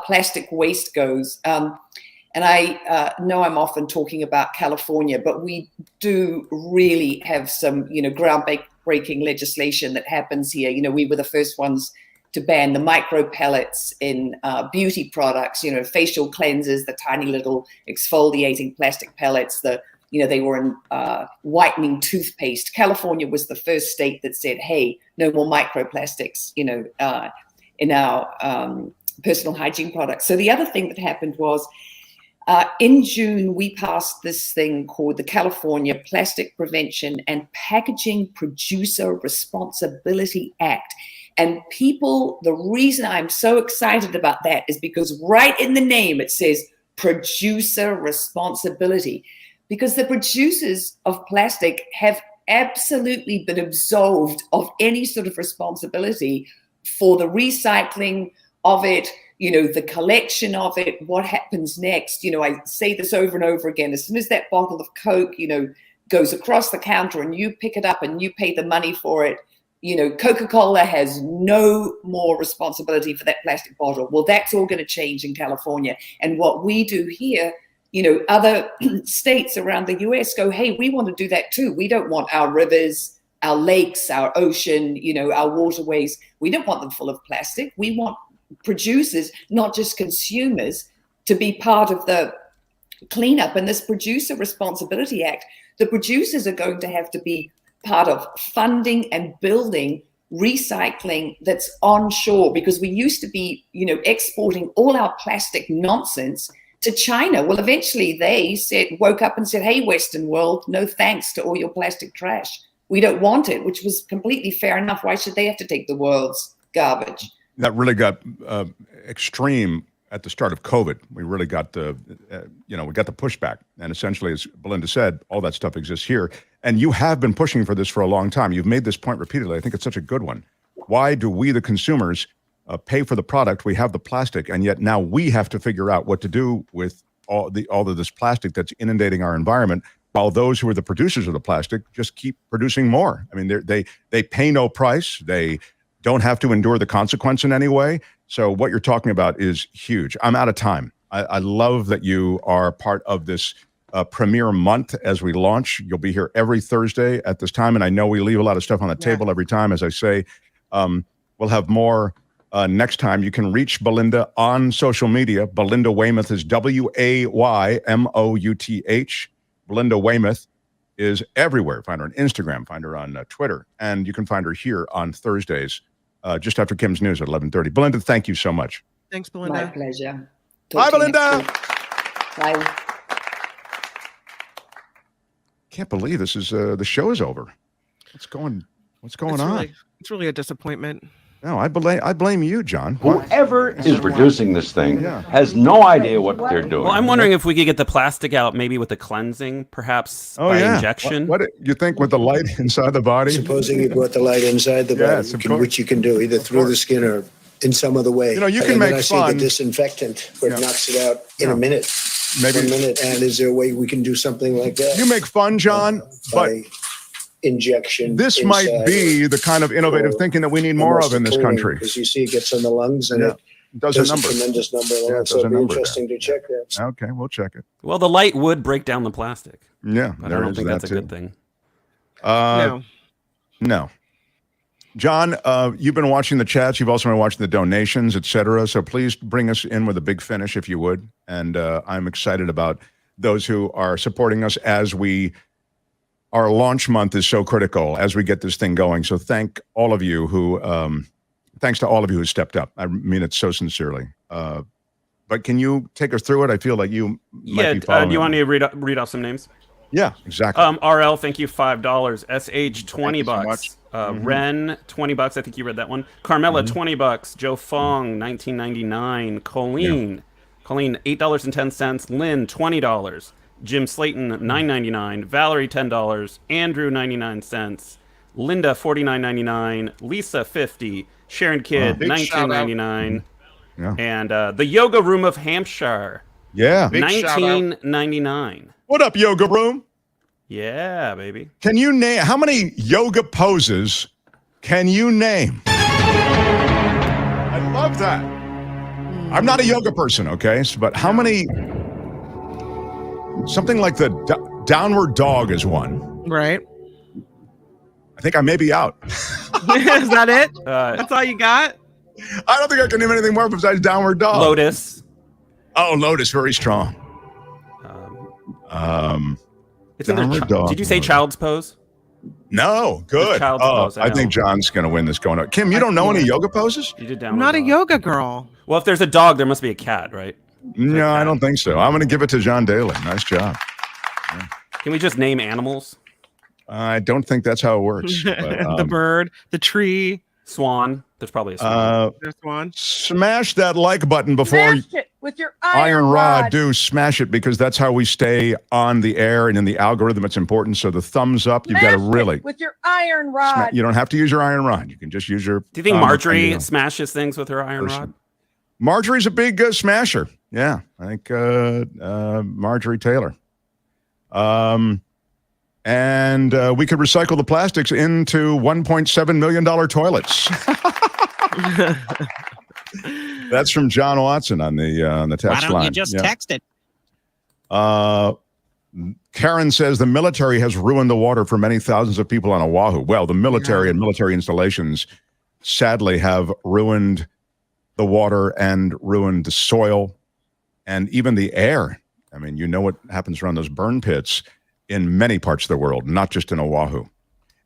plastic waste goes. And I know I'm often talking about California, but we do really have some, groundbreaking legislation that happens here. We were the first ones to ban the micro pellets in beauty products, facial cleansers, the tiny little exfoliating plastic pellets, they were in whitening toothpaste. California was the first state that said, hey, no more microplastics, in our personal hygiene products. So the other thing that happened was, in June, we passed this thing called the California Plastic Prevention and Packaging Producer Responsibility Act. And people, the reason I'm so excited about that is because right in the name, it says producer responsibility, because the producers of plastic have absolutely been absolved of any sort of responsibility for the recycling of it, the collection of it, what happens next. I say this over and over again. As soon as that bottle of Coke, goes across the counter and you pick it up and you pay the money for it, Coca-Cola has no more responsibility for that plastic bottle. Well, that's all going to change in California. And what we do here, other states around the US go, hey, we want to do that too. We don't want our rivers, our lakes, our ocean, our waterways. We don't want them full of plastic. We want producers, not just consumers, to be part of the cleanup. And this Producer Responsibility Act, the producers are going to have to be part of funding and building recycling that's onshore, because we used to be, exporting all our plastic nonsense to China. Well, eventually they woke up and said, hey, Western world, no thanks to all your plastic trash. We don't want it, which was completely fair enough. Why should they have to take the world's garbage? That really got extreme at the start of COVID. We really got the, we got the pushback. And essentially, as Belinda said, all that stuff exists here. And you have been pushing for this for a long time. You've made this point repeatedly. I think it's such a good one. Why do we, the consumers, pay for the product? We have the plastic, and yet now we have to figure out what to do with all of this plastic that's inundating our environment, while those who are the producers of the plastic just keep producing more. I mean, they pay no price. They don't have to endure the consequence in any way. So what you're talking about is huge. I'm out of time. I love that you are part of this premiere month as we launch. You'll be here every Thursday at this time, and I know we leave a lot of stuff on the table every time, as I say. We'll have more next time. You can reach Belinda on social media. Belinda Waymouth is Waymouth. Belinda Waymouth is everywhere. Find her on Instagram, find her on Twitter, and you can find her here on Thursdays, just after Kim's News at 11:30. Belinda, thank you so much. Thanks, Belinda. My pleasure. Bye, Belinda. Bye. Can't believe this is the show is over. What's going on? It's really a disappointment. No, I blame you, John. Whoever is producing this thing has no idea what they're doing. Well, I'm wondering if we could get the plastic out, maybe with the cleansing, perhaps by injection. What you think with the light inside the body? Supposing you brought the light inside the body, which you can do either through the skin or in some other way. You know, you can and make then I fun. see the disinfectant, where it knocks it out in a minute. Maybe 1 minute. And is there a way we can do something like that? You make fun, John, but injection. This might be the kind of innovative thinking that we need more of in this country. Because you see, it gets on the lungs and it does a a number. tremendous number. Yeah, it So does a it'd be number interesting to check that. Okay, we'll check it. Well, the light would break down the plastic. Yeah, but I don't think that's a good thing. No. John, you've been watching the chats. You've also been watching the donations, etc. So please bring us in with a big finish, if you would. And I'm excited about those who are supporting us as our launch month is so critical as we get this thing going. So thanks to all of you who stepped up. I mean it so sincerely. But can you take us through it? I feel like you might be following. Do you want me to read off some names? Yeah, exactly. RL, thank you, $5. SH, $20. Ren, $20. I think you read that one. Carmela, $20. Joe Fong, $19.99. Colleen, $8.10. Lynn, $20. Jim Slayton, $9.99. Valerie, $10. Andrew, 99 cents. Linda, $49.99. Lisa, $50. Sharon Kidd, $19.99. Yeah. And the Yoga Room of Hampshire, $19.99. What up, Yoga Room? Yeah, baby. Can you name how many yoga poses can you name? I love that. I'm not a yoga person, okay? But how many? Something like the downward dog is one. Right. I think I may be out. Is that it? That's all you got? I don't think I can name anything more besides downward dog. Lotus. Oh, Lotus, very strong. It's did you say child's pose? No, good. Child's pose, I think John's going to win this going up. Kim, you don't know any yoga poses? You did I'm not a yoga girl. Well, if there's a dog, there must be a cat, right? No, I don't think so. I'm going to give it to John Daly. Nice job. Can we just name animals? I don't think that's how it works. But, the bird, the tree. Swan. There's probably a swan. There's one. Smash that like button before Smash it with your Iron Rod. Do smash it, because that's how we stay on the air and in the algorithm. It's important. So the thumbs up, you've got to really. With your iron rod. You don't have to use your iron rod. You can just use your. Do you think Marjorie smashes things with her iron rod? Marjorie's a big smasher. Yeah, I think Marjorie Taylor. And we could recycle the plastics into $1.7 million toilets. That's from John Watson on the text line. Why don't you just text it? Karen says the military has ruined the water for many thousands of people on Oahu. Well, the military and military installations sadly have ruined the water and ruined the soil and even the air. I mean, you know what happens around those burn pits in many parts of the world, not just in Oahu.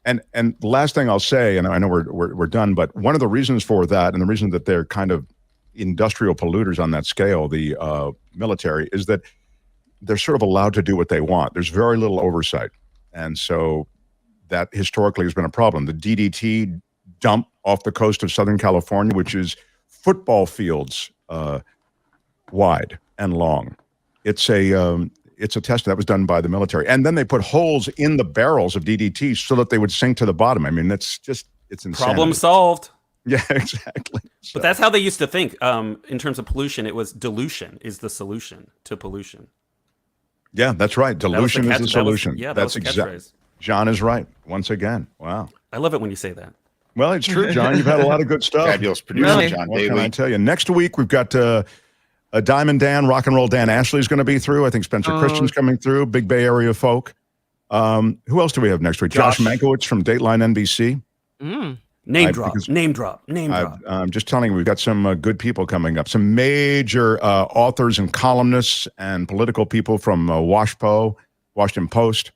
And the last thing I'll say, and I know we're done, but one of the reasons for that, and the reason that they're kind of industrial polluters on that scale, the military, is that they're sort of allowed to do what they want. There's very little oversight. And so that historically has been a problem. The DDT dump off the coast of Southern California, which is football fields wide and long. It's a test that was done by the military. And then they put holes in the barrels of DDT so that they would sink to the bottom. I mean, it's insanity. Problem solved. Yeah, exactly. But that's how they used to think. In terms of pollution, it was dilution is the solution to pollution. Yeah, that's right. Dilution is the solution. That's exactly. John is right. Once again. Wow. I love it when you say that. Well, it's true, John. You've had a lot of good stuff. Fabulous producer, Really? John What Daly. can I tell you? Next week, we've got a Diamond Dan, Rock and Roll Dan Ashley's going to be through. I think Spencer Christian's coming through. Big Bay Area folk. Who else do we have next week? Josh Mankiewicz from Dateline NBC. Name drop. I'm just telling you, we've got some good people coming up. Some major authors and columnists and political people from WashPo, Washington Post.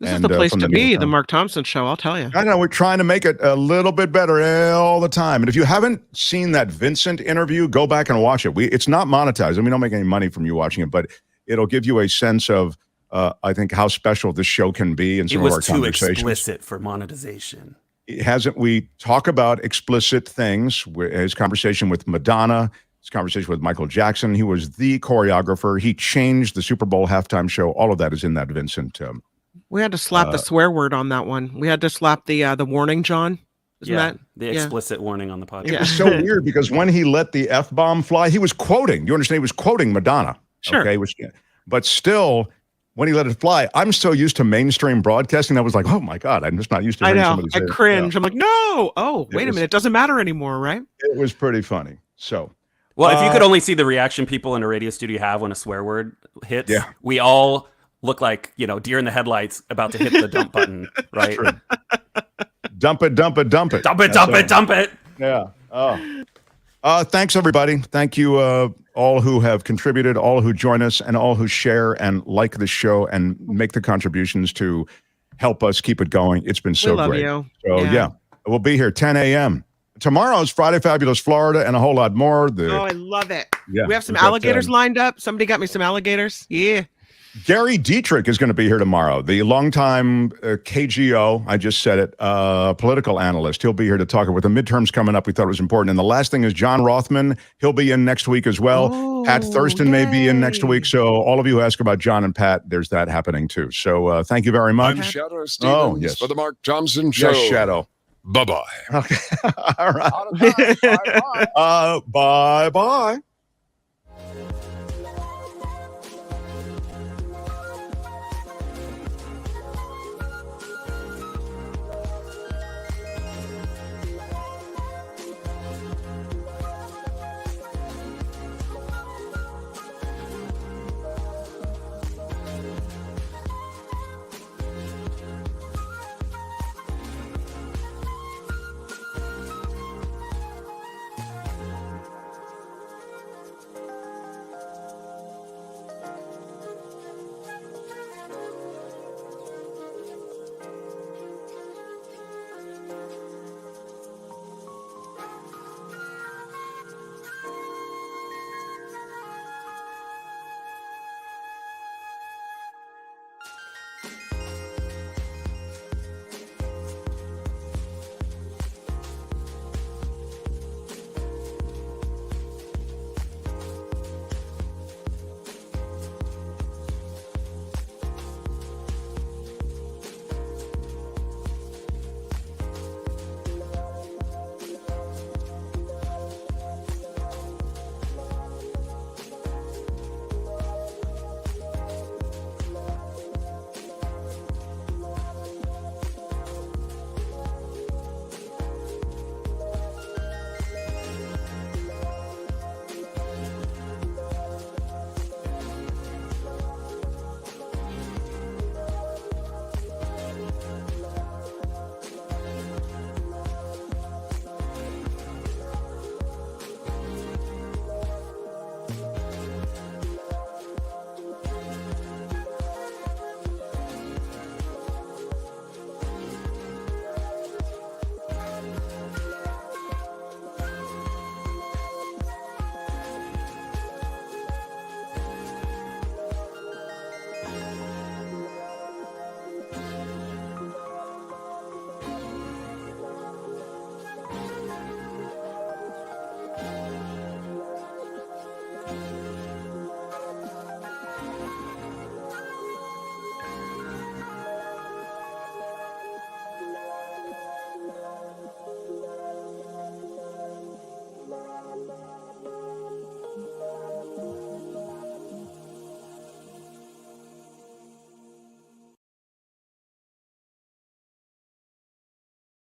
This is the place to be, the Mark Thompson Show, I'll tell you. I know, we're trying to make it a little bit better all the time. And if you haven't seen that Vincent interview, go back and watch it. It's not monetized, and we don't make any money from you watching it, but it'll give you a sense of, I think, how special this show can be in some of our conversations. It was too explicit for monetization. It hasn't. We talk about explicit things. His conversation with Madonna, his conversation with Michael Jackson. He was the choreographer. He changed the Super Bowl halftime show. All of that is in that Vincent. We had to slap the swear word on that one. We had to slap the warning, John. Isn't that the explicit warning on the podcast? It was so weird because when he let the F-bomb fly, he was quoting. You understand? He was quoting Madonna. Sure. Okay. But still, when he let it fly, I'm so used to mainstream broadcasting. I was like, oh my God, I'm just not used to I hearing know. somebody say I it. cringe. Yeah. I'm like, no. Oh, wait a minute. It doesn't matter anymore, right? It was pretty funny. So, well, if you could only see the reaction people in a radio studio have when a swear word hits, we all look like, deer in the headlights about to hit the dump button, right? Dump it, dump it, dump it. Dump it, dump it, dump it. Yeah. Thanks, everybody. Thank you all who have contributed, all who join us, and all who share and like the show and make the contributions to help us keep it going. It's been so We love great. you. So, yeah, we'll be here 10 a.m. Tomorrow is Friday Fabulous Florida and a whole lot more. I love it. Yeah, we have some we've got, alligators lined up. Somebody got me some alligators. Yeah. Gary Dietrich is going to be here tomorrow, the longtime KGO, I just said it, political analyst. He'll be here to talk with the midterms coming up. We thought it was important. And the last thing is John Rothman. He'll be in next week as well. Pat Thurston may be in next week. So all of you who ask about John and Pat, there's that happening too. So thank you very much. I'm Shadow Stevens for the Mark Thompson Show. Yes, Shadow. Bye-bye. Okay. All right. Bye-bye.